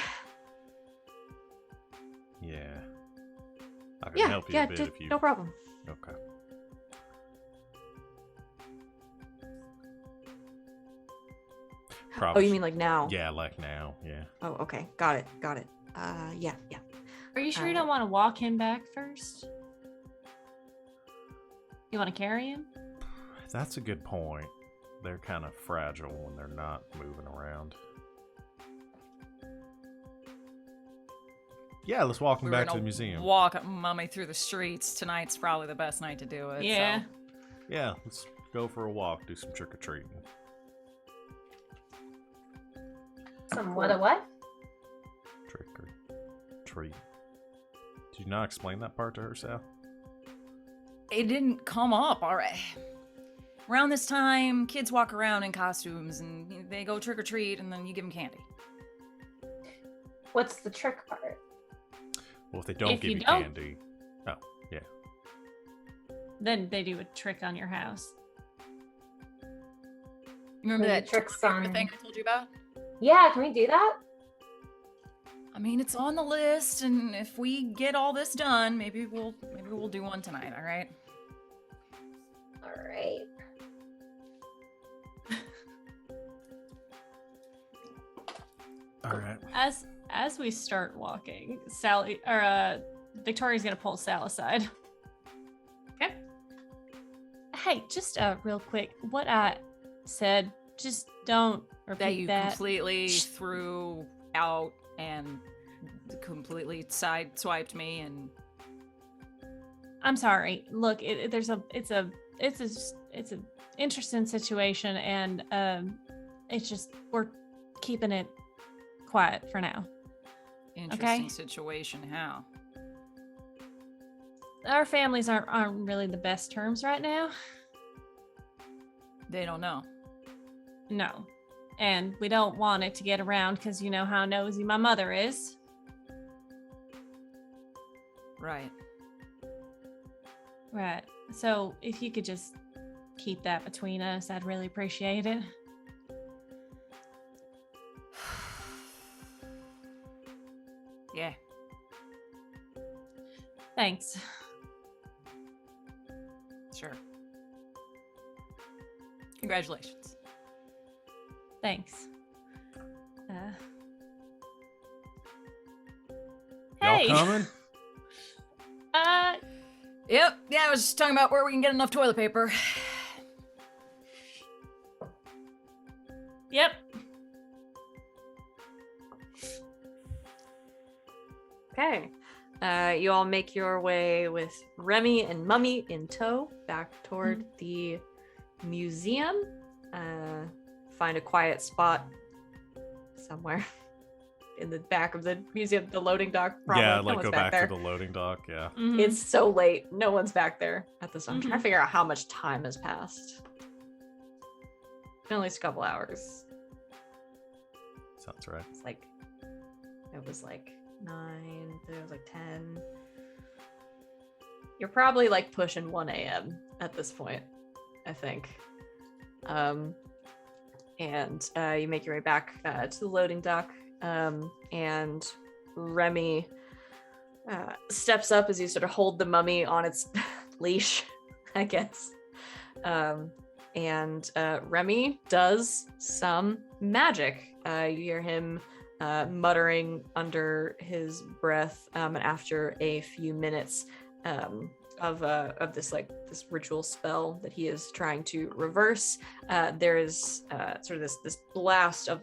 Yeah. I can help you a bit if you... no problem. Okay. Oh, you mean like now? Yeah, like now, yeah. Oh, okay. Got it. Yeah. Are you sure you don't want to walk him back first? You want to carry him? That's a good point. They're kind of fragile when they're not moving around. Yeah, let's walk them back to the museum. Walk Mummy through the streets. Tonight's probably the best night to do it. Yeah. So. Yeah, let's go for a walk, do some trick-or-treating. Some what a what? Trick-or-treat. Did you not explain that part to her, Sal? It didn't come up, all right. Around this time, kids walk around in costumes and they go trick or treat, and then you give them candy. What's the trick part? Well, if they don't If give you you don't- candy... Oh, yeah. Then they do a trick on your house. You remember Maybe that tricks trick on- thing I told you about? Yeah, can we do that? I mean, it's on the list, and if we get all this done, maybe we'll do one tonight. All right. All right. All right. As we start walking, Sally or Victoria's gonna pull Sal aside. Okay. Hey, just real quick, what I said, just don't repeat That you that. completely threw out and completely sideswiped me, and I'm sorry. Look, it's a interesting situation, and it's just we're keeping it quiet for now. interesting situation. How? Our families aren't really the best terms right now. They don't know. No. And we don't want it to get around because you know how nosy my mother is. Right. Right. So if you could just keep that between us, I'd really appreciate it. Yeah. Thanks. Sure. Congratulations. Thanks. Hey. Y'all coming? Yep. Yeah, I was just talking about where we can get enough toilet paper. Yep. Okay. You all make your way with Remy and Mummy in tow back toward the museum. Find a quiet spot somewhere in the back of the museum, the loading dock. Probably. Yeah, No like one's go back there. to the loading dock. Yeah. Mhm. It's so late. No one's back there at this time. I'm trying to Mhm. figure out how much time has passed. It's been at least a couple hours. Sounds right. It's like, it was like 9, it was like 10. You're probably like pushing 1 a.m. at this point, I think. And you make your way back to the loading dock, and Remy steps up as you sort of hold the mummy on its leash, I guess. And Remy does some magic. You hear him muttering under his breath, and after a few minutes of this ritual spell that he is trying to reverse, there is sort of this blast of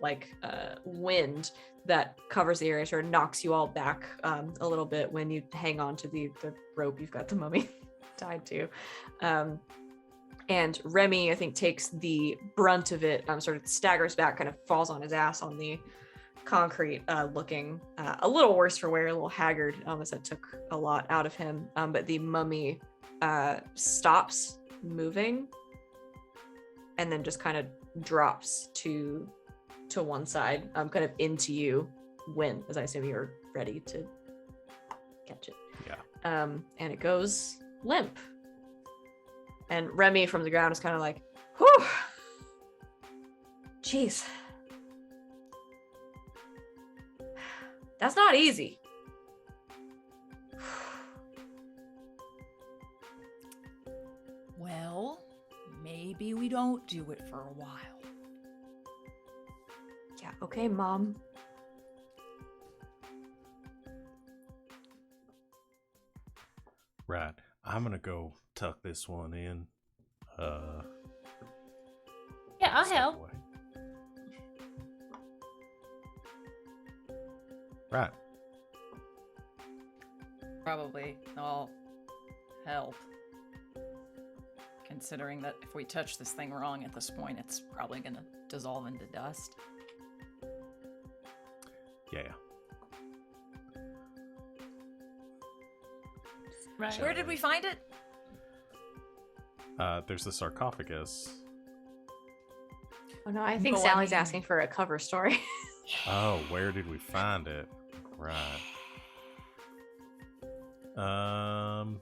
wind that covers the area, sort of knocks you all back a little bit when you hang on to the rope you've got the mummy tied to. And Remy, I think, takes the brunt of it, sort of staggers back, kind of falls on his ass on the concrete, looking a little worse for wear, a little haggard, as that took a lot out of him. But the mummy stops moving and then just kind of drops to one side, kind of into you, Wynn, as I assume you're ready to catch it. Yeah. And it goes limp. And Remy from the ground is kind of like, whew, jeez. That's not easy. Well, maybe we don't do it for a while. Yeah, okay, Mom. Right. I'm gonna go tuck this one in. Yeah, I'll step help. away. Right. Probably I'll help. Considering that if we touch this thing wrong at this point, it's probably gonna dissolve into dust. Yeah. Right. Where did we find it? There's the sarcophagus. Oh no, I think Well, I Sally's mean- asking for a cover story. Oh, where did we find it? Right. I'll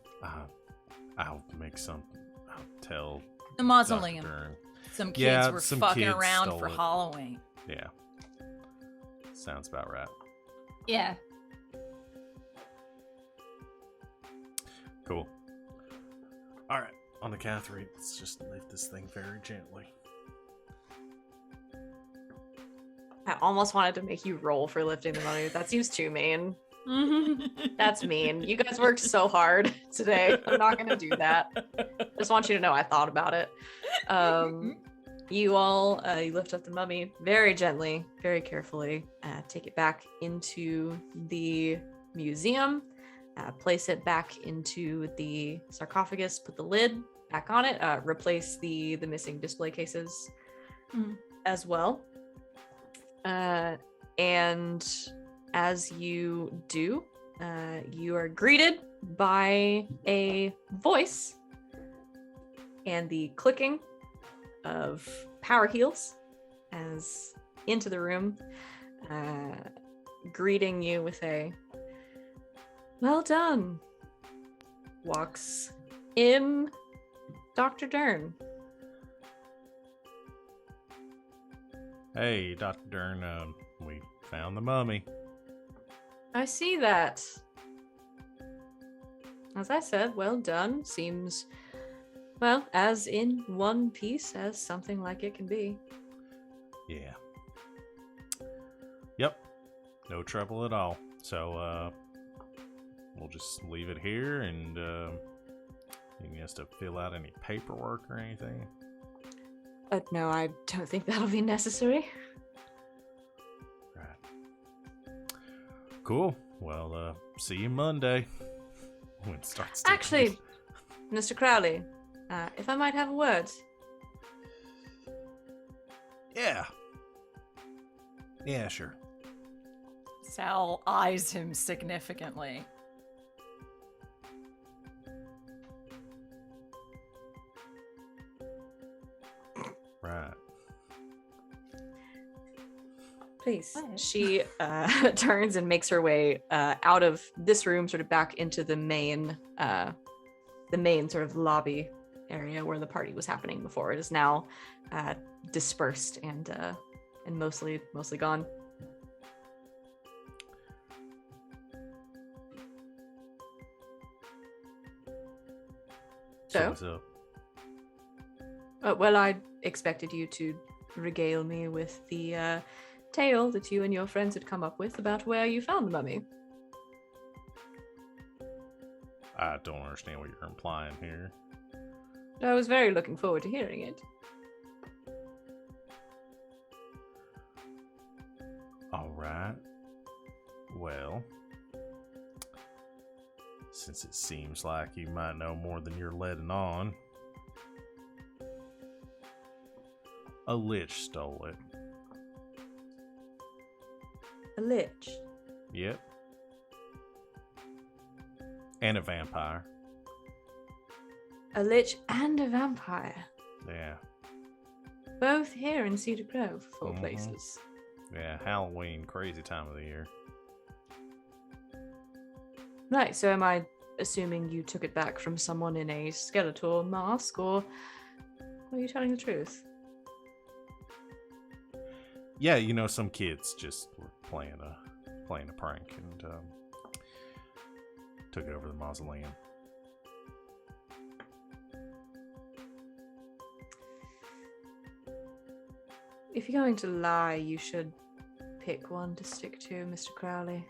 make some. I'll tell. The mausoleum. Dr. Dern. Some kids Yeah, were some fucking kids around stole for it. Halloween. Yeah. Sounds about right. Yeah. Cool. All right. On the count of 3, let's just lift this thing very gently. I almost wanted to make you roll for lifting the mummy. That seems too mean. That's mean. You guys worked so hard today. I'm not gonna do that. Just want you to know I thought about it. You all, you lift up the mummy very gently, very carefully, take it back into the museum, place it back into the sarcophagus, put the lid back on it, replace the missing display cases as well. And as you do, you are greeted by a voice and the clicking of power heels as into the room, greeting you with a "Well done." Walks in Dr. Dern. Hey, Dr. Dern, we found the mummy. I see that. As I said, well done. Seems, well, as in one piece as something like it can be. Yeah. Yep. No trouble at all. So, we'll just leave it here, and you guys to fill out any paperwork or anything. No, I don't think that'll be necessary. Right. Cool. Well, see you Monday. When it starts to Actually, Mr. Crowley, if I might have a word. Yeah. Yeah, sure. Sal eyes him significantly. Right. Please. What? She turns and makes her way out of this room, sort of back into the main sort of lobby area where the party was happening before. It is now dispersed and mostly gone. So, what's up? well, I expected you to regale me with the tale that you and your friends had come up with about where you found the mummy. I don't understand what you're implying here. I was very looking forward to hearing it. All right. Well, since it seems like you might know more than you're letting on, a lich stole it. A lich. Yep. And a vampire. A lich and a vampire. Yeah. Both here in Cedar Grove, of all Mhm. places. Yeah, Halloween, crazy time of the year. Right, so am I assuming you took it back from someone in a skeletal mask, or are you telling the truth? Yeah, you know, some kids just were playing a prank and took over the mausoleum. If you're going to lie, you should pick one to stick to, Mr. Crowley.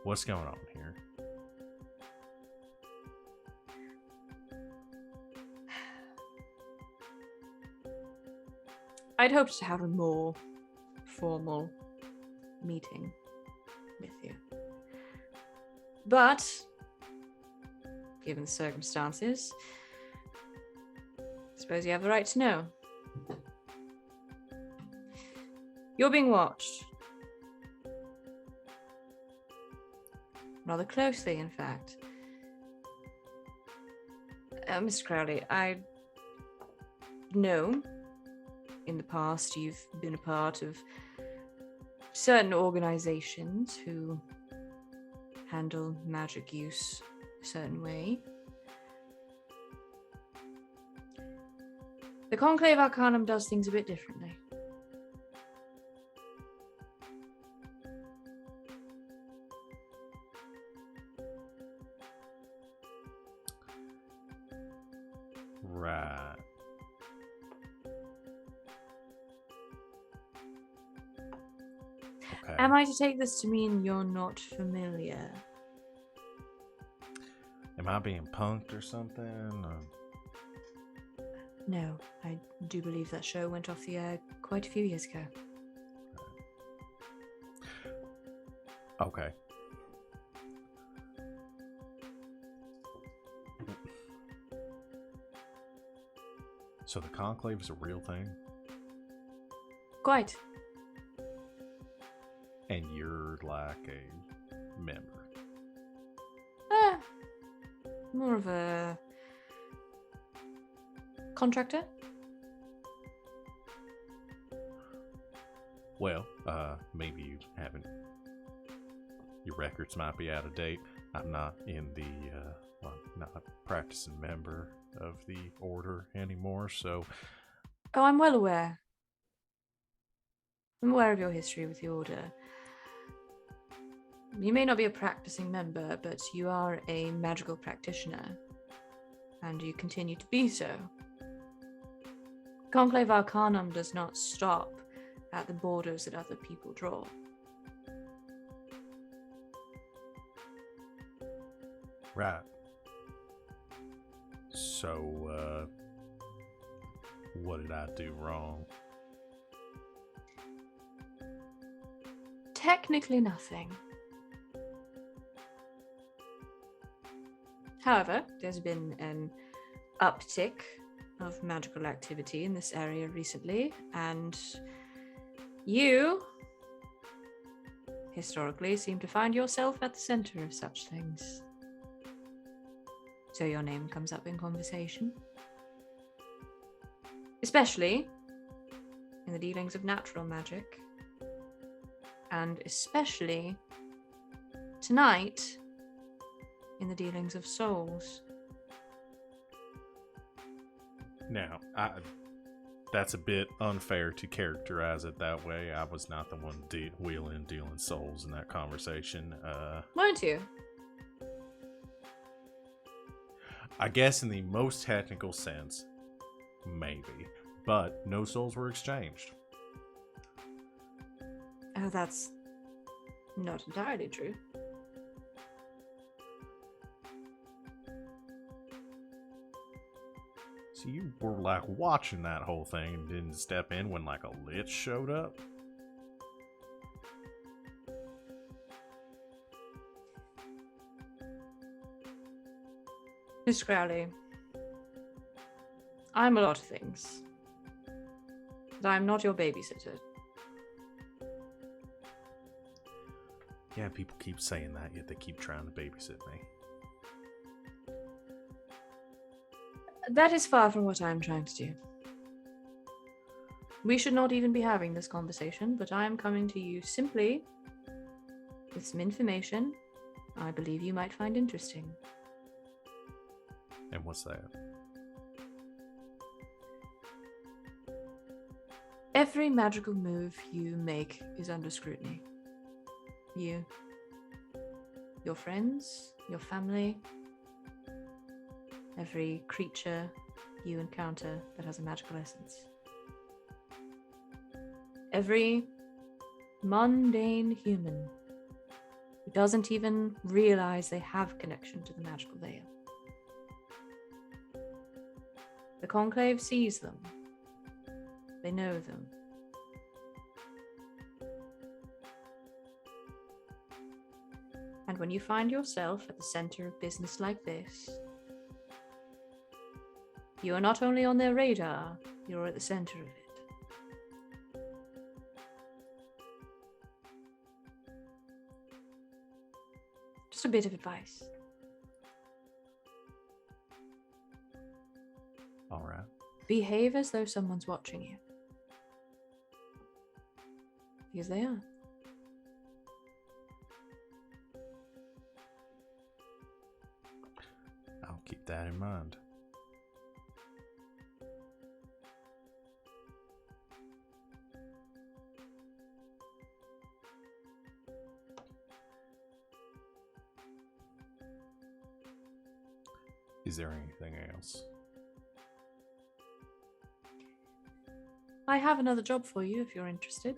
What's going on here? I'd hoped to have a more formal meeting with you. But, given the circumstances, I suppose you have the right to know. You're being watched. Rather closely, in fact. Mr. Crowley, I know in the past you've been a part of certain organizations who handle magic use a certain way. The Conclave Arcanum does things a bit differently. Right. Okay. Am I to take this to mean you're not familiar? Am I being punked or something? No, I do believe that show went off the air quite a few years ago. Okay. So the Conclave is a real thing? Quite. And you're like a member? More of a contractor? Well, maybe you haven't. Your records might be out of date. I'm not in the, not a practicing member of the order anymore, so. Oh, I'm well aware. I'm aware of your history with the order. You may not be a practicing member, but you are a magical practitioner, and you continue to be so. Conclave Arcanum does not stop at the borders that other people draw. Right. So, what did I do wrong? Technically nothing. However, there's been an uptick of magical activity in this area recently, and you historically seem to find yourself at the center of such things. So your name comes up in conversation. Especially in the dealings of natural magic. And especially tonight in the dealings of souls. Now, that's a bit unfair to characterize it that way. I was not the one wheeling and dealing souls in that conversation. Weren't you? I guess in the most technical sense, maybe. But no souls were exchanged. Oh, that's not entirely true. So you were like watching that whole thing and didn't step in when like a lich showed up? Miss Crowley, I'm a lot of things. But I'm not your babysitter. Yeah, people keep saying that, yet they keep trying to babysit me. That is far from what I'm trying to do. We should not even be having this conversation, but I am coming to you simply with some information I believe you might find interesting. And what's that? Every magical move you make is under scrutiny. You, your friends, your family, every creature you encounter that has a magical essence. Every mundane human who doesn't even realize they have connection to the magical veil. The Conclave sees them. They know them. And when you find yourself at the center of business like this, you are not only on their radar, you're at the center of it. Just a bit of advice. All right. Behave as though someone's watching you. Because they are. I'll keep that in mind. Is there anything else? I have another job for you if you're interested.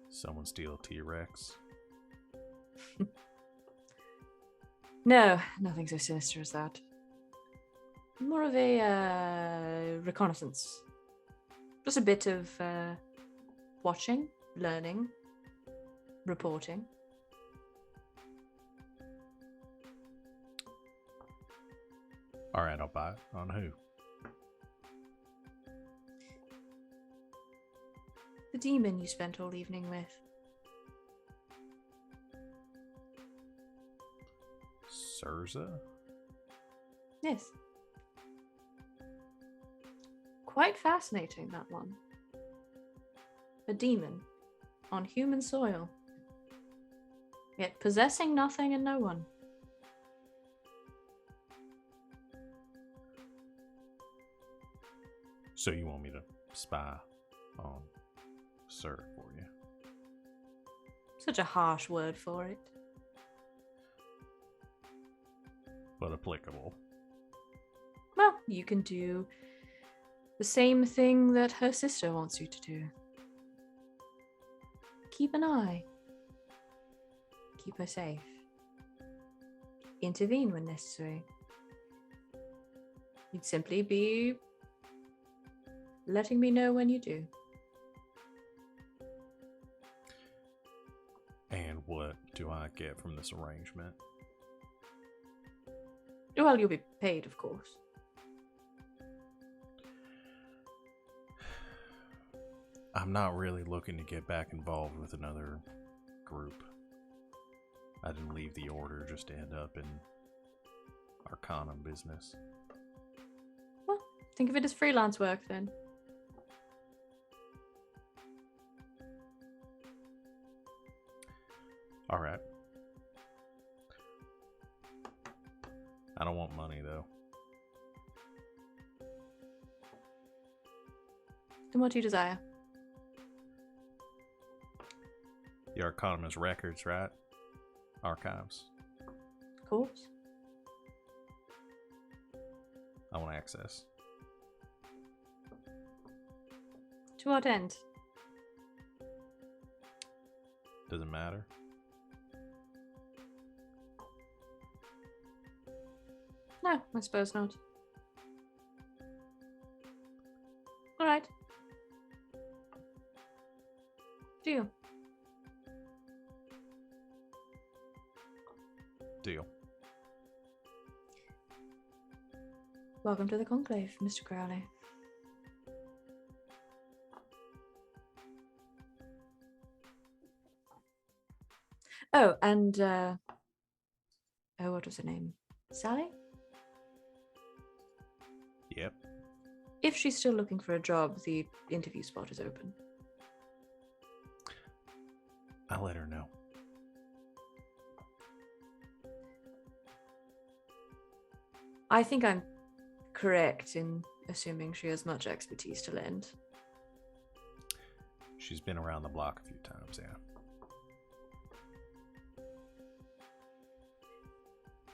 Someone steal a T-Rex? No, nothing so sinister as that. More of a reconnaissance. Just a bit of watching, learning, reporting. All right, I'll buy it. On who? The demon you spent all evening with. Surza? Yes. Quite fascinating, that one. A demon on human soil, yet possessing nothing and no one. So you want me to spy on Sir for you? Such a harsh word for it. But applicable. Well, you can do the same thing that her sister wants you to do. Keep an eye. Keep her safe. Intervene when necessary. You'd simply be letting me know when you do. And what do I get from this arrangement? Well, you'll be paid, of course. I'm not really looking to get back involved with another group. I didn't leave the order just to end up in Arcanum business. Well, think of it as freelance work then. All right. I don't want money though. Then what do you desire? The Arcanum is records, right? Archives. Of course. I want access. To what end? Doesn't matter. No, I suppose not. All right. Deal. Deal. Welcome to the Conclave, Mr. Crowley. Oh, and what was her name? Sally? Yep. If she's still looking for a job, the interview spot is open. I'll let her know. I think I'm correct in assuming she has much expertise to lend. She's been around the block a few times, yeah.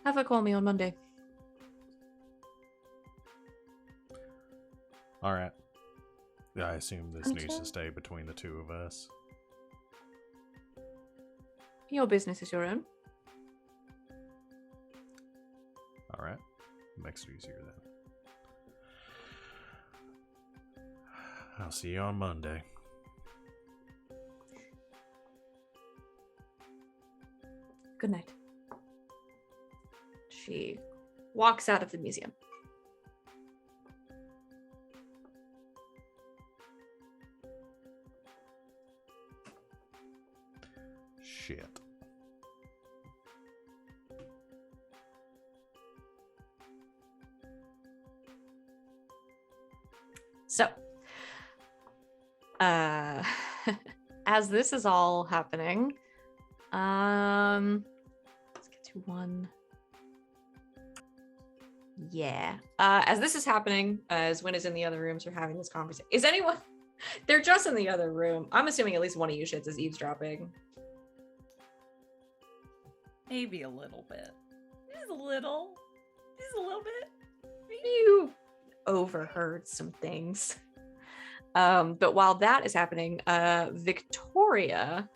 Have her call me on Monday. All right. I assume this needs Okay. to stay between the two of us. Your business is your own. All right. Makes it easier then. I'll see you on Monday. Good night. She walks out of the museum. Shit. So, as this is all happening, let's get to one. Yeah. As this is happening, as Wynn is in the other rooms, we're having this conversation. Is anyone? They're just in the other room. I'm assuming at least one of you shits is eavesdropping. Maybe a little bit. Just a little. Just a little bit. You overheard some things. But while that is happening, Victoria,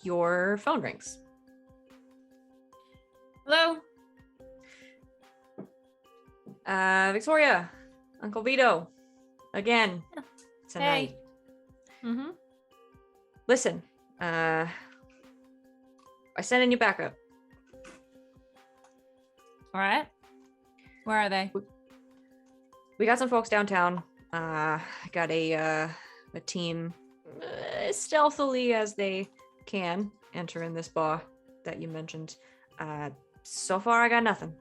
your phone rings. Hello? Victoria, Uncle Vito, again tonight. Mm-hmm. Listen, I sent in your backup. All right. Where are they? We got some folks downtown. Got a team stealthily as they can enter in this bar that you mentioned. So far, I got nothing.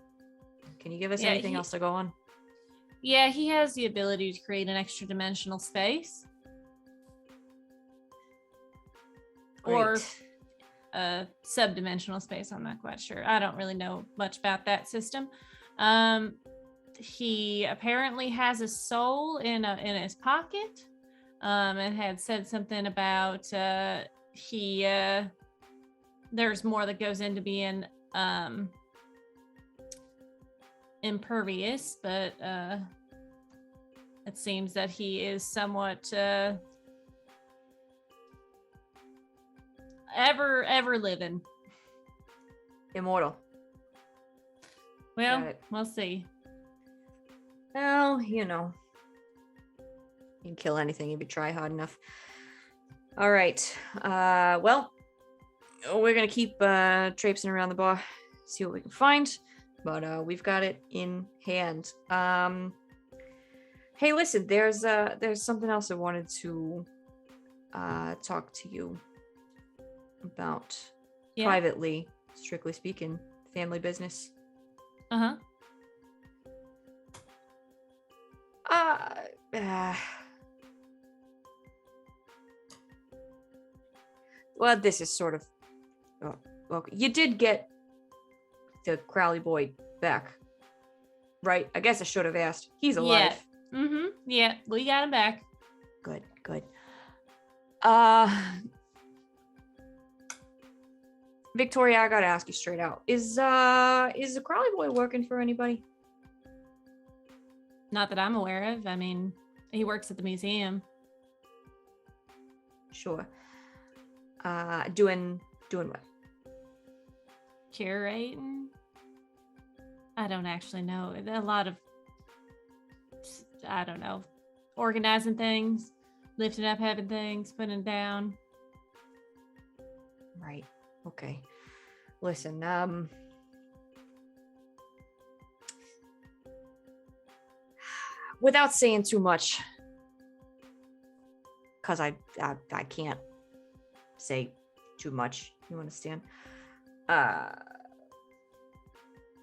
Can you give us anything else to go on? Yeah, he has the ability to create an extra dimensional space. Or Great. a sub-dimensional space. I'm not quite sure. I don't really know much about that system. He apparently has a soul in his pocket, and had said something about there's more that goes into being impervious, but it seems that he is somewhat ever living. Immortal. Well, Got it. we'll see. Well, you know. You can kill anything if you try hard enough. All right. Well, we're gonna keep traipsing around the bar, see what we can find. But we've got it in hand. Hey, listen, there's something else I wanted to talk to you about privately, strictly speaking, family business. Uh-huh. Well, this is sort of well, you did get the Crowley boy back, right? I guess I should have asked. He's alive. Yeah. Mm-hmm. Yeah, we got him back. Good. Victoria, I gotta ask you straight out. Is the Crowley boy working for anybody? Not that I'm aware of. I mean, he works at the museum. Sure. Doing what? Curating? I don't actually know. A lot of, I don't know, organizing things, lifting up heavy things, putting it down. Right. Okay. Listen, without saying too much, because I can't say too much, you understand?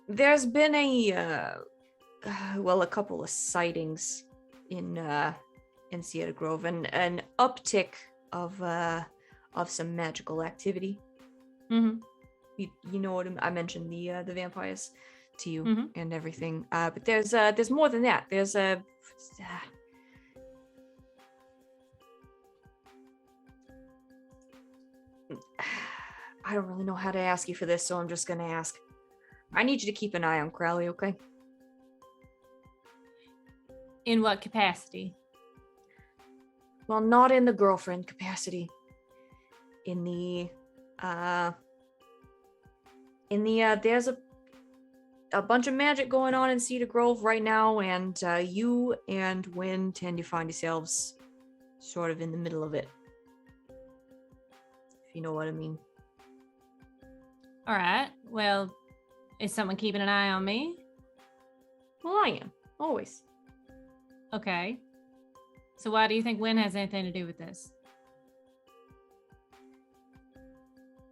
There's been a couple of sightings in Cedar Grove, and an uptick of some magical activity. Mm-hmm. You know what I mentioned, the vampires to you Mm-hmm. and everything. But there's more than that. There's a I don't really know how to ask you for this, so I'm just gonna ask. I need you to keep an eye on Crowley, okay? In what capacity? Well, not in the girlfriend capacity. In the there's a bunch of magic going on in Cedar Grove right now, and you and Wynn tend to find yourselves sort of in the middle of it. If you know what I mean. All right. Well, is someone keeping an eye on me? Well, I am. Always. Okay. So why do you think Wynn has anything to do with this?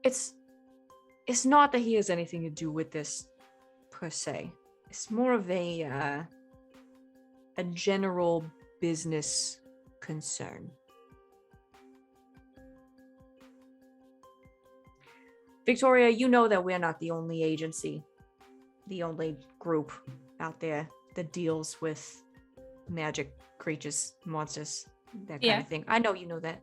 It's not that he has anything to do with this per se. It's more of a general business concern. Victoria, you know that we're not the only agency, the only group out there that deals with magic creatures, monsters, that kind of thing. I know you know that.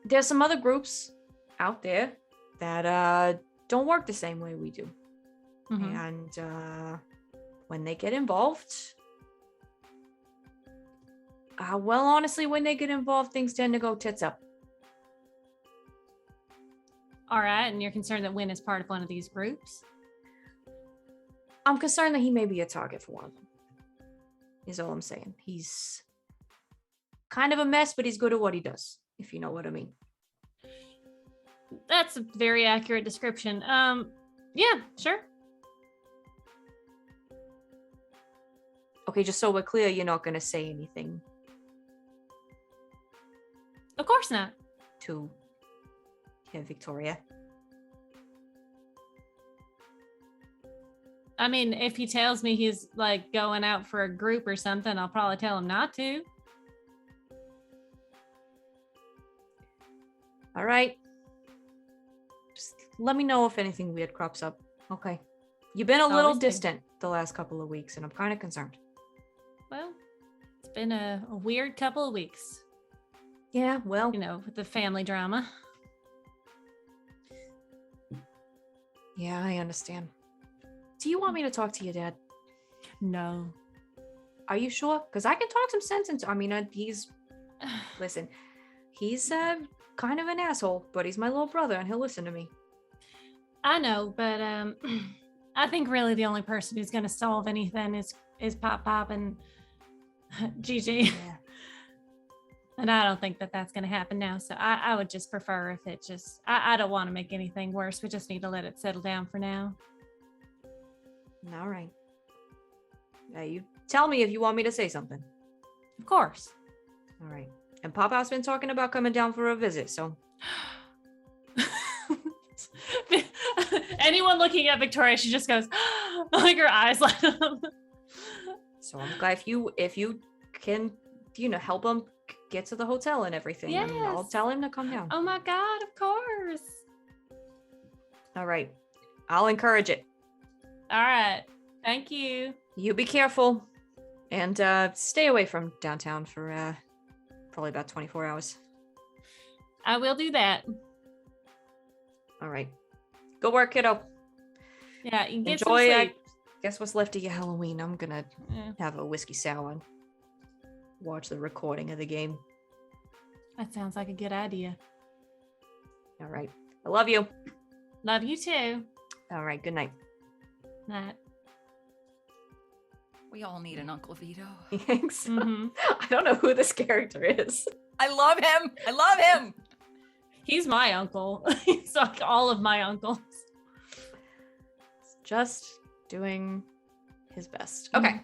There's some other groups out there that don't work the same way we do. Mm-hmm. And when they get involved, well, honestly, when they get involved, things tend to go tits up. All right, and you're concerned that Wynn is part of one of these groups? I'm concerned that he may be a target for one of them, is all I'm saying. He's kind of a mess, but he's good at what he does, if you know what I mean. That's a very accurate description. Yeah, sure. Okay, just so we're clear, you're not going to say anything Of course not. to Victoria. I mean, if he tells me he's like going out for a group or something, I'll probably tell him not to. All right. Just let me know if anything weird crops up. Okay. You've been a little Always do. distant the last couple of weeks, and I'm kind of concerned. Well, it's been a weird couple of weeks, Yeah, well, you know, with the family drama. yeah, I understand. Do you want me to talk to your dad? No. Are you sure? Because I can talk some sense into. I mean, listen, he's kind of an asshole, but he's my little brother, and he'll listen to me. I know, but I think really the only person who's gonna solve anything is Pop and GG. Yeah. And I don't think that that's gonna happen now. So I would just prefer if it just. I don't want to make anything worse. We just need to let it settle down for now. All right. Yeah, you tell me if you want me to say something. Of course. All right. And Papa's been talking about coming down for a visit, so. Anyone looking at Victoria, she just goes, like her eyes light up. So I'm glad if you can, help him get to the hotel and everything. Yes. And I'll tell him to come down. Oh my God, of course. All right. I'll encourage it. All right. Thank you. You be careful. And stay away from downtown for probably about 24 hours. I will do that. All right. Go work, kiddo. Yeah, you can get Enjoy, some I sleep. guess what's left of your Halloween. I'm going to Yeah, have a whiskey sour and watch the recording of the game. that sounds like a good idea. All right. I love you. Love you too. All right. Good night. Night. We all need an Uncle Vito. Thanks. Mm-hmm. I don't know who this character is. I love him. I love him. He's my uncle. He's like all of my uncles. Just doing his best. Mhm.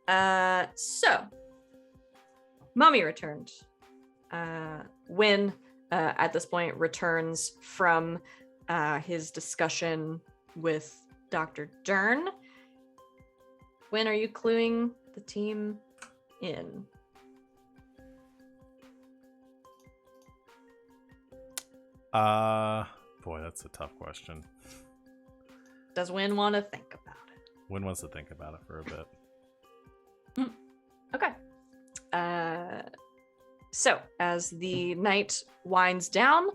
Okay. So Mummy returned. Wynn at this point returns from his discussion with Dr. Dern. Wynn, are you cluing the team in? Boy, that's a tough question. Does Wynn want to think about it? Wynn wants to think about it for a bit. Okay. So as the night winds down,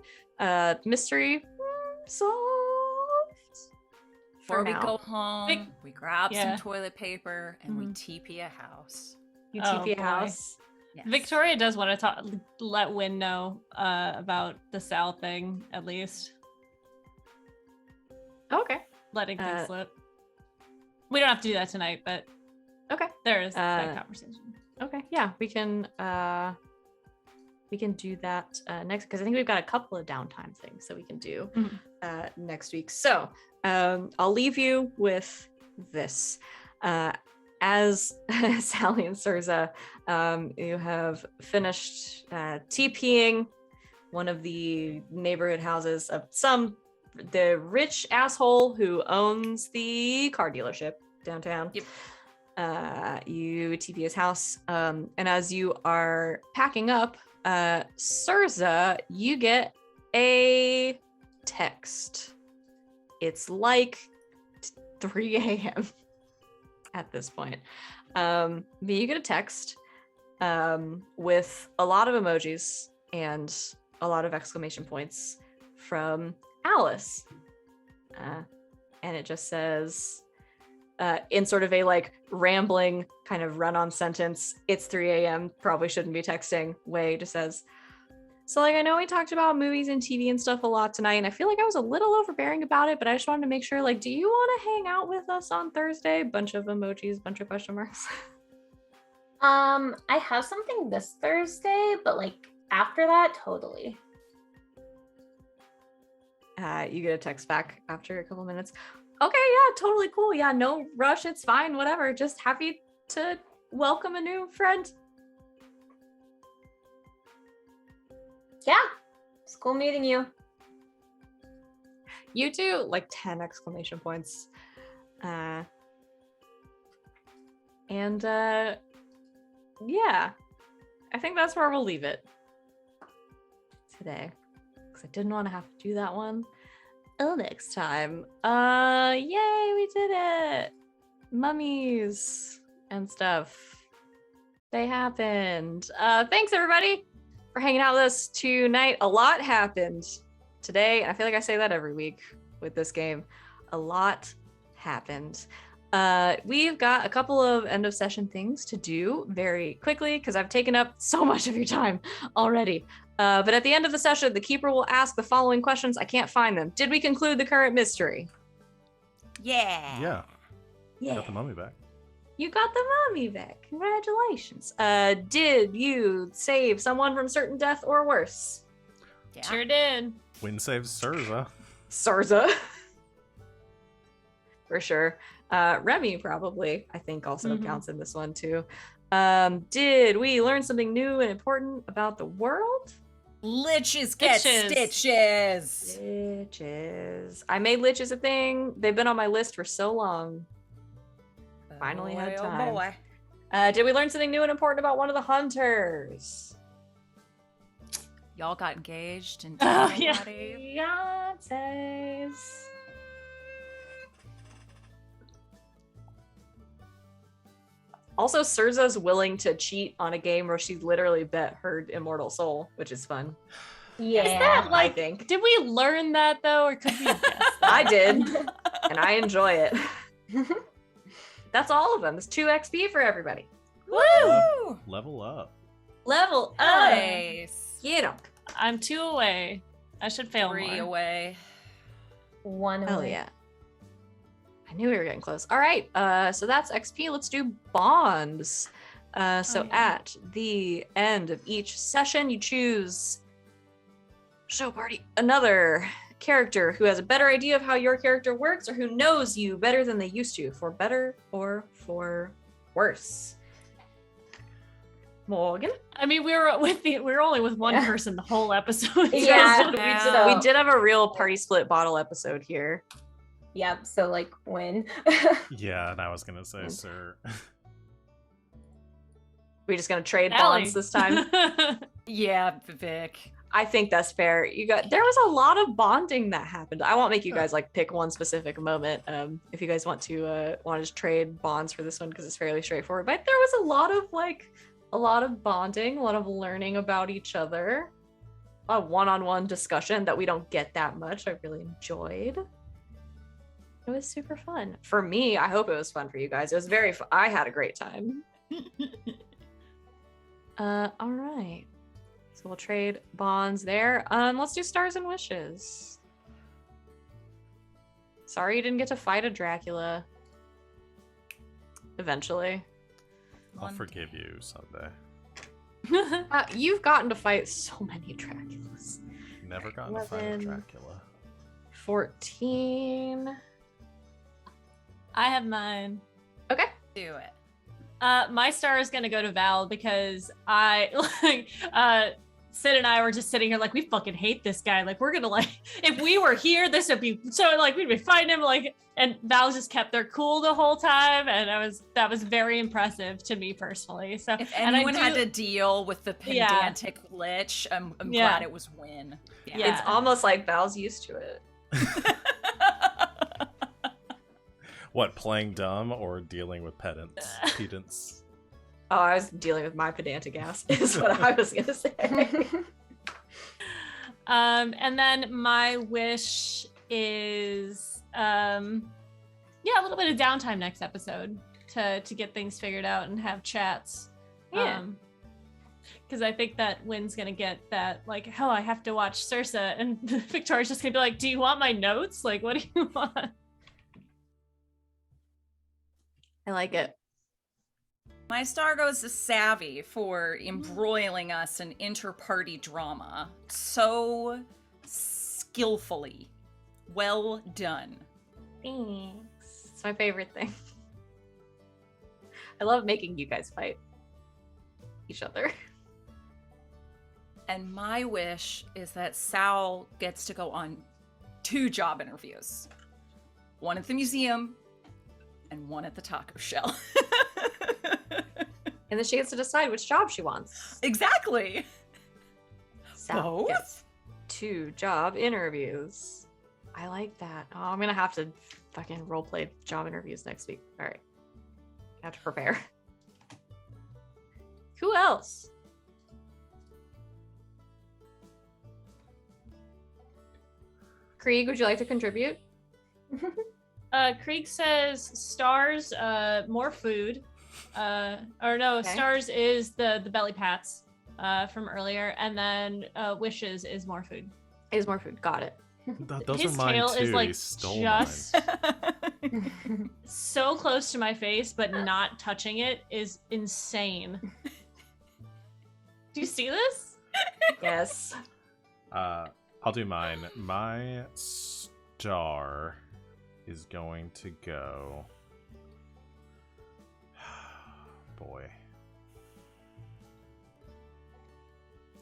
mystery solved. Before For we now. go home, we grab Yeah. some toilet paper and we Mhm. TP a house. You Oh, TP a boy. house. Yes. Victoria does want to let Wynn know about the Sal thing, at least. Okay. Letting things slip. We don't have to do that tonight, but Okay. there is that Uh, conversation. Okay. Yeah, we can do that next, because I think we've got a couple of downtime things that we can do Mhm. next week. So I'll leave you with this. As Sally and Surza, you have finished TPing one of the neighborhood houses of the rich asshole who owns the car dealership downtown. Yep. You TP his house, and as you are packing up, Surza, you get a text. It's like 3 a.m. at this point. But you get a text with a lot of emojis and a lot of exclamation points from Alice. And it just says, in sort of a like rambling kind of run-on sentence, it's 3 a.m., probably shouldn't be texting way, just says, so like, I know we talked about movies and TV and stuff a lot tonight, and I feel like I was a little overbearing about it, but I just wanted to make sure, like, do you want to hang out with us on Thursday? Bunch of emojis, bunch of question marks. I have something this Thursday, but like after that, totally. You get a text back after a couple minutes. Okay, yeah, totally cool. Yeah, no rush. It's fine. Whatever. Just happy to welcome a new friend. Yeah, it's cool meeting you. You too. Like 10 exclamation points. Yeah, I think that's where we'll leave it today, because I didn't want to have to do that one next time. Yay, we did it. Mummies and stuff, they happened. Thanks everybody for hanging out with us tonight. A lot happened today. I feel like I say that every week with this game. A lot happened. We've got a couple of end of session things to do very quickly because I've taken up so much of your time already. But at the end of the session, the keeper will ask the following questions. I can't find them. Did we conclude the current mystery? Yeah. Yeah. Got the mummy back. You got the mummy back. Congratulations. Did you save someone from certain death or worse? Yeah. Sure did. Wynn saves Surza. Sarza. For sure. Remy probably, I think, also counts in this one too. Did we learn something new and important about the world? Liches get stitches. Liches. I made liches a thing. They've been on my list for so long. Finally had time. Oh boy. Did we learn something new and important about one of the hunters? Y'all got engaged and Oh, yeah. Beyonce's. Also, Surza's willing to cheat on a game where she literally bet her immortal soul, which is fun. Yeah. Is that I think. Did we learn that though, or could we guess that? I did, and I enjoy it. That's all of them. It's 2 XP for everybody. Woo! Level up. Level up. Nice. Get 'em. I'm 2 away. I should fail 3 more. away. 1 Hell away. yeah. I knew we were getting close. All right, so that's XP. Let's do bonds. So at the end of each session, you choose show party another character who has a better idea of how your character works or who knows you better than they used to, for better or for worse. Morgan? I mean, we were only with one Yeah. person the whole episode. Yeah. We did have a real party split bottle episode here. Yep. So like Wynn. Yeah, and I was gonna say, sir. We're just gonna trade Allie. bonds this time. Yeah, Vic. I think that's fair. There was a lot of bonding that happened. I won't make you guys like pick one specific moment. If you guys want to just trade bonds for this one because it's fairly straightforward. But there was a lot of bonding, a lot of learning about each other, a one-on-one discussion that we don't get that much. I really enjoyed. It was super fun for me. I hope it was fun for you guys. It was very fun. I had a great time. All right. So we'll trade bonds there. Let's do stars and wishes. Sorry you didn't get to fight a Dracula. Eventually. I'll forgive you someday. You've gotten to fight so many Draculas. Never gotten to fight a 11. Dracula. 14. I have mine. Okay. Do it. My star is gonna go to Val because Sid and I were just sitting here like, we fucking hate this guy. Like, we're gonna if we were here, this would be so we'd be fighting him and Val just kept their cool the whole time, and that was very impressive to me personally. So If and I anyone had do- to deal with the pedantic lich, I'm glad it was Wynn. Yeah. It's almost like Val's used to it. What, playing dumb or dealing with pedants? Oh, I was dealing with my pedantic ass, is what I was gonna say. And then my wish is a little bit of downtime next episode to get things figured out and have chats. Yeah. Because I think that Wynn's gonna get that, like, hell, I have to watch Sursa, and Victoria's just gonna be like, do you want my notes? Like, what do you want? I like it. My star goes to Savvy for embroiling us in inter-party drama so skillfully. Well done. Thanks. It's my favorite thing. I love making you guys fight each other. And my wish is that Sal gets to go on 2 job interviews. One at the museum and one at the taco shell. And then she gets to decide which job she wants. Exactly. Sal Both? gets 2 job interviews. I like that. Oh, I'm gonna have to fucking roleplay job interviews next week. All right. I have to prepare. Who else? Krieg, would you like to contribute? Krieg says stars, more food. Or no, Okay. stars is the belly pats from earlier, and then wishes is more food. Is more food. Got it. Those His are mine tail too. is like He stole just mine. so close to my face, but not touching it is insane. Do you see this? Yes. I'll do mine. My star is going to go. Boy.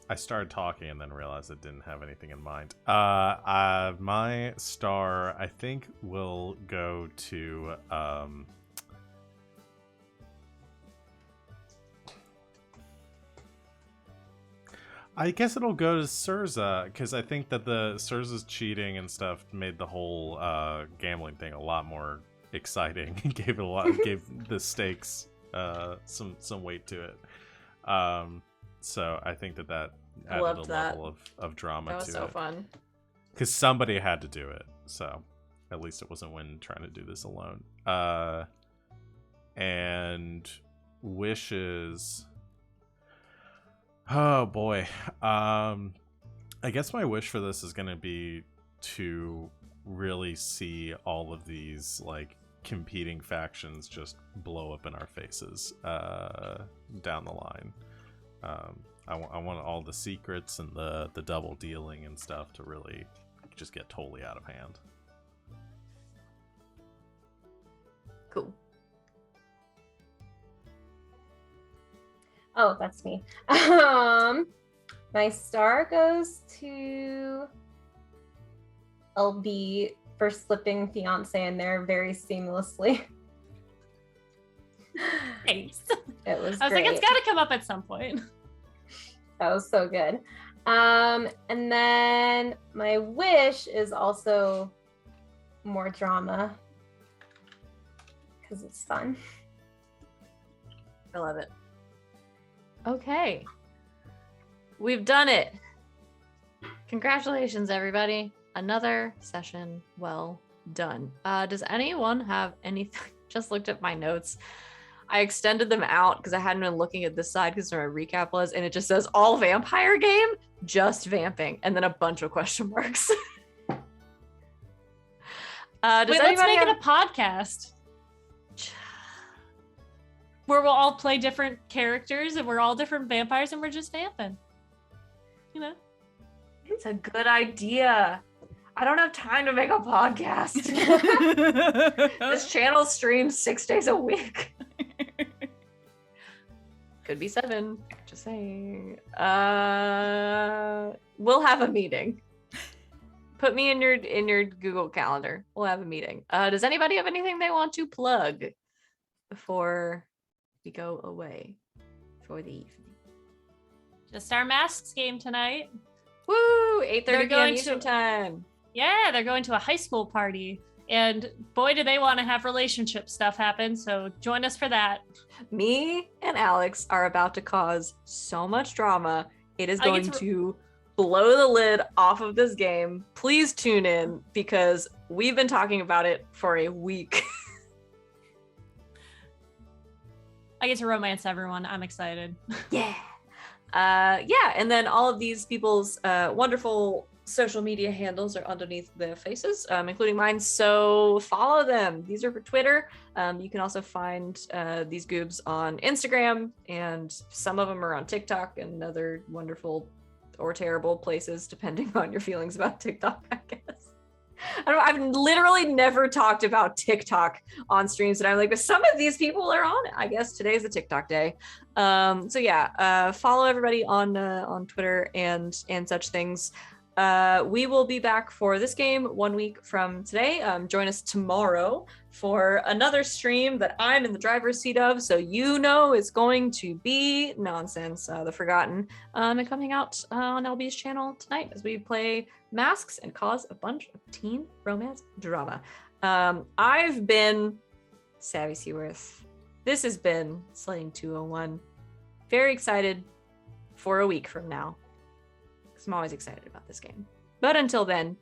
I started talking and then realized I didn't have anything in mind. My star, I think, will go to I guess it'll go to Surza, because I think that the Surza's cheating and stuff made the whole gambling thing a lot more exciting. Gave the stakes some weight to it. So I think that added Loved a that. level of drama That was to so it. fun. Because somebody had to do it, so at least it wasn't Wynn trying to do this alone. And wishes. Oh boy. I guess my wish for this is gonna be to really see all of these like competing factions just blow up in our faces down the line. I want all the secrets and the double dealing and stuff to really just get totally out of hand. Cool. Oh, that's me. My star goes to LB for slipping fiance in there very seamlessly. Thanks. It was I was great. like, it's got to come up at some point. That was so good. And then my wish is also more drama because it's fun. I love it. Okay. We've done it. Congratulations, everybody. Another session well done. Does anyone have anything? Just looked at my notes. I extended them out because I hadn't been looking at this side because where my recap was, and it just says all vampire game, just vamping, and then a bunch of question marks. Wait, let's make it a podcast where we'll all play different characters and we're all different vampires and we're just vamping. You know? It's a good idea. I don't have time to make a podcast. This channel streams 6 days a week. Could be 7. Just saying. We'll have a meeting. Put me in your Google Calendar. We'll have a meeting. Does anybody have anything they want to plug before we go away for the evening? Just our masks game tonight. Woo! 8:30 They're p.m. going Eastern to- time. Yeah, they're going to a high school party. And boy, do they want to have relationship stuff happen. So join us for that. Me and Alex are about to cause so much drama. It is I get going to- to blow the lid off of this game. Please tune in because we've been talking about it for a week. I get to romance everyone. I'm excited. Yeah. And then all of these people's wonderful social media handles are underneath their faces, including mine. So follow them. These are for Twitter. You can also find these goobs on Instagram, and some of them are on TikTok and other wonderful or terrible places, depending on your feelings about TikTok, I guess. I don't know, I've literally never talked about TikTok on streams, and I'm like, but some of these people are on it. I guess today's the TikTok day. Follow everybody on Twitter and such things. We will be back for this game 1 week from today. Join us tomorrow for another stream that I'm in the driver's seat of, so you know it's going to be nonsense, The Forgotten, and coming out on LB's channel tonight as we play masks and cause a bunch of teen romance drama. I've been Savvy Seaworth. This has been Slaying 201. Very excited for a week from now. I'm always excited about this game. But until then,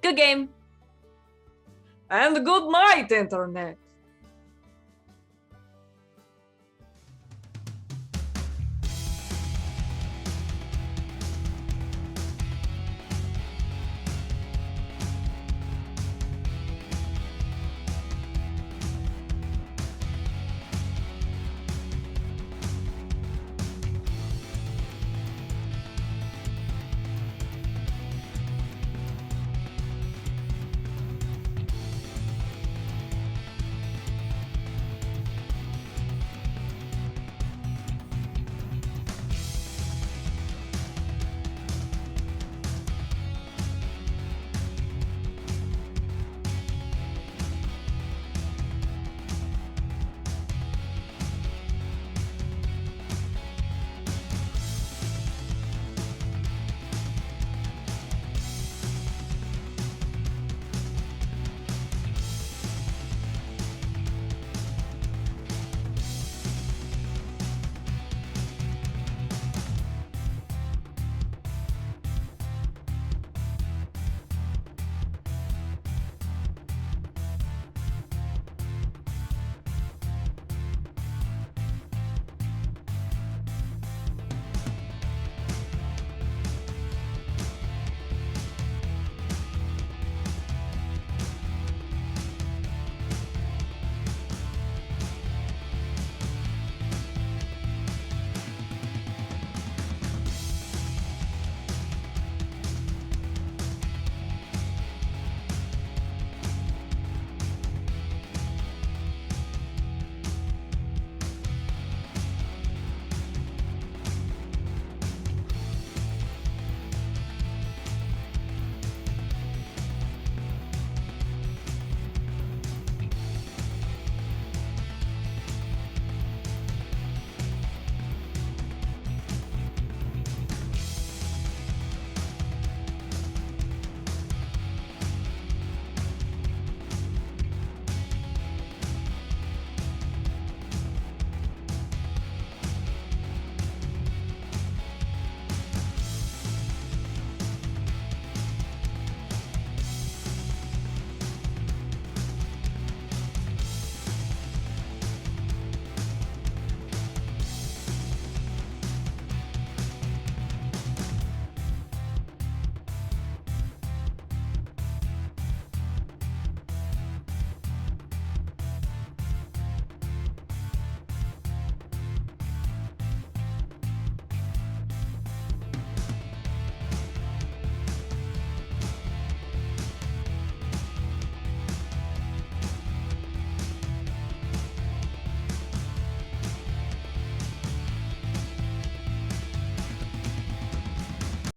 good game. And good night, internet.